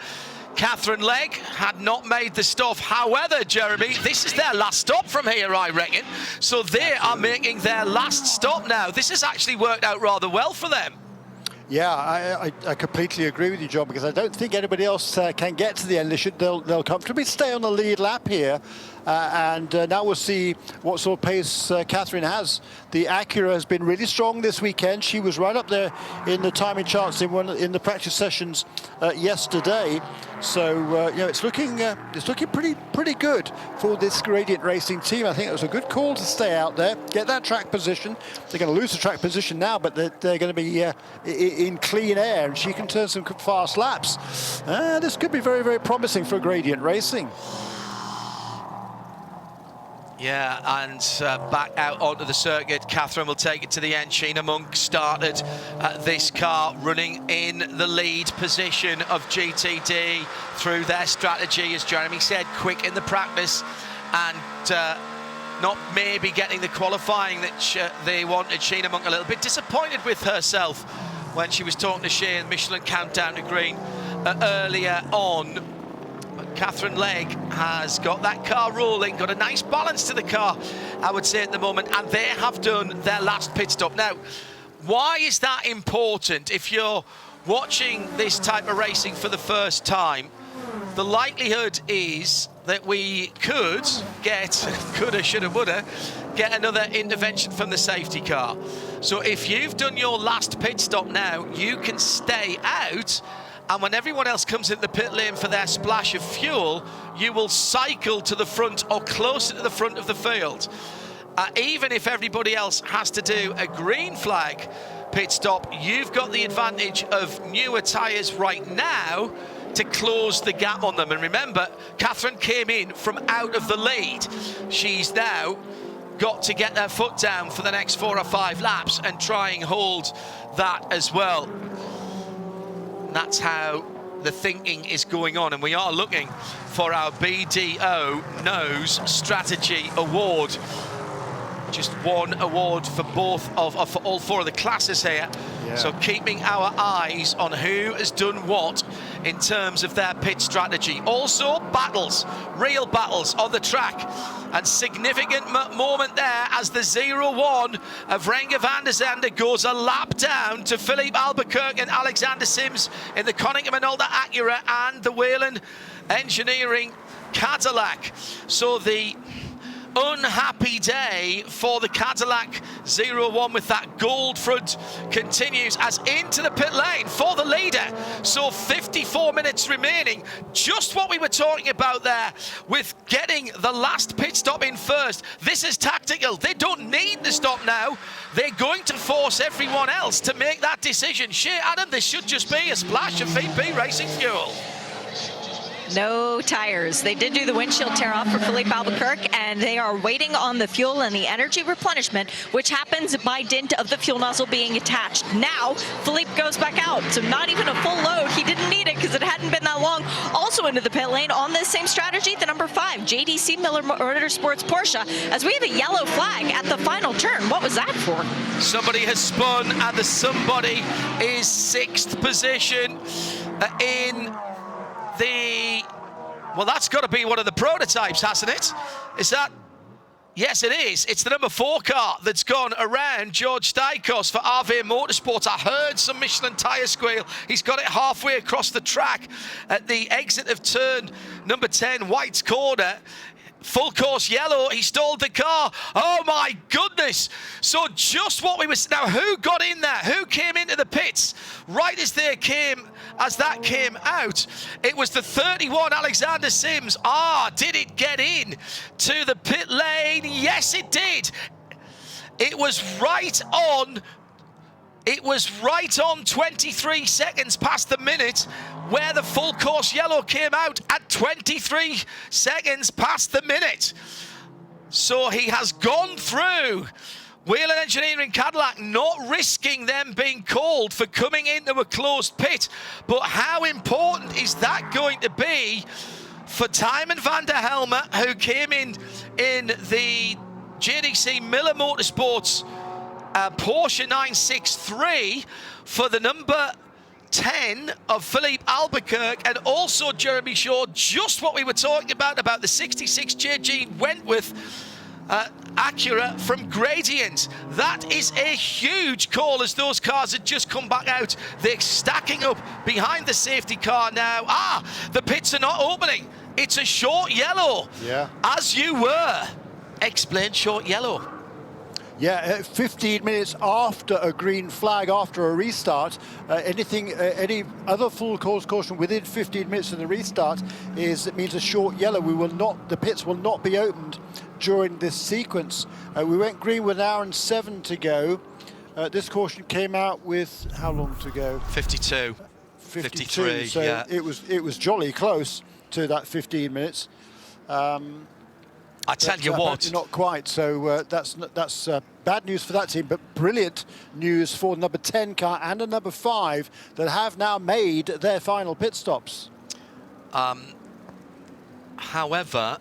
Catherine Legg had not made the stop. However, Jeremy, this is their last stop from here, I reckon. So they are making their last stop now. This has actually worked out rather well for them. Yeah, I completely agree with you, John, because I don't think anybody else can get to the end. They'll comfortably stay on the lead lap here. And now we'll see what sort of pace Catherine has. The Acura has been really strong this weekend. She was right up there in the timing charts in the practice sessions yesterday. So you know, it's looking pretty good for this Gradient Racing team. I think it was a good call to stay out there, get that track position. They're going to lose the track position now, but they're going to be in clean air, and she can turn some fast laps. This could be very, very promising for Gradient Racing. Yeah, and back out onto the circuit. Catherine will take it to the end. Sheena Monk started this car running in the lead position of GTD through their strategy, as Jeremy said, quick in the practice and not maybe getting the qualifying that they wanted. Sheena Monk a little bit disappointed with herself when she was talking to Shea in Michelin Countdown to Green earlier on. Catherine Legg has got that car rolling, got a nice balance to the car, I would say, at the moment, and they have done their last pit stop. Now, why is that important? If you're watching this type of racing for the first time, the likelihood is that we could get, coulda, shoulda, woulda, get another intervention from the safety car. So if you've done your last pit stop now, you can stay out, and when everyone else comes into the pit lane for their splash of fuel, you will cycle to the front or closer to the front of the field. Even if everybody else has to do a green flag pit stop, you've got the advantage of newer tyres right now to close the gap on them. And remember, Catherine came in from out of the lead. She's now got to get their foot down for the next 4 or 5 laps and try and hold that as well. That's how the thinking is going on, and we are looking for our BDO Nose Strategy Award. just one award for for all 4 of the classes here. Yeah. So keeping our eyes on who has done what in terms of their pit strategy. Also battles, real battles on the track, and significant moment there as the 0-1 of Renger van der Zande goes a lap down to Philippe Albuquerque and Alexander Sims in the Konica Minolta Acura and the Whelen Engineering Cadillac. So the unhappy day for the Cadillac 0-1 with that gold front continues as into the pit lane for the leader. So 54 minutes remaining, just what we were talking about there with getting the last pit stop in first. This is tactical. They don't need to stop now. They're going to force everyone else to make that decision. Shea, Adam, this should just be a splash of VP Racing fuel. No tires. They did do the windshield tear off for Philippe Albuquerque, and they are waiting on the fuel and the energy replenishment, which happens by dint of the fuel nozzle being attached. Now, Philippe goes back out, so not even a full load. He didn't need it because it hadn't been that long. Also into the pit lane on this same strategy, the number 5, JDC Miller Motorsports Porsche, as we have a yellow flag at the final turn. What was that for? Somebody has spun, and the somebody is 6th position in the, well, that's got to be one of the prototypes, hasn't it? Is that? Yes, it is. It's the number 4 car that's gone around George Stykos for RV Motorsports. I heard some Michelin tyre squeal. He's got it halfway across the track at the exit of turn number 10, White's corner. Full course yellow, he stalled the car. Oh my goodness. So just what we was, now who got in there? Who came into the pits right as that came out? It was the 31 Alexander Sims. Did it get in to the pit lane? Yes, it did. It was right on 23 seconds past the minute where the full course yellow came out at 23 seconds past the minute. So he has gone through Whelen Engineering Cadillac, not risking them being called for coming into a closed pit. But how important is that going to be for Tymon van der Helme, who came in the JDC Miller Motorsports Porsche 963 for the number 10 of Philippe Albuquerque, and also Jeremy Shaw, just what we were talking about the 66 JG Wentworth Acura from Gradient. That is a huge call as those cars had just come back out. They're stacking up behind the safety car now. The pits are not opening. It's a short yellow. Yeah. As you were. Explain short yellow. Yeah, 15 minutes after a green flag, after a restart, any other full course caution within 15 minutes of the restart it means a short yellow. The pits will not be opened during this sequence. We went green with 1 hour and 7 to go. This caution came out with how long to go? 52. 53. So yeah. It was jolly close to that 15 minutes. I tell you what, not quite. So that's bad news for that team, but brilliant news for the number 10 car and the number 5 that have now made their final pit stops. However,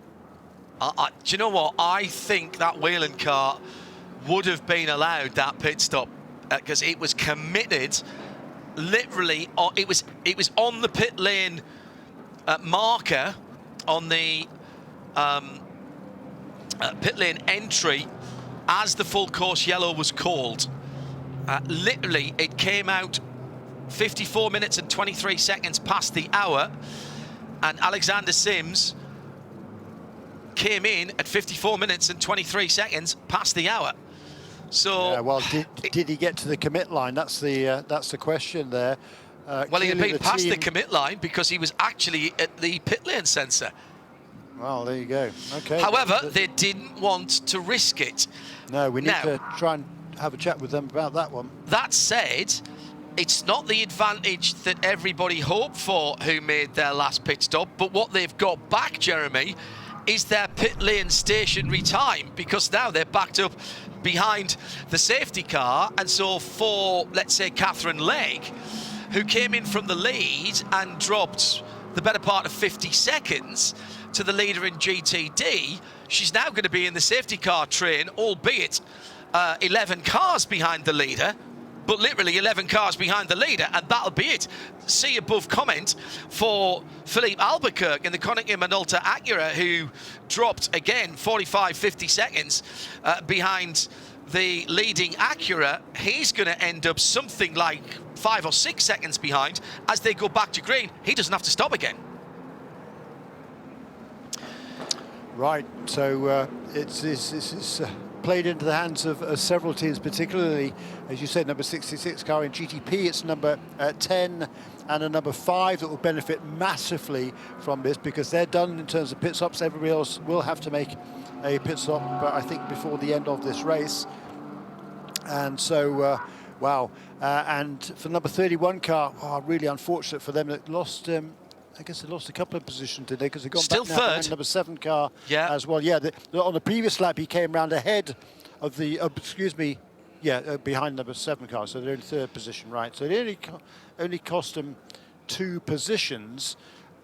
do you know what? I think that Whelen car would have been allowed that pit stop because it was committed. Literally, it was on the pit lane marker on the. Pit lane entry as the full course yellow was called. Literally, it came out 54 minutes and 23 seconds past the hour, and Alexander Sims came in at 54 minutes and 23 seconds past the hour. So, yeah, well, did he get to the commit line? That's the question there. Well, he had been past the commit line because he was actually at the pit lane sensor. Well, there you go. Okay. However, they didn't want to risk it. No, we need to try and have a chat with them about that one. That said, it's not the advantage that everybody hoped for who made their last pit stop, but what they've got back, Jeremy, is their pit lane stationary time, because now they're backed up behind the safety car. And so for, let's say, Catherine Legg, who came in from the lead and dropped the better part of 50 seconds to the leader in GTD, she's now going to be in the safety car train, albeit 11 cars behind the leader, but literally 11 cars behind the leader, and that'll be it. See above comment for Philippe Albuquerque in the Koenigsegg Minolta Acura, who dropped again 45-50 seconds behind the leading Acura. He's going to end up something like 5 or 6 seconds behind as they go back to green. He doesn't have to stop again. Right, so it's played into the hands of several teams, particularly, as you said, number 66 car in GTP. It's number 10 and a number 5 that will benefit massively from this, because they're done in terms of pit stops. Everybody else will have to make a pit stop, I think, before the end of this race. And so, wow. And for number 31 car, really unfortunate for them. It lost, I guess they lost a couple of positions today, because they've gone still back now third. behind number 7 car as well. Yeah, on the previous lap, he came round ahead of the, behind number 7 car, so they're in third position, right? So they only cost them 2 positions,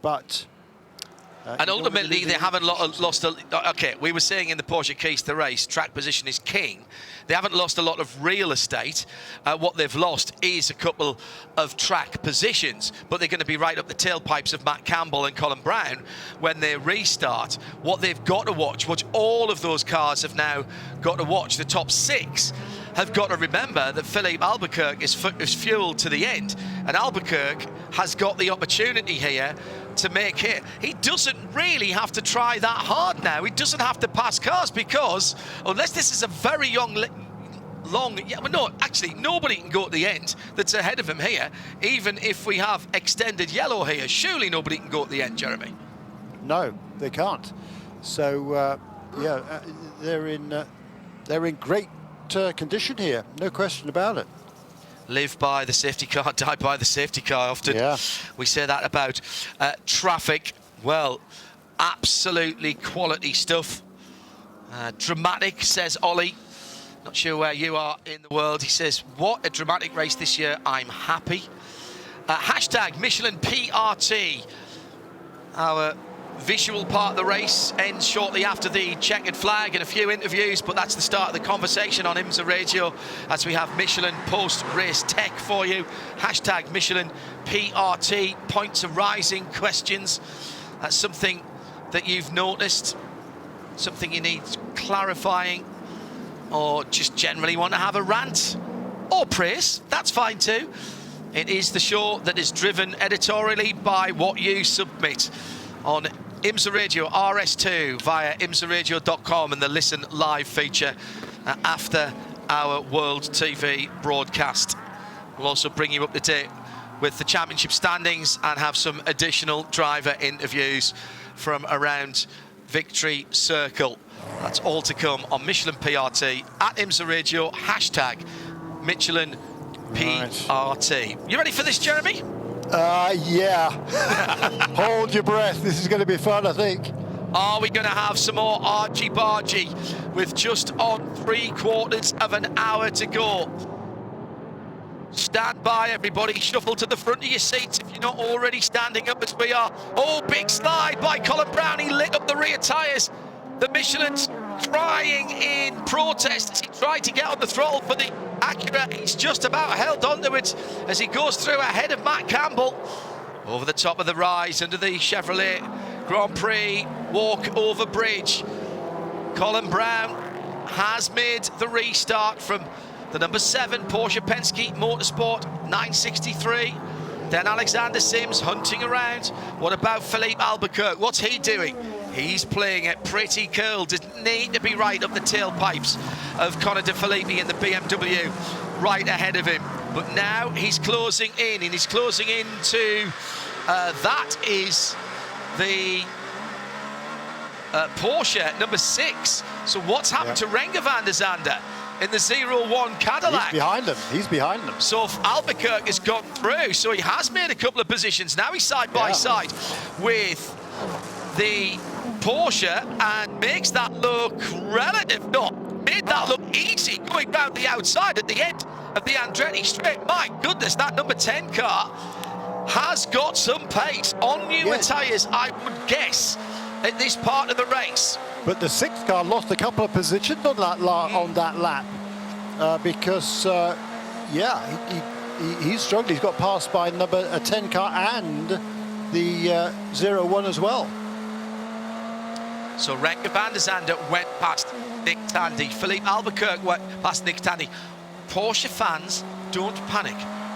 but... and ultimately, they haven't lost a... OK, we were saying in the Porsche Keys to Race, track position is king. They haven't lost a lot of real estate. What they've lost is a couple of track positions, but they're going to be right up the tailpipes of Matt Campbell and Colin Brown when they restart. What they've got to watch, which all of those cars have now got to watch, the top 6, have got to remember that Philippe Albuquerque is fueled to the end, and Albuquerque has got the opportunity here to make it. He doesn't really have to try that hard now. He doesn't have to pass cars, because unless this is a very actually nobody can go at the end that's ahead of him here, even if we have extended yellow here. Surely nobody can go at the end, Jeremy. No, they can't. So they're in great condition here, no question about it. Live by the safety car, die by the safety car. Often we say that about traffic. Well, absolutely quality stuff. Dramatic, says Ollie. Not sure where you are in the world. He says, what a dramatic race this year. I'm happy. Hashtag Michelin PRT. Our visual part of the race ends shortly after the checkered flag and a few interviews, but that's the start of the conversation on IMSA Radio as we have Michelin post-race tech for you. Hashtag Michelin PRT. Points are rising, questions. That's something that you've noticed, something you need clarifying, or just generally want to have a rant or praise. That's fine too. It is the show that is driven editorially by what you submit on IMSA Radio RS2 via imsaradio.com and the Listen Live feature after our World TV broadcast. We'll also bring you up to date with the championship standings and have some additional driver interviews from around Victory Circle. That's all to come on Michelin PRT at IMSA Radio, hashtag Michelin PRT. You ready for this, Jeremy? Yeah. Hold your breath. This is going to be fun, I think. Are we going to have some more argy-bargy with just on 3/4 of an hour to go? Stand by, everybody. Shuffle to the front of your seats if you're not already standing up as we are. Oh, big slide by Colin Brown. He lit up the rear tyres. The Michelin's crying in protest as he tried to get on the throttle for the Acura. He's just about held onto it as he goes through ahead of Matt Campbell. Over the top of the rise under the Chevrolet Grand Prix walk over bridge. Colin Brown has made the restart from the number 7 Porsche Penske Motorsport 963. Then Alexander Sims hunting around. What about Philippe Albuquerque? What's he doing? He's playing it pretty cool. Doesn't need to be right up the tailpipes of Connor De Philippi in the BMW right ahead of him. But now he's closing in, and he's closing into that is the Porsche number 6. So what's happened to Renger van der Zande in the 01 Cadillac? He's behind them. So Albuquerque has gone through, so he has made a couple of positions. Now he's side by side with the Porsche and makes that look made that look easy going round the outside at the end of the Andretti straight. My goodness, that number 10 car has got some pace on newer tyres, I would guess, at this part of the race. But the 6th car lost a couple of positions on that lap because, he's struggled. He's got passed by number 10 car and the 0-1 as well. So Renger van der Zande went past Nick Tandy. Philippe Albuquerque went past Nick Tandy. Porsche fans, don't panic.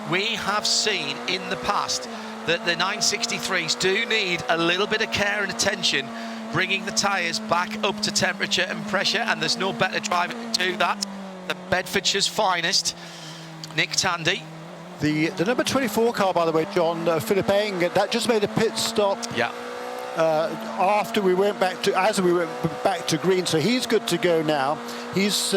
We have seen in the past that the 963s do need a little bit of care and attention, bringing the tyres back up to temperature and pressure, and there's no better driver to do that. The Bedfordshire's finest, Nick Tandy. The number 24 car, by the way, John, Philippe Eng, that just made a pit stop. Yeah. As we went back to green, so he's good to go now. He's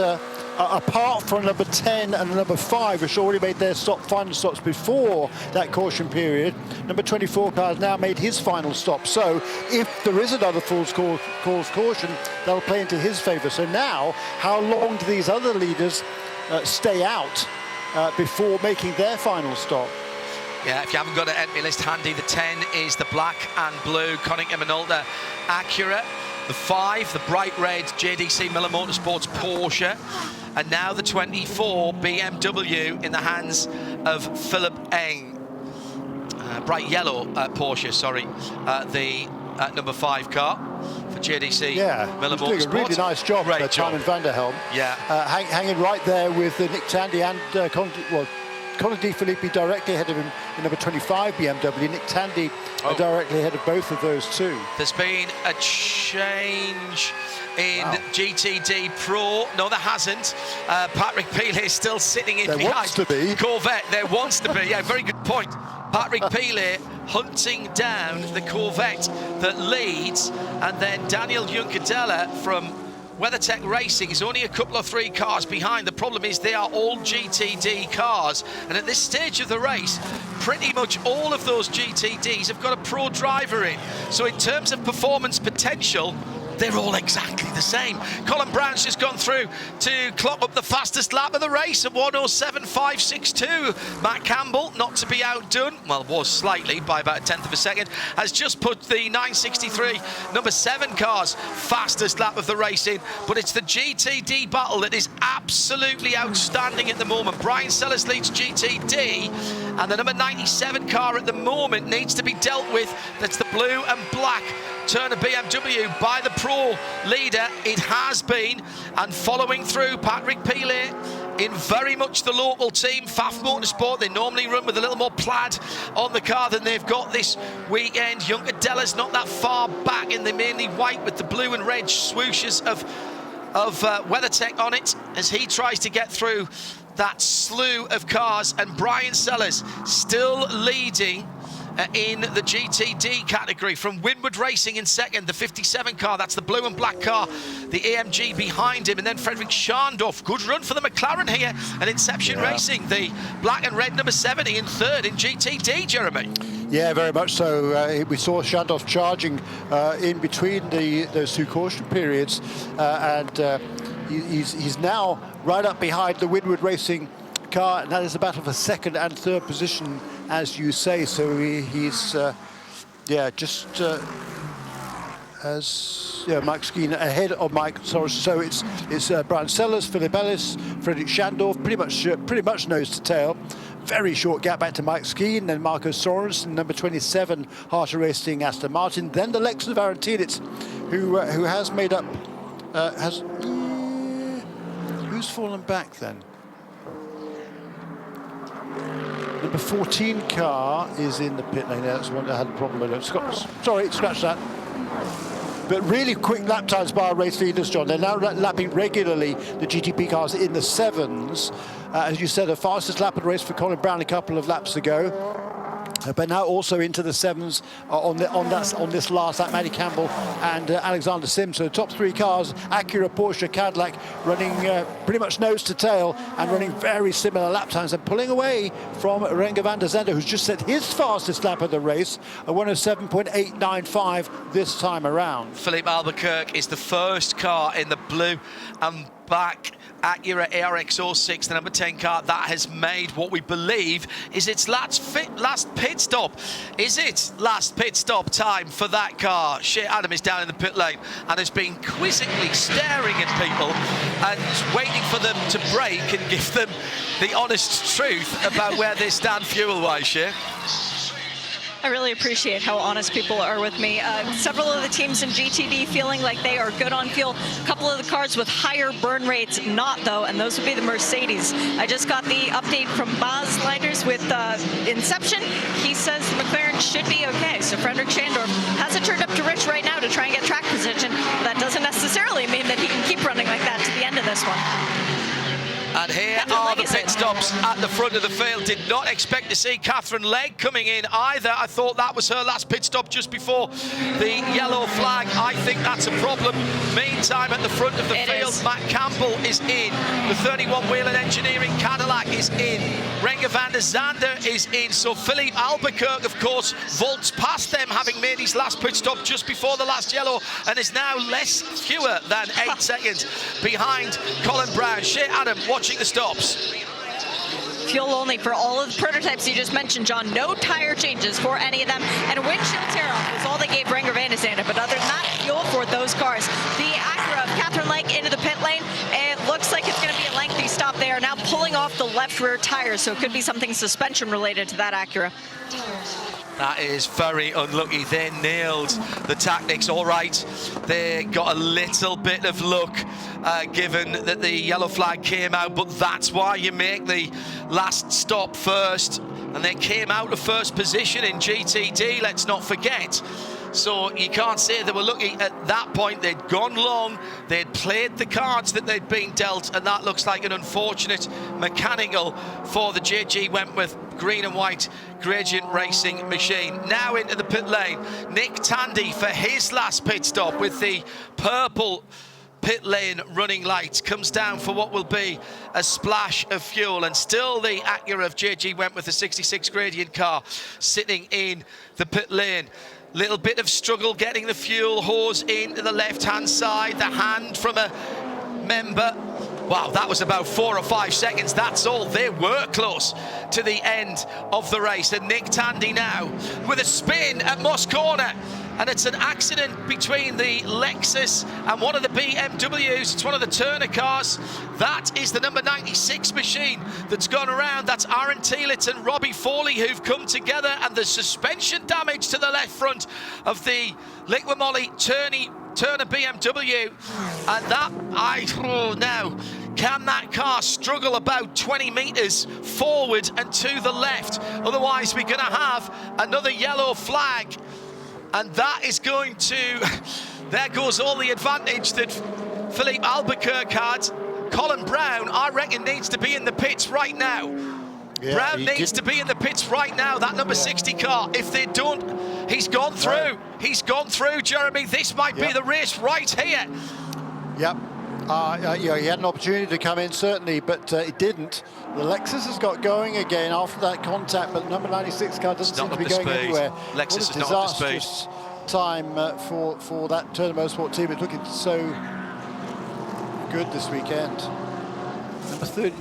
apart from number 10 and number 5, which already made their final stops before that caution period. Number 24 car has now made his final stop. So if there is another false caution, that'll play into his favour. So now, how long do these other leaders stay out before making their final stop? Yeah, if you haven't got an entry list handy, the 10 is the black and blue Konica Minolta Acura. The 5, the bright red JDC Miller Motorsports Porsche. And now the 24 BMW in the hands of Philippe Eng. Bright yellow Porsche, sorry. The number 5 car for JDC Miller Motorsports. Doing a really nice job, Timon van der Helm. Yeah. Hanging right there with Nick Tandy and Colin Di Filippi directly ahead of him in number 25 BMW. Nick Tandy directly ahead of both of those two. There's been a change in GTD Pro. No, there hasn't. Patrick Pilet is still sitting in behind. There wants to be. Corvette. There wants to be. Yeah, very good point. Patrick Pilet hunting down the Corvette that leads, and then Daniel Juncadella from WeatherTech Racing is only a couple of 3 cars behind. The problem is they are all GTD cars, and at this stage of the race, pretty much all of those GTDs have got a pro driver in. So in terms of performance potential, they're all exactly the same. Colin Brown's just gone through to clock up the fastest lap of the race at 1:07.562. Matt Campbell, not to be outdone, well, was slightly by about a tenth of a second, has just put the 963 number 7 car's fastest lap of the race in. But it's the GTD battle that is absolutely outstanding at the moment. Brian Sellers leads GTD, and the number 97 car at the moment needs to be dealt with. That's the blue and black Turner BMW by the pro leader. It has been, and following through Patrick Pilet in very much the local team, Pfaff Motorsport. They normally run with a little more plaid on the car than they've got this weekend. Juncadella's not that far back in the mainly white with the blue and red swooshes of WeatherTech on it as he tries to get through that slew of cars. And Brian Sellers still leading in the GTD category from Winward Racing in second, the 57 car, that's the blue and black car, the AMG behind him, and then Frederick Scharndorf. Good run for the McLaren here, and Inception Racing, the black and red number 70 in third in GTD, Jeremy. Yeah, very much so. We saw Scharndorf charging in between those 2 caution periods, and he's now right up behind the Winward Racing car, and that is a battle for 2nd and 3rd position, as you say. So he's Mike Skeen ahead of Mike Soros. So it's Brian Sellers, Philip Ellis, Frederick Scharndorf, pretty much nose to tail. Very short gap back to Mike Skeen, then Marco Sorensen, number 27 Harter Racing Aston Martin, then the Lexus Valentinitz, who has made up who's fallen back then? Number 14 car is in the pit lane. That's one that had a problem with it. Sorry, scratch that. But really quick lap times by our race leaders, John. They're now lapping regularly the GTP cars in the 7s. As you said, the fastest lap of the race for Colin Brown a couple of laps ago. But now also into the 7s on this last lap, Matty Campbell and Alexander Sims. So the top 3 cars, Acura, Porsche, Cadillac, running pretty much nose to tail and running very similar lap times and pulling away from Renger van der Zande, who's just set his fastest lap of the race, a 1:07.895 this time around. Philippe Albuquerque is the first car in the blue and back Acura ARX06, the number 10 car, that has made what we believe is its last pit stop. Is it last pit stop time for that car? Shea Adam is down in the pit lane and has been quizzically staring at people and waiting for them to brake and give them the honest truth about where they stand fuel-wise, Shea. I really appreciate how honest people are with me. Several of the teams in GTD feeling like they are good on fuel. A couple of the cars with higher burn rates not, though, and those would be the Mercedes. I just got the update from Baz Leiders with Inception. He says the McLaren should be okay. So Frederick Schandorf has it turned up to Rich right now to try and get track position. That doesn't necessarily mean that he can keep running like that to the end of this one. And here are the pit stops at the front of the field. Did not expect to see Catherine Legg coming in either. I thought that was her last pit stop just before the yellow flag. I think that's a problem. Meantime, at the front of the field, Matt Campbell is in. The 31 Wheeler Engineering Cadillac is in. Renger van der Zande is in. So Philippe Albuquerque, of course, vaults past them, having made his last pit stop just before the last yellow, and is now fewer than 8 seconds behind Colin Brown. Shea Adam watching the stops. Fuel only for all of the prototypes you just mentioned, John. No tire changes for any of them. And windshield tear-off was all they gave Renger van der Zande. But other than that, fuel for those cars. The Acura of Catherine Legg into the pit lane. It looks like it's going to be a lengthy stop. They are now pulling off the left rear tires, so it could be something suspension related to that Acura. That is very unlucky. They nailed the tactics. All right, they got a little bit of luck given that the yellow flag came out, but that's why you make the last stop first. And they came out of first position in GTD, let's not forget. So you can't say they were lucky at that point. They'd gone long, they'd played the cards that they'd been dealt, and that looks like an unfortunate mechanical for the JG Wentworth green and white gradient racing machine. Now into the pit lane, Nick Tandy for his last pit stop with the purple pit lane running lights, comes down for what will be a splash of fuel, and still the Acura of JG Wentworth, the 66 gradient car, sitting in the pit lane. Little bit of struggle getting the fuel hose into the left-hand side. The hand from a member. Wow, that was about 4 or 5 seconds. That's all. They were close to the end of the race. And Nick Tandy now with a spin at Moss Corner. And it's an accident between the Lexus and one of the BMWs. It's one of the Turner cars. That is the number 96 machine that's gone around. That's Aaron Thielitz and Robbie Foley who've come together, and the suspension damage to the left front of the Liqui Moly Turner BMW. And that, now, can that car struggle about 20 metres forward and to the left? Otherwise, we're going to have another yellow flag. And that is going to, there goes all the advantage that Philippe Albuquerque had. Colin Brown, I reckon, needs to be in the pits right now. Yeah, Brown needs to be in the pits right now, that number 60 car. If they don't, he's gone through. Right. He's gone through, Jeremy. This might be the race right here. Yep. He had an opportunity to come in, certainly, but he didn't. The Lexus has got going again after that contact, but number 96 car doesn't seem to be going anywhere. Lexus is not up to speed. Time for that Turner Motorsport team. It's looking so good this weekend. Number 30.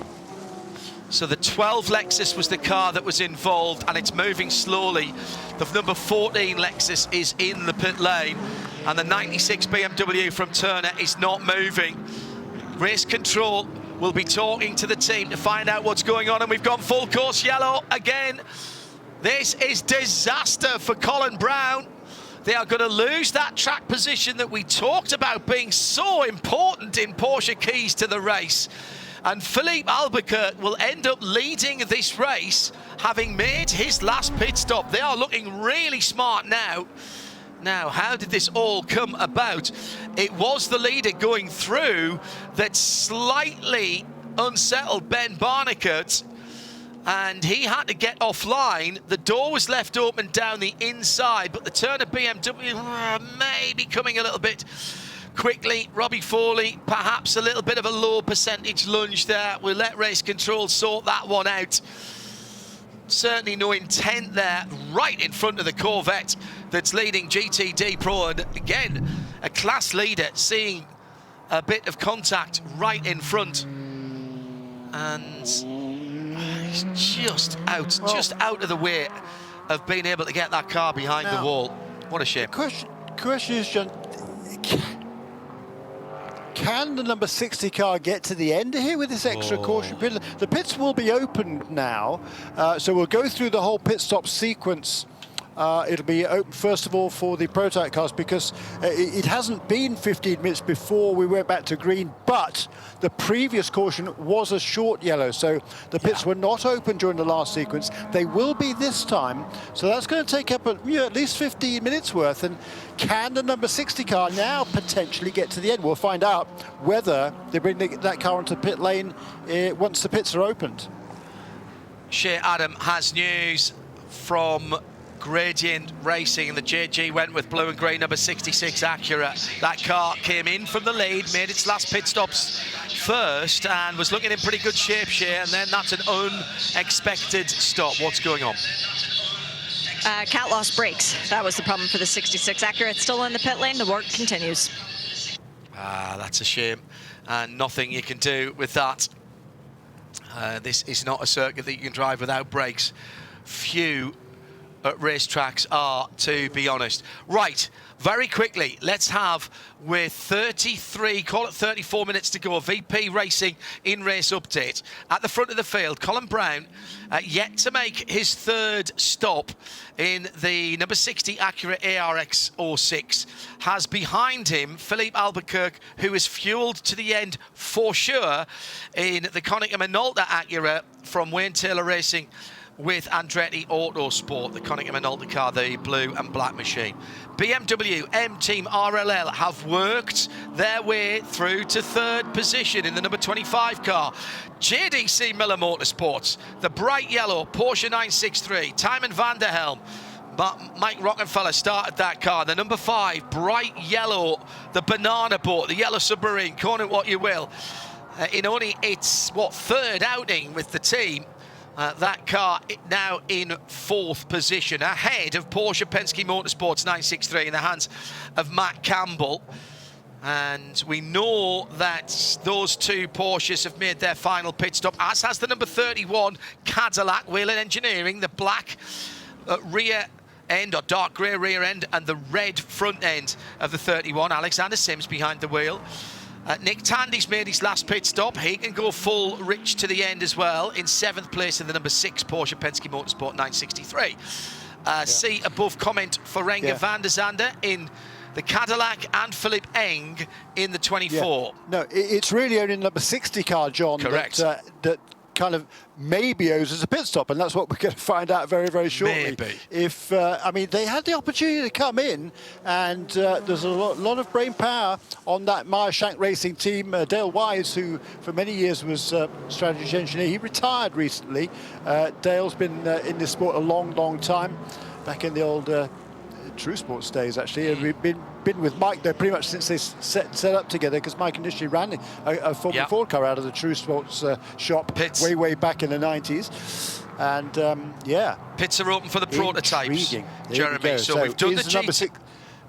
So the 12 Lexus was the car that was involved, and it's moving slowly. The number 14 Lexus is in the pit lane, and the 96 BMW from Turner is not moving. Race control will be talking to the team to find out what's going on, and we've gone full course yellow again. This is disaster for Colin Brown. They are going to lose that track position that we talked about being so important in Porsche keys to the race. And Philippe Albuquerque will end up leading this race, having made his last pit stop. They are looking really smart now. Now, how did this all come about? It was the leader going through that slightly unsettled Ben Barnicoat, and he had to get offline. The door was left open down the inside, but the Turner BMW may be coming a little bit quickly. Robbie Foley, perhaps a little bit of a low percentage lunge there. We'll let race control sort that one out. Certainly no intent there, right in front of the Corvette that's leading GTD Pro. And again, a class leader seeing a bit of contact right in front, and he's just out of the way of being able to get that car behind the wall. What a shame. Question is, John, can the number 60 car get to the end here with this extra caution pit? The pits will be opened now, so we'll go through the whole pit stop sequence. It'll be open first of all for the prototype cars, because it hasn't been 15 minutes before we went back to green, but the previous caution was a short yellow, so the pits were not open during the last sequence. They will be this time, so that's going to take up at least 15 minutes worth. And can the number 60 car now potentially get to the end? We'll find out whether they bring that car onto pit lane once the pits are opened. Shea Adam has news from Gradient Racing, and the JG went with blue and grey number 66 Acura. That car came in from the lead, made its last pit stops first, and was looking in pretty good shape, Shea, and then that's an unexpected stop. What's going on? Cat lost brakes. That was the problem for the 66 Acura. It's still in the pit lane. The work continues. That's a shame, and nothing you can do with that. This is not a circuit that you can drive without brakes. Few racetracks are, to be honest. Right, very quickly, let's have, with 33, call it 34 minutes to go, VP Racing in-race update. At the front of the field, Colin Brown, yet to make his third stop in the number 60 Acura ARX 06, has behind him Philippe Albuquerque, who is fueled to the end for sure in the Konica Minolta Acura from Wayne Taylor Racing, with Andretti Autosport, the Konica Minolta car, the blue and black machine. BMW M Team RLL have worked their way through to third position in the number 25 car. JDC Miller Motorsports, the bright yellow Porsche 963, Tymon van der Helm, Mike Rockefeller started that car. The number 5, bright yellow, the banana boat, the yellow submarine, call it what you will. In only its, third outing with the team, that car now in fourth position, ahead of Porsche Penske Motorsports 963 in the hands of Matt Campbell. And we know that those two Porsches have made their final pit stop, as has the number 31 Cadillac Whelen Engineering, the black rear end, or dark grey rear end, and the red front end of the 31. Alexander Sims behind the wheel. Nick Tandy's made his last pit stop. He can go full rich to the end as well, in 7th place in the number 6 Porsche Penske Motorsport 963. See above comment for Renger van der Zande in the Cadillac, and Philippe Eng in the 24. No, it's really only the number 60 car, John, correct, that kind of maybe owes us a pit stop, and that's what we're going to find out very, very shortly. Maybe. If I mean, they had the opportunity to come in, and there's a lot of brain power on that Meyer-Shank Racing team. Dale Wise, who for many years was strategy engineer, he retired recently. Dale's been in this sport a long, long time, back in the old True Sports days, actually. And we've been with Mike there pretty much since they set up together, because Mike initially ran a Formula Ford car out of the True Sports shop way back in the 90s. And pits are open for the prototypes, Jeremy. So we've done the GT.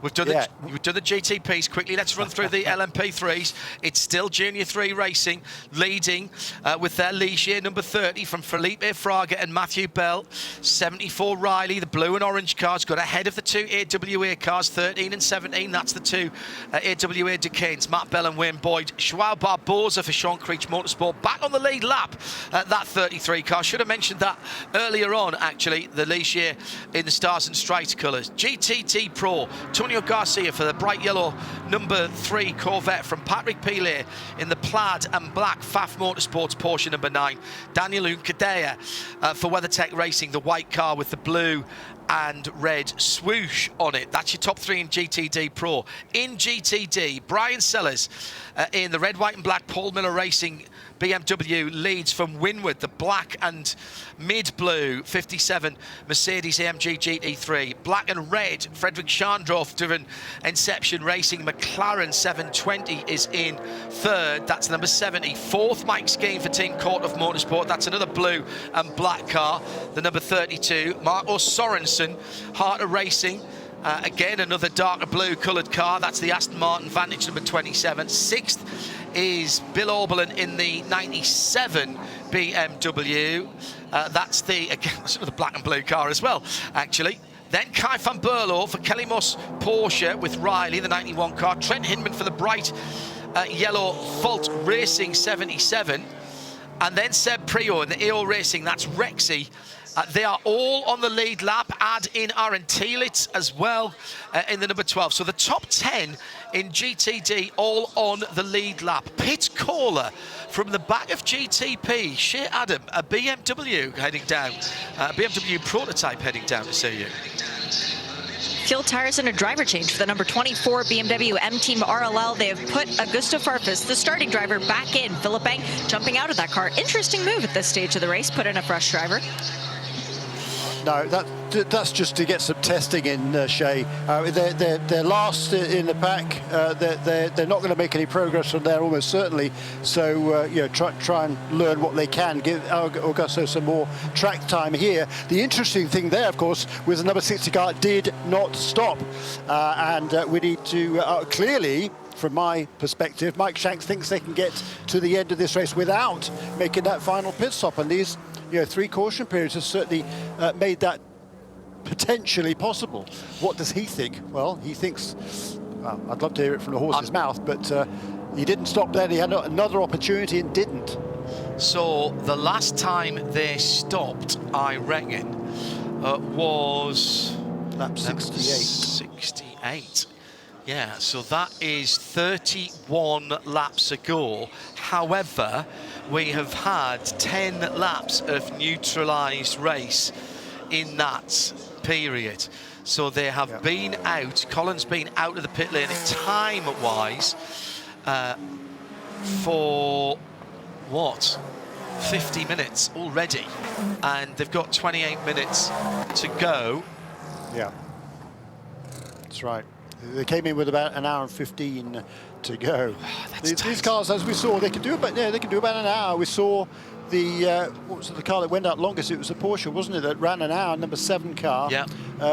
We've done the GTPs quickly. Let's run through the LMP3s. It's still Junior 3 Racing leading with their Ligier number 30 from Felipe Fraga and Matthew Bell. 74 Riley, the blue and orange cars, got ahead of the two AWA cars, 13 and 17. That's the two AWA Duquesnes, Matt Bell and Wayne Boyd. Joao Barbosa for Sean Creech Motorsport back on the lead lap. That 33 car. Should have mentioned that earlier on, actually, the Ligier in the Stars and Stripes colours. GTT Pro, Antonio Garcia for the bright yellow number 3 Corvette from Patrick Pile in the plaid and black Pfaff Motorsports Porsche number 9. Daniel Unkadea for WeatherTech Racing, the white car with the blue and red swoosh on it. That's your top 3 in GTD Pro. In GTD, Brian Sellers in the red, white and black Paul Miller Racing BMW leads from Winward, the black and mid-blue 57 Mercedes AMG GT3. Black and red, Frederick Schandroff driven Inception Racing McLaren 720 is in third. That's number 70. Fourth, Mike Skeen for Team Court of Motorsport. That's another blue and black car. The number 32, Marco Sorensen, Heart of Racing. Again, another darker blue coloured car. That's the Aston Martin Vantage number 27. Sixth is Bill Oberlin in the 97 BMW. That's the black and blue car as well, actually. Then Kai van Berlo for Kelly Moss Porsche with Riley, the 91 car. Trent Hinman for the bright yellow Volt Racing 77. And then Seb Prior in the EO Racing, that's Rexy. They are all on the lead lap. Add in Aaron Thielitz as well in the number 12. So the top 10 in GTD all on the lead lap. Pit caller from the back of GTP, Shea Adam, a BMW heading down, a BMW prototype heading down to see you. Fuel tires and a driver change for the number 24 BMW M Team RLL. They have put Augusto Farfus, the starting driver, back in. Philip Bang jumping out of that car. Interesting move at this stage of the race. Put in a fresh driver. No, that's just to get some testing in, Shea. They're last in the pack. They're not going to make any progress from there, almost certainly. So try and learn what they can. Give Augusto some more track time here. The interesting thing there, of course, was the number 60 car did not stop, and we need to clearly. From my perspective, Mike Shanks thinks they can get to the end of this race without making that final pit stop, and these 3 caution periods have certainly made that potentially possible. What does he think? Well, he thinks, well, I'd love to hear it from the horse's mouth, but he didn't stop there. He had another opportunity and didn't. So the last time they stopped, I reckon, was lap 68. 68. Yeah, so that is 31 laps ago. However, we have had 10 laps of neutralised race in that period. So they have been out, Colin's been out of the pit lane time-wise for, what, 50 minutes already. And they've got 28 minutes to go. Yeah, that's right. They came in with about an hour and 15 to go. These cars, as we saw, they can do about an hour. We saw the what was the car that went out longest? It was a Porsche, wasn't it? That ran an hour. Number 7 car. Yeah.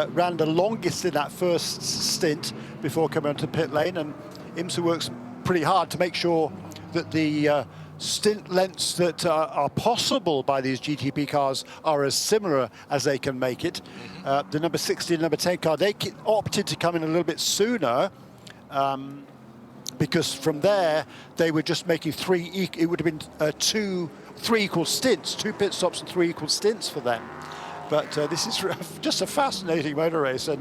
Ran the longest in that first stint before coming onto pit lane. And IMSA works pretty hard to make sure that the stint lengths that are possible by these GTP cars are as similar as they can make it. The number 60 and number 10 car, they opted to come in a little bit sooner because from there they were just making it would have been 3 equal stints, 2 pit stops and 3 equal stints for them. But this is just a fascinating motor race, and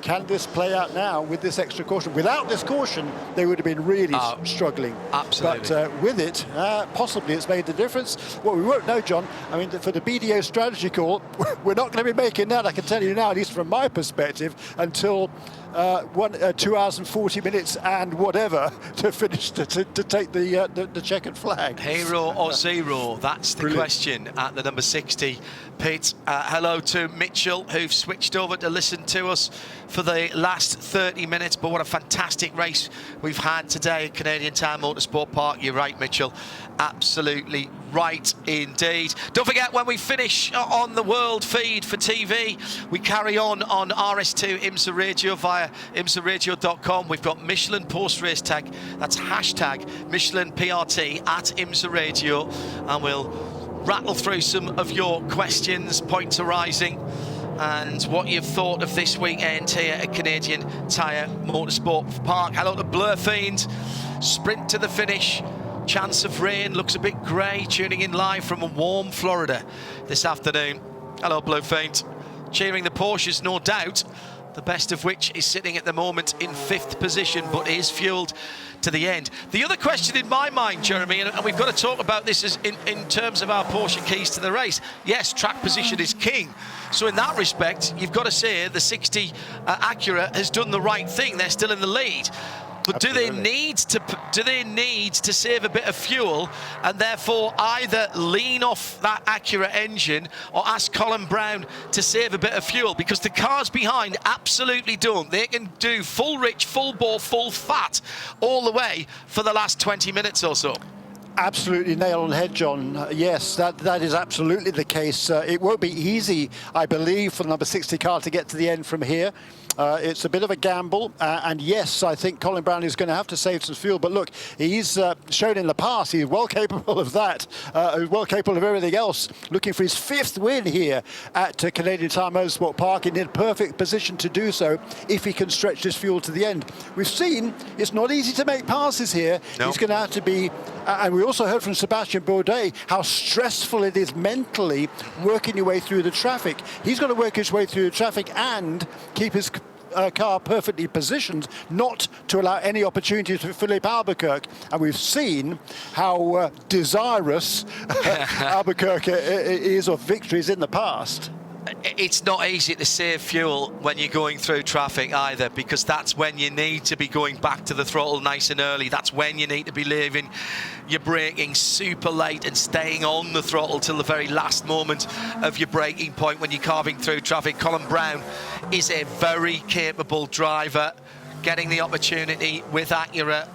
can this play out now with this extra caution? Without this caution, they would have been really struggling. Absolutely. But with it, possibly it's made the difference. What we won't know, John, I mean, for the BDO strategy call, we're not going to be making that, I can tell you now, at least from my perspective, until 2 hours and 40 minutes and whatever to finish to take the checkered flag. Hero or zero? That's the question at the number 60 pit. Hello to Mitchell, who've switched over to listen to us for the last 30 minutes. But what a fantastic race we've had today at Canadian Tire Motorsport Park. You're right, Mitchell. Absolutely right indeed. Don't forget, when we finish on the world feed for TV, we carry on RS2 IMSA Radio via IMSARadio.com. We've got Michelin post race tag. That's hashtag Michelin PRT at IMSA Radio, and we'll rattle through some of your questions, points arising, and what you've thought of this weekend here at Canadian Tire Motorsport Park. Hello to Blur Fiend. Sprint to the finish. Chance of rain, looks a bit grey, tuning in live from a warm Florida this afternoon. Hello, Blue Fiend. Cheering the Porsches, no doubt, the best of which is sitting at the moment in 5th position, but is fueled to the end. The other question in my mind, Jeremy, and we've got to talk about this is in terms of our Porsche keys to the race. Yes, track position is king. So in that respect, you've got to say the 60 Acura has done the right thing. They're still in the lead. But do they need to save a bit of fuel and therefore either lean off that Acura engine or ask Colin Brown to save a bit of fuel? Because the cars behind absolutely don't. They can do full rich, full bore, full fat all the way for the last 20 minutes or so. Absolutely nail on the head, John. Yes, that is absolutely the case. It won't be easy, I believe, for the number 60 car to get to the end from here. It's a bit of a gamble, and yes, I think Colin Brown is going to have to save some fuel. But look, he's shown in the past he's well capable of that, well capable of everything else. Looking for his 5th win here at Canadian Tire Motorsport Park, in a perfect position to do so if he can stretch this fuel to the end. We've seen it's not easy to make passes here. No. He's going to have to be, and we also heard from Sebastian Bourdais how stressful it is mentally working your way through the traffic. He's got to work his way through the traffic and keep his car perfectly positioned, not to allow any opportunities for Philippe Albuquerque. And we've seen how desirous Albuquerque is of victories in the past. It's not easy to save fuel when you're going through traffic either, because that's when you need to be going back to the throttle nice and early. That's when you need to be leaving your braking super late and staying on the throttle till the very last moment of your braking point when you're carving through traffic. Colin Brown is a very capable driver, getting the opportunity with Acura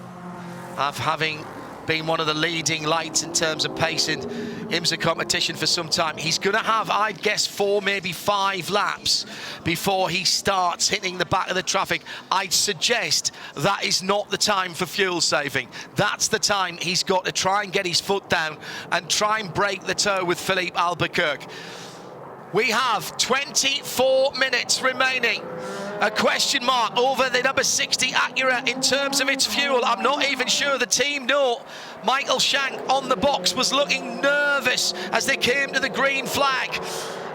of having been one of the leading lights in terms of pace in IMSA competition for some time. He's going to have, I'd guess, 4, maybe 5 laps before he starts hitting the back of the traffic. I'd suggest that is not the time for fuel saving. That's the time he's got to try and get his foot down and try and break the toe with Philippe Albuquerque. We have 24 minutes remaining. A question mark over the number 60 Acura in terms of its fuel. I'm not even sure the team know. Michael Shank on the box was looking nervous as they came to the green flag.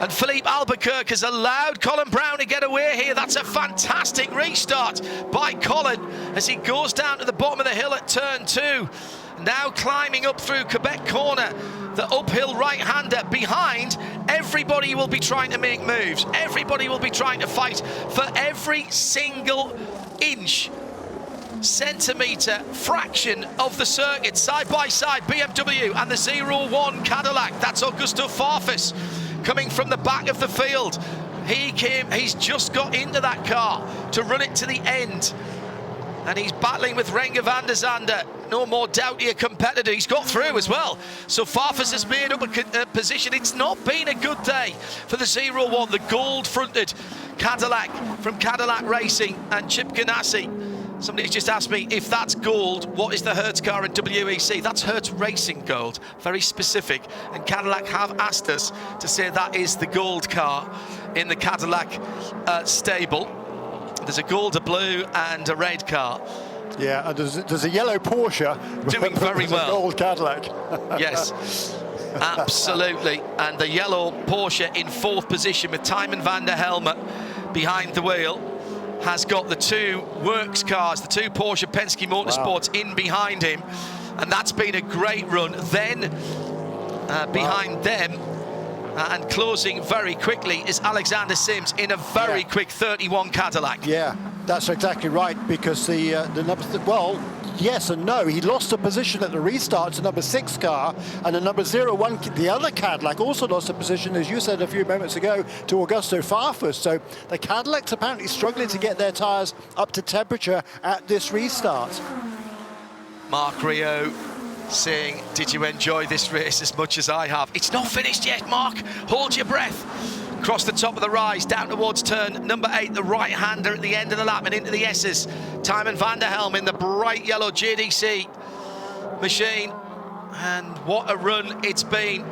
And Philippe Albuquerque has allowed Colin Brown to get away here. That's a fantastic restart by Colin as he goes down to the bottom of the hill at turn 2. Now climbing up through Quebec corner, the uphill right-hander behind. Everybody will be trying to make moves. Everybody will be trying to fight for every single inch, centimetre, fraction of the circuit. Side by side, BMW and the 01 Cadillac. That's Augusto Farfus coming from the back of the field. He's just got into that car to run it to the end. And he's battling with Renger van der Zande. No more doubt he a competitor. He's got through as well. So Farfus has made up a position. It's not been a good day for the 01, the gold-fronted Cadillac from Cadillac Racing and Chip Ganassi. Somebody's just asked me if that's gold, what is the Hertz car in WEC? That's Hertz Racing gold, very specific. And Cadillac have asked us to say that is the gold car in the Cadillac stable. There's a gold, a blue, and a red car. Yeah, and there's a yellow Porsche. Doing very well. A gold Cadillac. Yes, absolutely. And the yellow Porsche in 4th position with Tymon van der Helme behind the wheel has got the 2 works cars, the 2 Porsche Penske Motorsports in behind him. And that's been a great run. Then behind them, and closing very quickly is Alexander Sims in a very quick 31 Cadillac. Yeah, that's exactly right, because the number, well, yes and no. He lost a position at the restart to number 6 car, and the number 01, the other Cadillac, also lost a position, as you said a few moments ago, to Augusto Farfus. So the Cadillacs apparently struggling to get their tyres up to temperature at this restart. Mark Rio saying, did you enjoy this race as much as I have? It's not finished yet, Mark. Hold your breath. Across the top of the rise, down towards turn number 8, the right-hander at the end of the lap and into the S's. Tymon van der Helme in the bright yellow JDC machine. And what a run it's been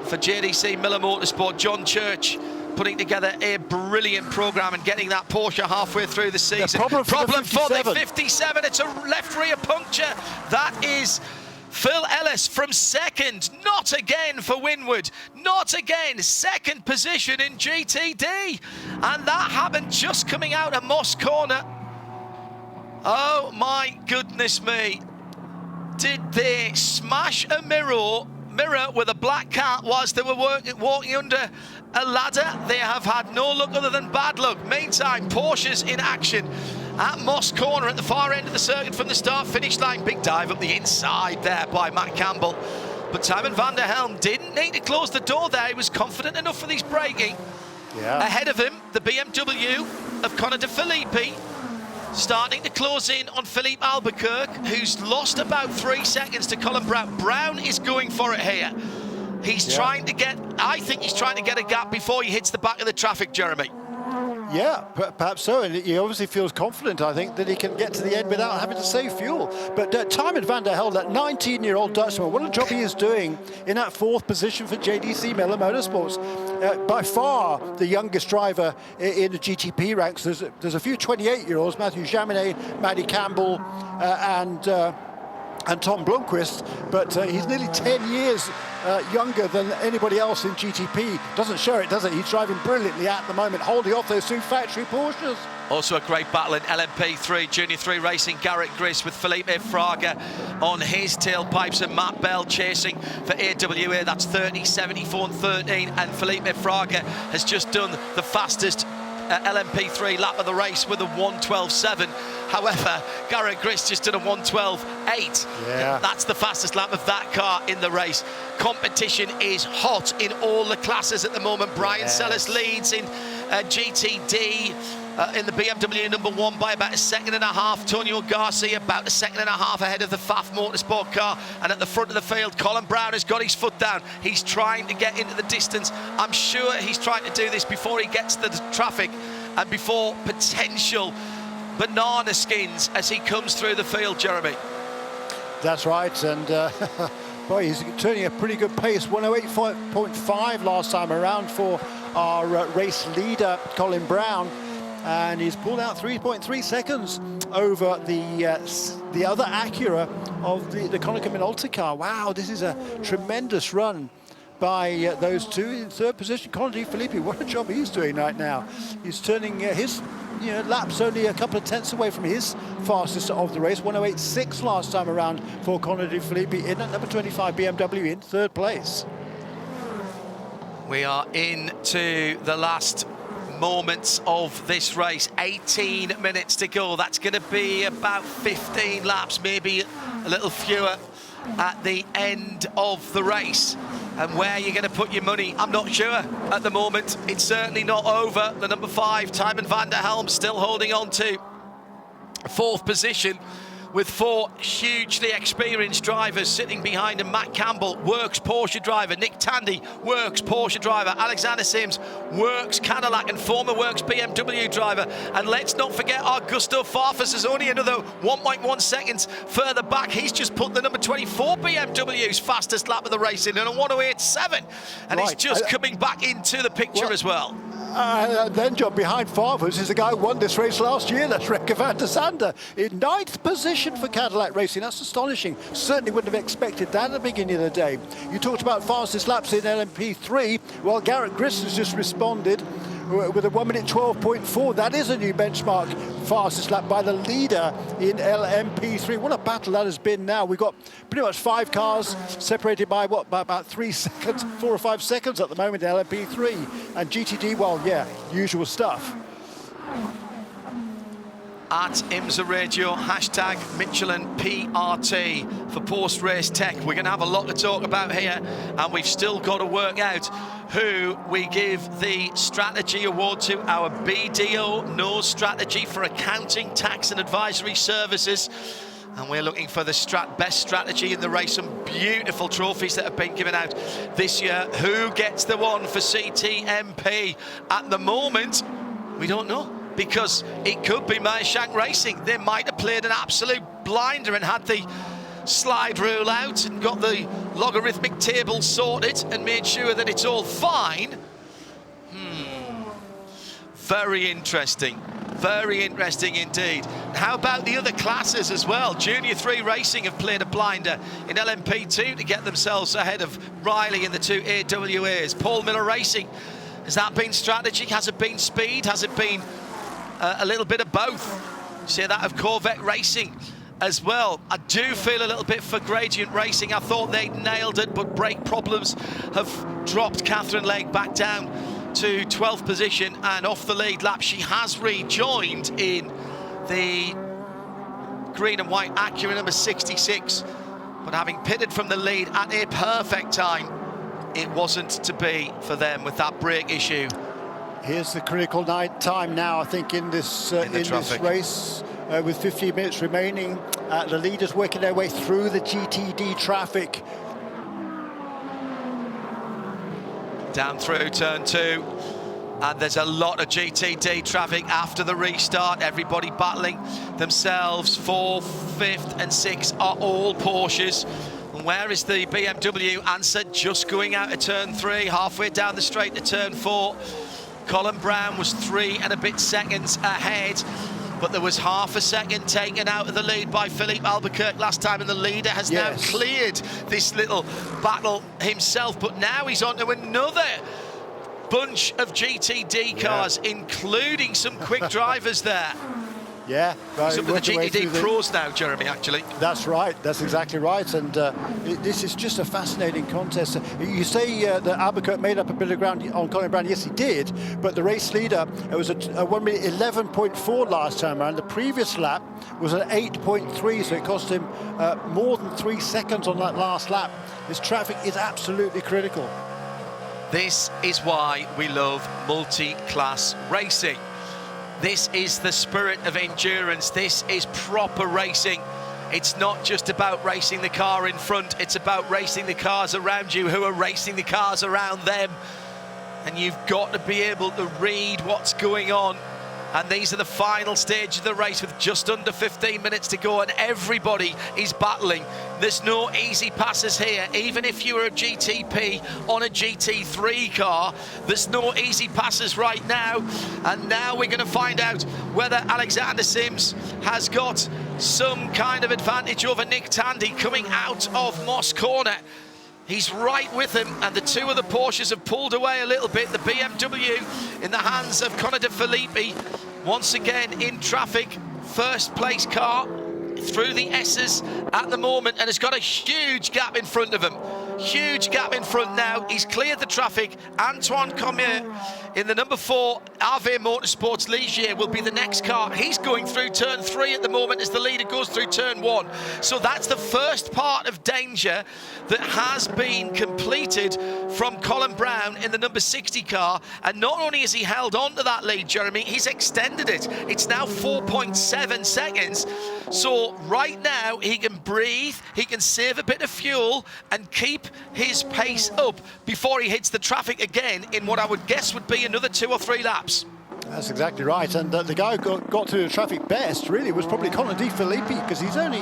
for JDC Miller Motorsport. John Church putting together a brilliant programme and getting that Porsche halfway through the season. Problem for the 57. It's a left rear puncture. That is Phil Ellis from 2nd. Not again for Winwood. Not again. 2nd position in GTD. And that happened just coming out of Moss Corner. Oh my goodness me. Did they smash a mirror with a black cat whilst they were walking under a ladder? They have had no luck other than bad luck. Meantime, Porsche's in action at Moss Corner at the far end of the circuit from the start-finish line. Big dive up the inside there by Matt Campbell. But Tymon van der Helme didn't need to close the door there. He was confident enough for his braking. Yeah. Ahead of him, the BMW of Conor De Filippi. starting to close in on Philippe Albuquerque, who's lost about 3 seconds to Colin Brown. Brown is going for it here. He's trying to get, I think he's trying to get a gap before he hits the back of the traffic, Jeremy. Yeah, perhaps so, and he obviously feels confident, I think, that he can get to the end without having to save fuel. But Tymon van der Helm, that 19-year-old Dutchman, what a job he is doing in that 4th position for JDC Miller Motorsports. By far the youngest driver in the GTP ranks. There's a few 28-year-olds, Matthew Jaminet, Maddie Campbell, and Tom Blomqvist, but he's nearly 10 years younger than anybody else in GTP. Doesn't show it, does it? He's driving brilliantly at the moment, holding off those 2 factory Porsches. Also a great battle in LMP3, Junior 3 Racing, Garrett Griss with Felipe Fraga on his tailpipes and Matt Bell chasing for AWA. That's 30, 74 and 13, and Felipe Fraga has just done the fastest LMP3 lap of the race with a 1:12.7. However, Garrett Griss just did a 1:12.8. Yeah. That's the fastest lap of that car in the race. Competition is hot in all the classes at the moment. Brian Sellers leads in GTD. In the BMW number 1 by about 1.5 seconds. Tonio Garcia about 1.5 seconds ahead of the Pfaff Motorsport car. And at the front of the field, Colin Brown has got his foot down. He's trying to get into the distance. I'm sure he's trying to do this before he gets to the traffic and before potential banana skins as he comes through the field, Jeremy. That's right, and boy, he's turning a pretty good pace. 108.5 last time around for our race leader, Colin Brown. And he's pulled out 3.3 seconds over the other Acura of the Konica Minolta car. Wow, this is a tremendous run by those two. In 3rd position, Colin Di Filippi, what a job he's doing right now. He's turning his laps only a couple of tenths away from his fastest of the race. 108.6 last time around for Colin Di Filippi in at number 25 BMW in 3rd place. We are into the last moments of this race. 18 minutes to go. That's going to be about 15 laps, maybe a little fewer at the end of the race. And where you're going to put your money, I'm not sure at the moment. It's certainly not over. The number 5, Tymon van der Helm, still holding on to 4th position with 4 hugely experienced drivers sitting behind him. Matt Campbell, Works Porsche driver. Nick Tandy, Works Porsche driver. Alexander Sims, Works Cadillac and former Works BMW driver. And let's not forget our Gusto Farfus is only another 1.1 seconds further back. He's just put the number 24 BMW's fastest lap of the race in a 108.7. And he's just coming back into the picture as well. Then John, behind Farfus is the guy who won this race last year. That's Rekker van der Sande in 9th position for Cadillac Racing. That's astonishing. Certainly wouldn't have expected that at the beginning of the day. You talked about fastest laps in LMP3. Well, Garrett Griss has just responded with a 1:12.4. That is a new benchmark fastest lap by the leader in LMP3. What a battle that has been now. We've got pretty much 5 cars separated by by about 3 seconds, 4 or 5 seconds at the moment in LMP3. And GTD, well, yeah, usual stuff. At IMSA Radio, hashtag Michelin PRT for post-race tech. We're going to have a lot to talk about here, and we've still got to work out who we give the strategy award to. Our BDO knows strategy for accounting, tax and advisory services. And we're looking for the best strategy in the race. Some beautiful trophies that have been given out this year. Who gets the one for CTMP? At the moment, we don't know, because it could be Meyershank Racing. They might have played an absolute blinder and had the slide rule out and got the logarithmic table sorted and made sure that it's all fine. Very interesting. Very interesting indeed. How about the other classes as well? Junior 3 Racing have played a blinder in LMP2 to get themselves ahead of Riley in the 2 AWAs. Paul Miller Racing, has that been strategy? Has it been speed? Has it been a little bit of both? Say that of Corvette Racing as well. I do feel a little bit for Gradient Racing. I thought they'd nailed it, but brake problems have dropped Catherine Legg back down to 12th position and off the lead lap. She has rejoined in the green and white Acura number 66, but having pitted from the lead at a perfect time, it wasn't to be for them with that brake issue. Here's the critical time now, I think, in this race. with 15 minutes remaining. The leaders working their way through the GTD traffic. Down through turn 2. And there's a lot of GTD traffic after the restart. Everybody battling themselves. 4th, 5th and 6th are all Porsches. And where is the BMW answer? Just going out of turn 3, halfway down the straight to turn 4. Colin Brown was 3 and a bit seconds ahead, but there was half a second taken out of the lead by Philippe Albuquerque last time, and the leader has now cleared this little battle himself. But now he's on to another bunch of GTD cars, including some quick drivers there. Yeah, right. Some of the GTD pros now, Jeremy, actually. That's right, that's exactly right. And this is just a fascinating contest. You say that Albuquerque made up a bit of ground on Colin Brown. Yes, he did. But the race leader, it was a 1 minute 11.4 last time around. The previous lap was an 8.3, so it cost him more than 3 seconds on that last lap. This traffic is absolutely critical. This is why we love multi-class racing. This is the spirit of endurance. This is proper racing. It's not just about racing the car in front, it's about racing the cars around you who are racing the cars around them. And you've got to be able to read what's going on. And these are the final stage of the race with just under 15 minutes to go, and everybody is battling. There's no easy passes here. Even if you were a GTP on a GT3 car, there's no easy passes right now. And now we're going to find out whether Alexander Sims has got some kind of advantage over Nick Tandy coming out of Moss Corner. He's right with him, and the two of the Porsches have pulled away a little bit. The BMW in the hands of Conor De Filippi, once again in traffic. First place car through the S's at the moment, and has got a huge gap in front of him. Huge gap in front now. He's cleared the traffic. Antoine Cormier in the number 4 RV Motorsports Ligier will be the next car. He's going through turn 3 at the moment as the leader goes through turn 1. So that's the first part of danger that has been completed from Colin Brown in the number 60 car. And not only has he held on to that lead, Jeremy, he's extended it. It's now 4.7 seconds. So right now he can breathe, he can save a bit of fuel and keep his pace up before he hits the traffic again in what I would guess would be another 2 or 3 laps. That's exactly right. And the guy who got through the traffic best really was probably Conor De Filippi, because he's only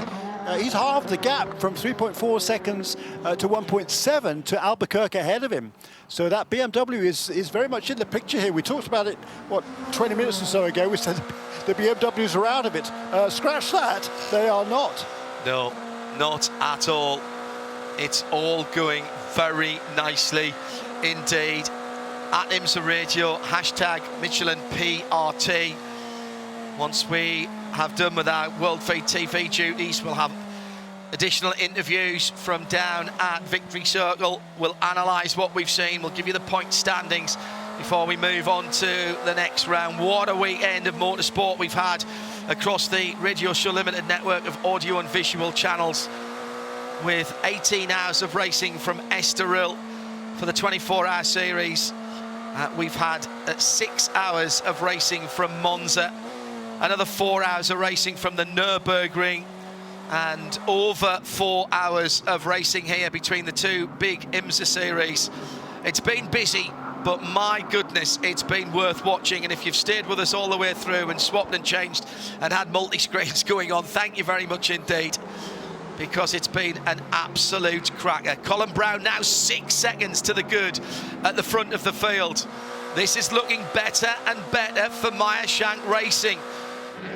he's halved the gap from 3.4 seconds to 1.7 to Albuquerque ahead of him. So that BMW is very much in the picture here. We talked about it, what, 20 minutes or so ago. We said the BMWs are out of it. Scratch that, they are not. No, not at all. It's all going very nicely indeed. At IMSA Radio, hashtag Michelin PRT. Once we have done with our World Feed TV duties, we'll have additional interviews from down at Victory Circle. We'll analyse what we've seen. We'll give you the point standings before we move on to the next round. What a weekend of motorsport we've had across the Radio Show Limited network of audio and visual channels, with 18 hours of racing from Estoril for the 24-hour series. We've had 6 hours of racing from Monza, another 4 hours of racing from the Nürburgring, and over 4 hours of racing here between the two big IMSA series. It's been busy, but my goodness, it's been worth watching. And if you've stayed with us all the way through and swapped and changed and had multi-screens going on, thank you very much indeed, because it's been an absolute cracker. Colin Brown now 6 seconds to the good at the front of the field. This is looking better and better for Meyer Shank Racing,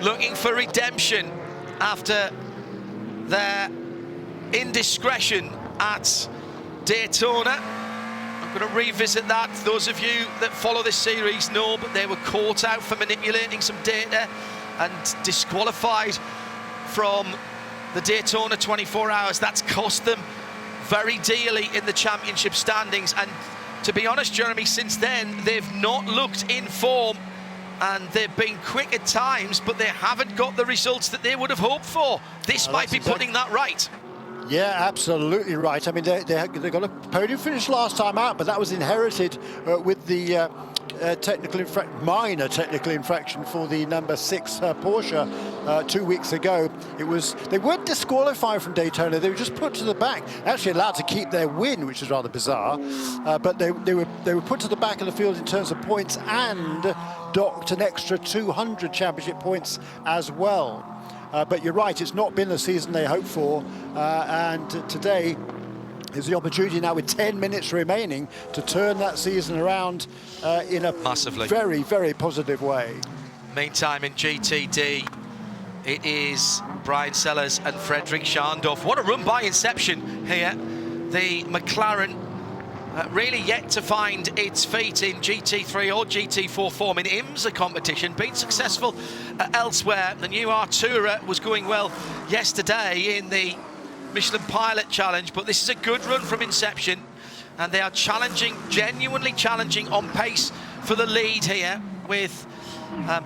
looking for redemption after their indiscretion at Daytona. I'm going to revisit that. Those of you that follow this series know, but they were caught out for manipulating some data and disqualified from the Daytona 24 hours. That's cost them very dearly in the championship standings. And to be honest, Jeremy, since then, they've not looked in form, and they've been quick at times, but they haven't got the results that they would have hoped for. This might be putting that right. Yeah, absolutely right. I mean, they got a podium finish last time out, but that was inherited with the minor technical infraction for the number 6 Porsche 2 weeks ago. They weren't disqualified from Daytona. They were just put to the back, actually allowed to keep their win, which is rather bizarre. But they were put to the back of the field in terms of points and docked an extra 200 championship points as well. But you're right, it's not been the season they hoped for, and today is the opportunity now with 10 minutes remaining to turn that season around in a massively very, very positive way. Meantime, in GTD, it is Brian Sellers and Frederick Schandorf. What a run by Inception here. The McLaren really yet to find its feet in GT3 or GT4 form in IMSA competition, been successful elsewhere. The new Artura was going well yesterday in the Michelin Pilot Challenge, but this is a good run from Inception, and they are challenging, genuinely challenging on pace for the lead here, with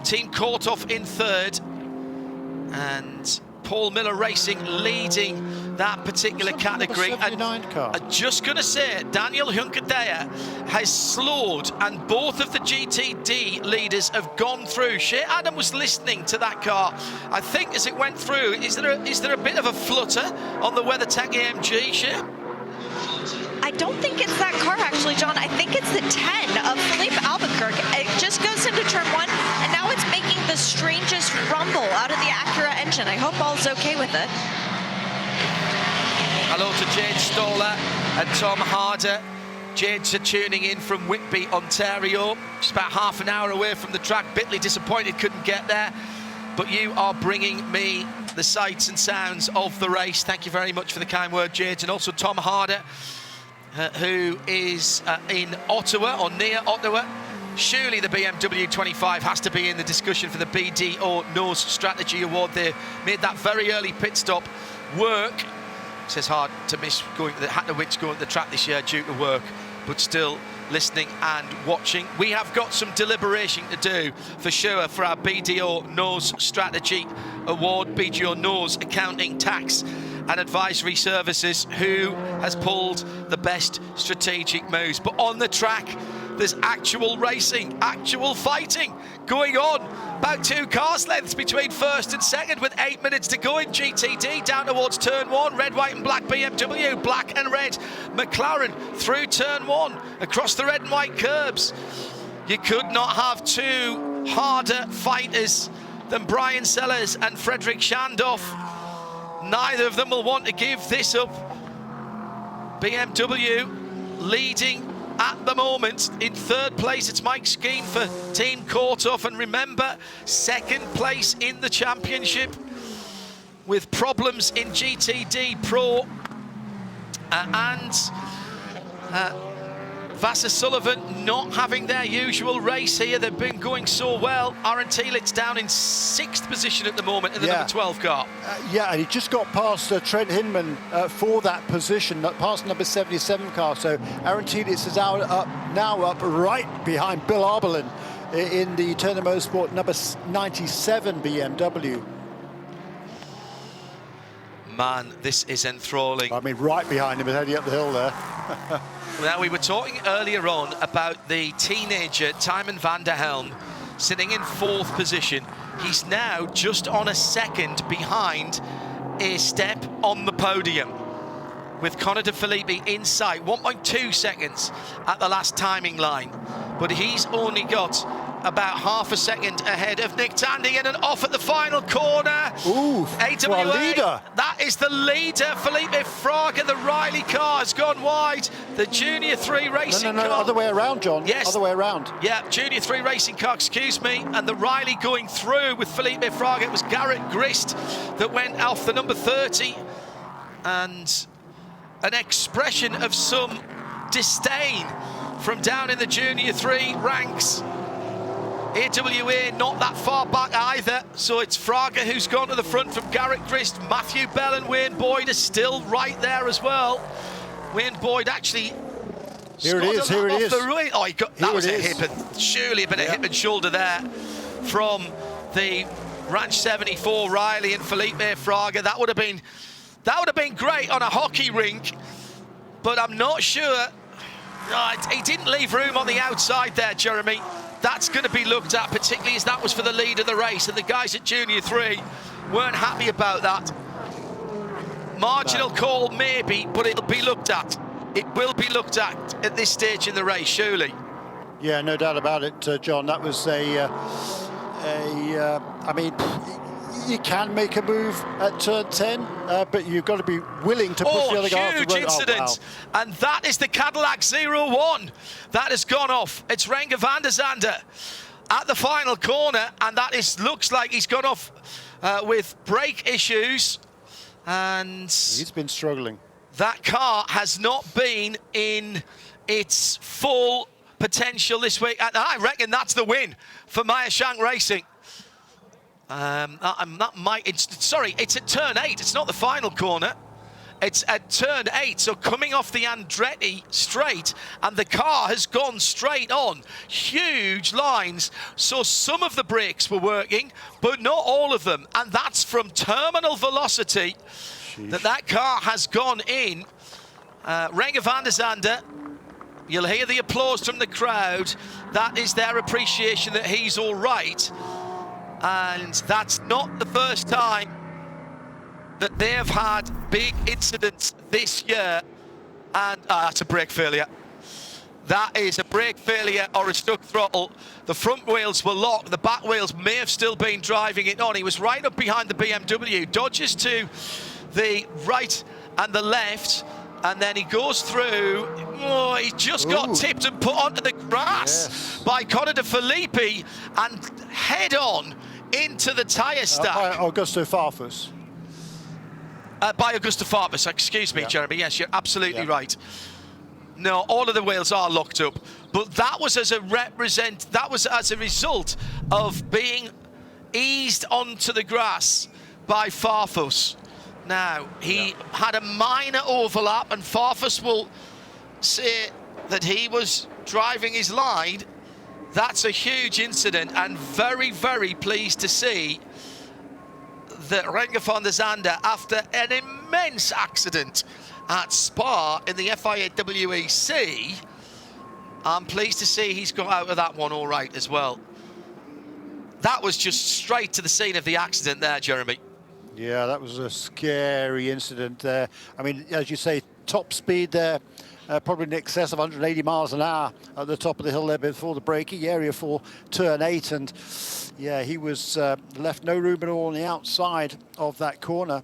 Team Korthoff in third and Paul Miller Racing leading that particular category. And I'm just going to say, Daniel Hunkadea has slowed, and both of the GTD leaders have gone through. Shea Adam was listening to that car, I think, as it went through. Is there a bit of a flutter on the WeatherTech AMG, Shea? I don't think it's that car, actually, John. I think it's the 10 of Philippe Albuquerque. It just goes into turn 1, and now it's making the strangest rumble out of the Acura engine. I hope all's okay with it. Hello to Jade Stoller and Tom Harder. Jade's tuning in from Whitby, Ontario. Just about half an hour away from the track. Bitly disappointed couldn't get there. But you are bringing me the sights and sounds of the race. Thank you very much for the kind word, Jade. And also Tom Harder, who is in Ottawa, or near Ottawa. Surely the BMW 25 has to be in the discussion for the BDO Nose Strategy Award. They made that very early pit stop work. It's hard to miss had to witch going to the track this year due to work, but still listening and watching. We have got some deliberation to do for sure for our BDO Nose Strategy Award, BDO Nose Accounting, Tax and Advisory Services, who has pulled the best strategic moves. But on the track, there's actual racing, actual fighting going on. About 2 cars lengths between first and second, with 8 minutes to go in GTD. Down towards turn 1, red, white and black BMW, black and red McLaren through turn 1, across the red and white curbs. You could not have 2 harder fighters than Brian Sellers and Frederick Schandorf. Neither of them will want to give this up. BMW leading at the moment. In third place, it's Mike Skeen for Team Korthoff. And remember, second place in the championship with problems in GTD Pro. Vassar Sullivan not having their usual race here. They've been going so well. Aaron Thielitz down in 6th position at the moment in the number 12 car. Yeah, and he just got past Trent Hinman for that position, past number 77 car. So Aaron Thielitz is now up right behind Bill Arbelin in the Turner Motorsport number 97 BMW. Man, this is enthralling. I mean, right behind him and heading up the hill there. Now, we were talking earlier on about the teenager Tymon van der Helm sitting in 4th position. He's now just on a second behind a step on the podium, with Connor De Phillippi in sight, 1.2 seconds at the last timing line. But he's only got about half a second ahead of Nick Tandy, and off at the final corner. Ooh, AWA, leader. That is the leader, Felipe Fraga. The Riley car has gone wide. The Junior 3 racing car. Other way around, John. Yes. Other way around. Yeah, Junior 3 racing car, excuse me. And the Riley going through with Felipe Fraga. It was Garrett Grist that went off the number 30. And an expression of some disdain from down in the Junior 3 ranks. AWA not that far back either, so it's Fraga who's gone to the front from Garrett Grist. Matthew Bell and Wayne Boyd are still right there as well. Wayne Boyd actually here it is. Oh, that was a hip and surely a bit of hip and shoulder there from the Ranch 74 Riley and Felipe Fraga. That would have been great on a hockey rink, but I'm not sure He didn't leave room on the outside there, Jeremy. That's going to be looked at, particularly as that was for the lead of the race, and the guys at Junior 3 weren't happy about that. Marginal call, maybe, but it'll be looked at. It will be looked at this stage in the race, surely. Yeah, no doubt about it, John. That was I mean, you can make a move at turn 10, but you've got to be willing to push the other guy off the road. Huge incident. Oh, wow. And that is the Cadillac 01. That has gone off. It's Renger van der Zande at the final corner, and that looks like he's gone off with brake issues. And he's been struggling. That car has not been in its full potential this week. And I reckon that's the win for Meyer-Shank Racing. It's at turn 8. It's not the final corner. It's at turn 8. So coming off the Andretti straight, and the car has gone straight on. Huge lines. So some of the brakes were working, but not all of them. And that's from terminal velocity. Sheesh. That car has gone in. Renger van der Zande, you'll hear the applause from the crowd. That is their appreciation that he's all right. And that's not the first time that they have had big incidents this year. And that's a brake failure. That is a brake failure or a stuck throttle. The front wheels were locked. The back wheels may have still been driving it on. He was right up behind the BMW, dodges to the right and the left, and then he goes through. Oh, he just got tipped and put onto the grass by Conor De Filippi and head on into the tyre stack. By Augusto Farfus. By Augusto Farfus, excuse me, Jeremy. Yes, you're absolutely right. No, all of the wheels are locked up, but that was as a result of being eased onto the grass by Farfus. Now, he had a minor overlap, and Farfus will say that he was driving his line. That's a huge incident, and very, very pleased to see that Renger van der Zande, after an immense accident at Spa in the FIA WEC, I'm pleased to see he's got out of that one all right as well. That was just straight to the scene of the accident there, Jeremy. Yeah, that was a scary incident there. I mean, as you say, top speed there, probably in excess of 180 miles an hour at the top of the hill there before the braking area for turn 8. And yeah, he was left no room at all on the outside of that corner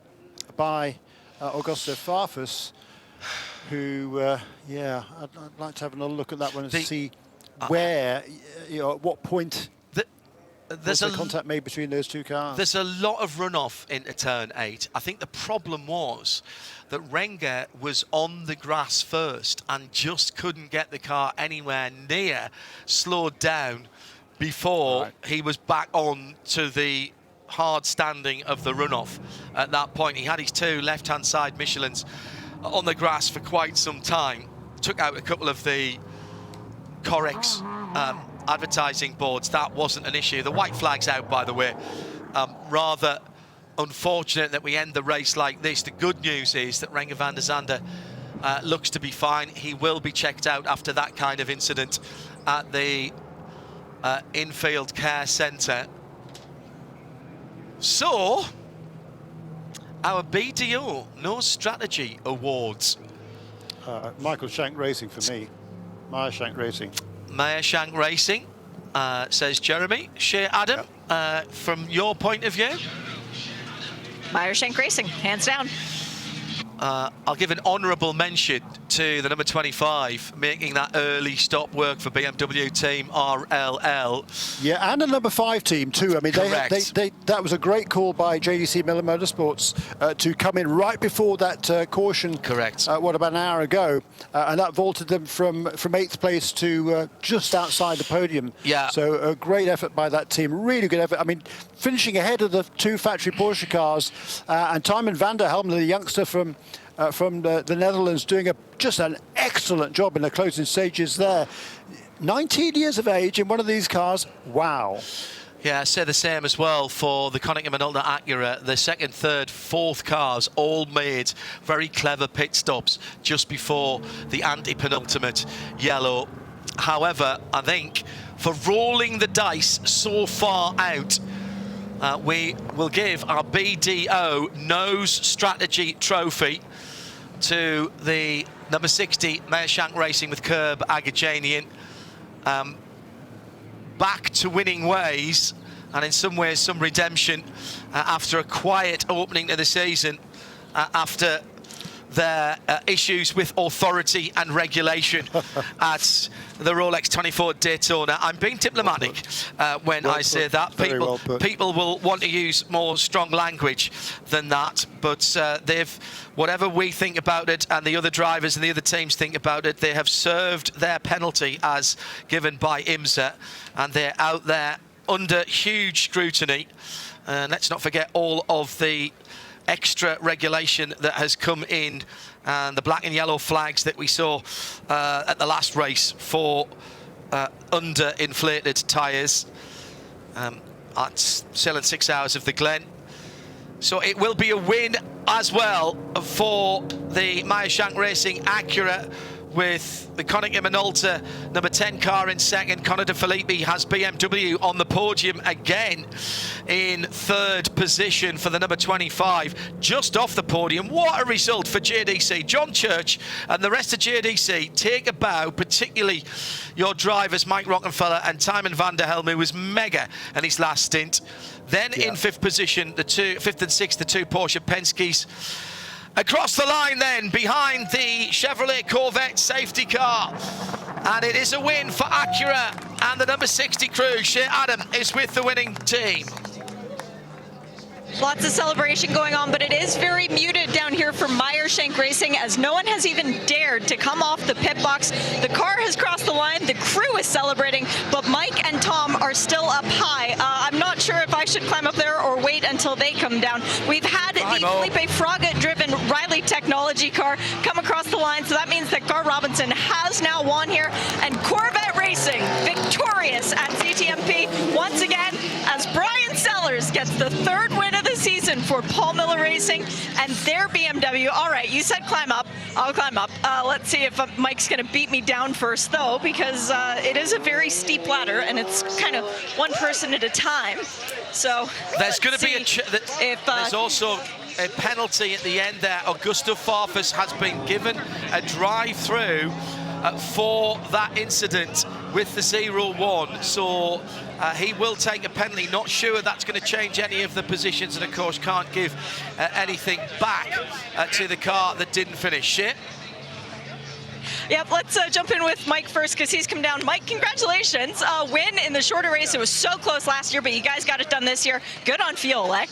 by Augusto Farfus, who, I'd like to have another look at that one and see where, at what point there's a contact made between those two cars. There's a lot of runoff into turn 8. I think the problem was that Renger was on the grass first and just couldn't get the car anywhere near slowed down before he was back on to the hard standing of the runoff. At that point, he had his 2 left-hand side Michelins on the grass for quite some time. Took out a couple of the Corex advertising boards. That wasn't an issue. The white flag's out, by the way. Rather unfortunate that we end the race like this. The good news is that Renger van der Zande looks to be fine. He will be checked out after that kind of incident at the infield care centre. So, our BDO No Strategy Awards. Michael Shank Racing for me. Meyer-Shank Racing. Meyer-Shank Racing, says Jeremy. Shea Adam, from your point of view? Meyer-Shank Racing, hands down. I'll give an honourable mention to the number 25, making that early stop work for BMW team RLL. Yeah, and the number 5 team too. I mean, that was a great call by JDC Miller Motorsports to come in right before that caution. Correct. About an hour ago, and that vaulted them from 8th place to just outside the podium. Yeah. So a great effort by that team. Really good effort. I mean, finishing ahead of the 2 factory Porsche cars, and Tijmen van der Helm, the youngster from the Netherlands, doing just an excellent job in the closing stages there. 19 years of age in one of these cars. Wow. Yeah, I say the same as well for the Konica Minolta Acura. The second, third, fourth cars all made very clever pit stops just before the anti-penultimate yellow. However, I think for rolling the dice so far out, we will give our BDO Nose Strategy Trophy to the number 60 Meyershank Racing with Curb Agajanian. Back to winning ways, and in some ways some redemption after a quiet opening to the season, after their issues with authority and regulation at the Rolex 24 Daytona. I'm being diplomatic when I say that. People will want to use more strong language than that, but whatever we think about it and the other drivers and the other teams think about it, they have served their penalty as given by IMSA, and they're out there under huge scrutiny. Let's not forget all of the extra regulation that has come in, and the black and yellow flags that we saw at the last race for under-inflated tyres at Selling 6 Hours of the Glen. So it will be a win as well for the Meyershank Racing Acura, with the Konica Minolta number 10 car in second. Conor De Filippi has BMW on the podium again in third position for the number 25, just off the podium. What a result for JDC. John Church and the rest of JDC take a bow, particularly your drivers Mike Rockenfeller and Tymon van der Helm, who was mega in his last stint. Then in fifth position, fifth and sixth, the two Porsche Penske's. Across the line then, behind the Chevrolet Corvette safety car. And it is a win for Acura and the number 60 crew. Shea Adam is with the winning team. Lots of celebration going on, but it is very muted down here for Meyershank Racing, as no one has even dared to come off the pit box. The car has crossed the line, the crew is celebrating, but Mike and Tom are still up high. I'm not sure if I should climb up there or wait until they come down. We've had the Felipe Fraga-driven Riley technology car come across the line, so that means that Gar Robinson has now won here, and Corvette Racing victorious at CTMP once again, as Brian Sellers gets the third win of the season for Paul Miller Racing and their BMW. All right, you said climb up. I'll climb up. Let's see if Mike's going to beat me down first, though, because it is a very steep ladder, and it's kind of one person at a time. So there's going to be there's also a penalty at the end there. Augusto Farfus has been given a drive-through for that incident with the 0-1, so he will take a penalty. Not sure that's going to change any of the positions, and of course can't give anything back to the car that didn't finish it. Yep, let's jump in with Mike first, because he's come down. Mike, congratulations. Win in the shorter race. It was so close last year, but you guys got it done this year. Good on fuel, eh?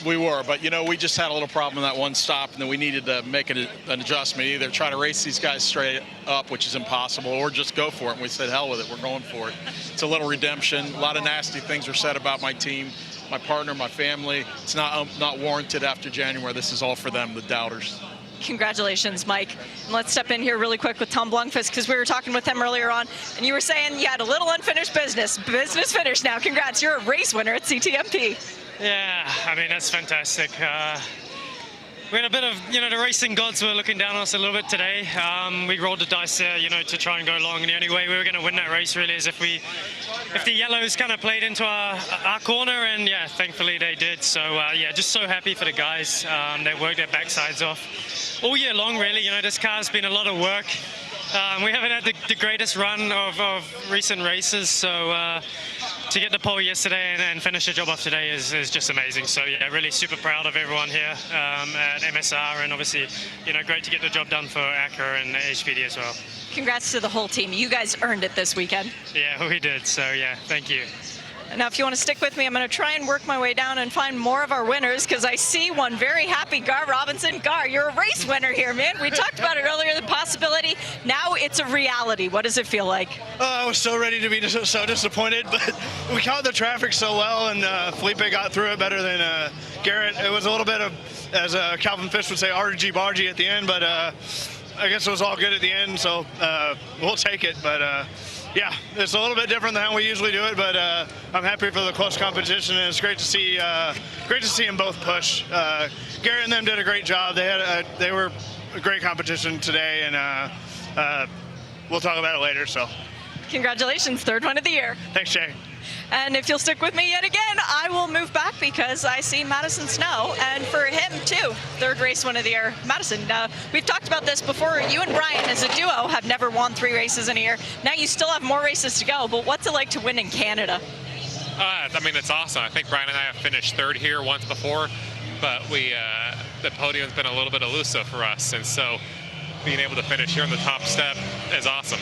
We were, but, you know, we just had a little problem in that one stop, and then we needed to make an adjustment. Either try to race these guys straight up, which is impossible, or just go for it. And we said, hell with it, we're going for it. It's a little redemption. A lot of nasty things were said about my team, my partner, my family. It's not warranted after January. This is all for them, the doubters. Congratulations, Mike. And let's step in here really quick with Tom Blomqvist, because we were talking with him earlier on, and you were saying you had a little unfinished business. Business finished now. Congrats, you're a race winner at CTMP. Yeah, I mean, that's fantastic. We had a bit of, you know, the racing gods were looking down on us a little bit today. We rolled the dice there, you know, to try and go long, and the only way we were going to win that race really is if the yellows kind of played into our corner, and yeah, thankfully they did. So yeah, just so happy for the guys. They worked their backsides off all year long, really. You know, this car's been a lot of work. We haven't had the greatest run of recent races, so to get the pole yesterday and finish the job off today is just amazing. So yeah, really super proud of everyone here at MSR, and obviously, you know, great to get the job done for Acura and HPD as well. Congrats to the whole team. You guys earned it this weekend. Yeah, we did. So yeah, thank you. Now, if you want to stick with me, I'm going to try and work my way down and find more of our winners, because I see one very happy Gar Robinson. Gar, you're a race winner here, man. We talked about it earlier, the possibility. Now it's a reality. What does it feel like? I was so ready to be so disappointed, but we caught the traffic so well, and Felipe got through it better than Garrett. It was a little bit of, as Calvin Fish would say, argy-bargy at the end, but I guess it was all good at the end, so we'll take it. But Yeah, it's a little bit different than how we usually do it, but I'm happy for the close competition, and it's great to see them both push. Garrett and them did a great job. They were a great competition today, and we'll talk about it later. So, Congratulations, third one of the year. Thanks, Jay. And if you'll stick with me yet again, I will move back because I see Madison Snow, and for him too, third race one of the year. Madison, we've talked about this before. You and Brian as a duo have never won 3 races in a year. Now you still have more races to go, but what's it like to win in Canada? I mean, it's awesome. I think Brian and I have finished third here once before, but the podium's been a little bit elusive for us, and so being able to finish here on the top step is awesome.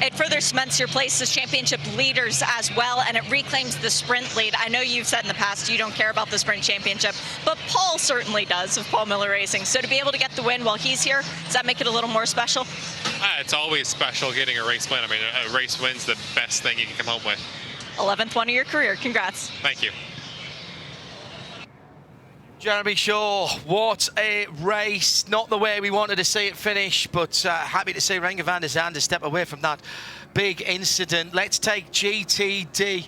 It further cements your place as championship leaders as well, and it reclaims the sprint lead. I know you've said in the past you don't care about the sprint championship, but Paul certainly does of Paul Miller Racing. So to be able to get the win while he's here, does that make it a little more special? It's always special getting a race win. I mean, a race win's the best thing you can come home with. 11th one of your career. Congrats. Thank you. Jeremy Shaw, what a race. Not the way we wanted to see it finish, but happy to see Renger van der Zande step away from that big incident. Let's take GTD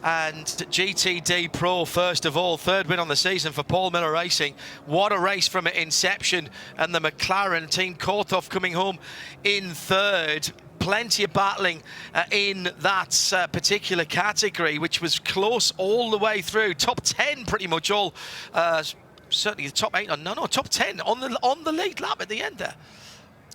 and GTD Pro first of all. Third win on the season for Paul Miller Racing. What a race from inception, and the McLaren team Korthoff coming home in third. Plenty of battling in that particular category, which was close all the way through. Top 10 pretty much all, certainly the top 8, top 10 on the lead lap at the end there.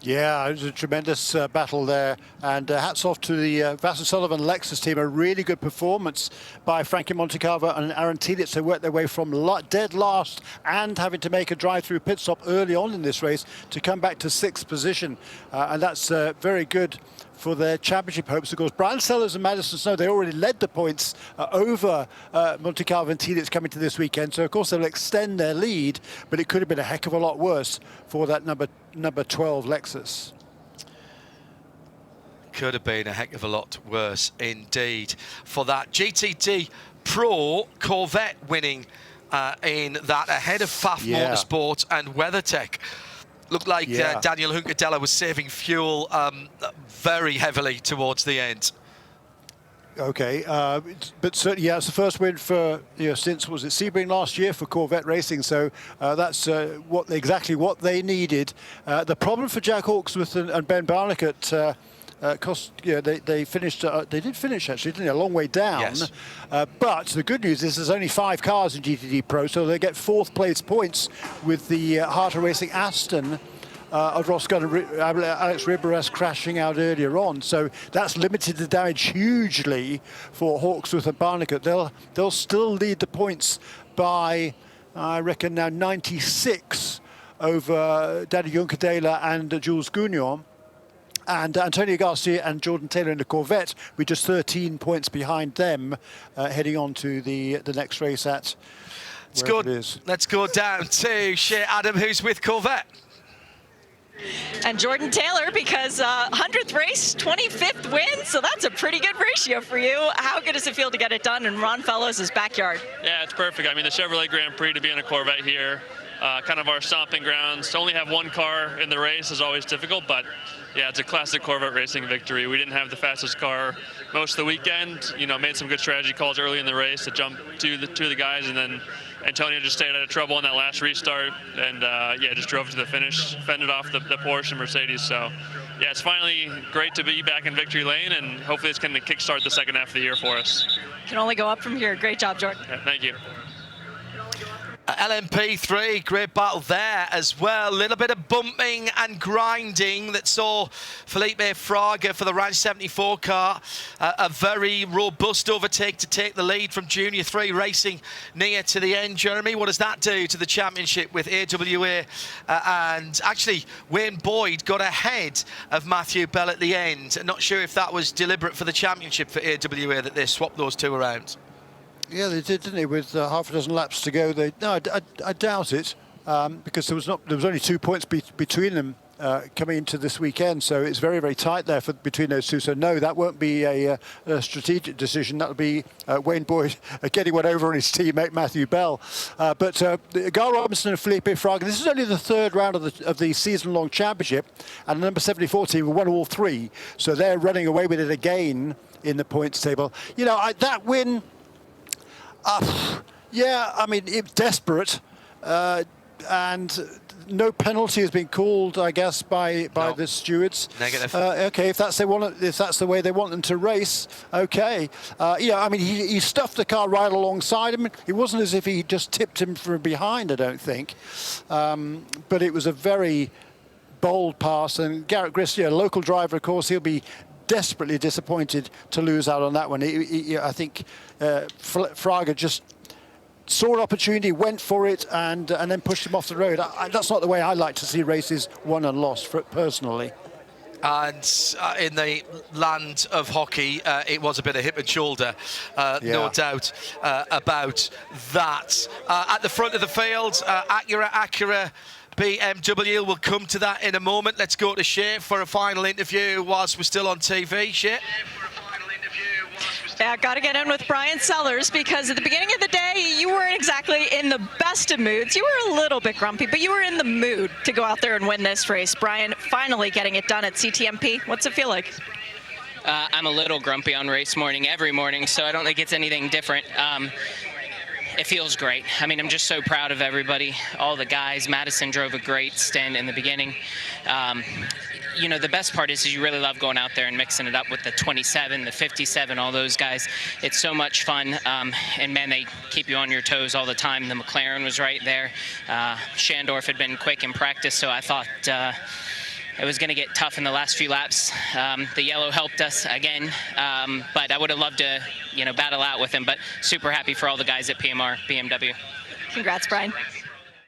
Yeah, it was a tremendous battle there, and hats off to the Vassar Sullivan Lexus team. A really good performance by Frankie Montecalvo and Aaron Telitz. They worked their way from dead last and having to make a drive-through pit stop early on in this race to come back to 6th position, and that's very good for their championship hopes. Of course, Brian Sellers and Madison Snow, they already led the points over Montecalvo and Telitz coming to this weekend. So, of course, they'll extend their lead, but it could have been a heck of a lot worse for that number 12 Lexus. Could have been a heck of a lot worse indeed for that. GTD Pro Corvette winning in that ahead of Pfaff Motorsport and WeatherTech. Looked like Daniel Hunkadella was saving fuel very heavily towards the end. Okay, but certainly, it's the first win for since was it Sebring last year for Corvette Racing. So that's exactly what they needed. The problem for Jack Hawksworth and Ben Barnick they finished. They did finish actually, didn't they? A long way down. Yes. But the good news is there's only 5 cars in GTD Pro, so they get 4th place points with the Harter Racing Aston of Ross Gunn and Alex Riberas crashing out earlier on. So that's limited the damage hugely for Hawksworth and Barnick. They'll still lead the points by, I reckon now 96 over Daniel Juncadella and Jules Gounon. And Antonio Garcia and Jordan Taylor in the Corvette, with just 13 points behind them, heading on to the next race at wherever it is. Let's go down to Shea Adam, who's with Corvette. And Jordan Taylor, because 100th race, 25th win, so that's a pretty good ratio for you. How good does it feel to get it done in Ron Fellows' backyard? Yeah, it's perfect. I mean, the Chevrolet Grand Prix, to be in a Corvette here, kind of our stomping grounds. To only have one car in the race is always difficult, but yeah, it's a classic Corvette racing victory. We didn't have the fastest car most of the weekend. Made some good strategy calls early in the race to jump to the guys, and then Antonio just stayed out of trouble on that last restart, and just drove to the finish, fended off the Porsche and Mercedes. So yeah, it's finally great to be back in victory lane, and hopefully it's going to kickstart the second half of the year for us. Can only go up from here. Great job, Jordan. Yeah, thank you. LMP3, great battle there as well. A little bit of bumping and grinding that saw Felipe Fraga for the Ranch 74 car. A very robust overtake to take the lead from Junior 3 racing near to the end. Jeremy, what does that do to the championship with AWA? And actually, Wayne Boyd got ahead of Matthew Bell at the end. Not sure if that was deliberate for the championship for AWA that they swapped those two around. Yeah, they did, didn't they? With half a dozen laps to go, I doubt it, because there was only 2 points between them coming into this weekend. So it's very, very tight there between those two. So no, that won't be a strategic decision. That'll be Wayne Boyd getting one over on his teammate Matthew Bell. But Gar Robinson and Felipe Fraga, this is only the third round of the season-long championship, and the number 74 team won all three. So they're running away with it again in the points table. You know, that win, yeah, I mean, it's desperate, and no penalty has been called, I guess, by the stewards. Negative. Okay, if that's the way they want them to race, okay. Yeah, I mean, he stuffed the car right alongside him. It wasn't as if he just tipped him from behind, I don't think. But it was a very bold pass. And Garrett Gristy, a local driver, of course, he'll be desperately disappointed to lose out on that one. I think Fraga just saw an opportunity, went for it, and then pushed him off the road. That's not the way I like to see races won and lost, personally. And in the land of hockey, it was a bit of hip and shoulder, no doubt about that. At the front of the field, Acura BMW, we'll come to that in a moment. Let's go to Shea for a final interview whilst we're still on TV. Shea? Yeah, got to get in with Brian Sellers, because at the beginning of the day, you weren't exactly in the best of moods. You were a little bit grumpy, but you were in the mood to go out there and win this race. Brian, finally getting it done at CTMP. What's it feel like? I'm a little grumpy on race morning every morning, so I don't think it's anything different. It feels great. I mean, I'm just so proud of everybody, all the guys. Madison drove a great stint in the beginning. You know, the best part is you really love going out there and mixing it up with the 27, the 57, all those guys. It's so much fun, and man, they keep you on your toes all the time. The McLaren was right there. Schandorf had been quick in practice, so I thought it was going to get tough in the last few laps. The yellow helped us again, but I would have loved to, battle out with him. But super happy for all the guys at BMW. Congrats, Brian.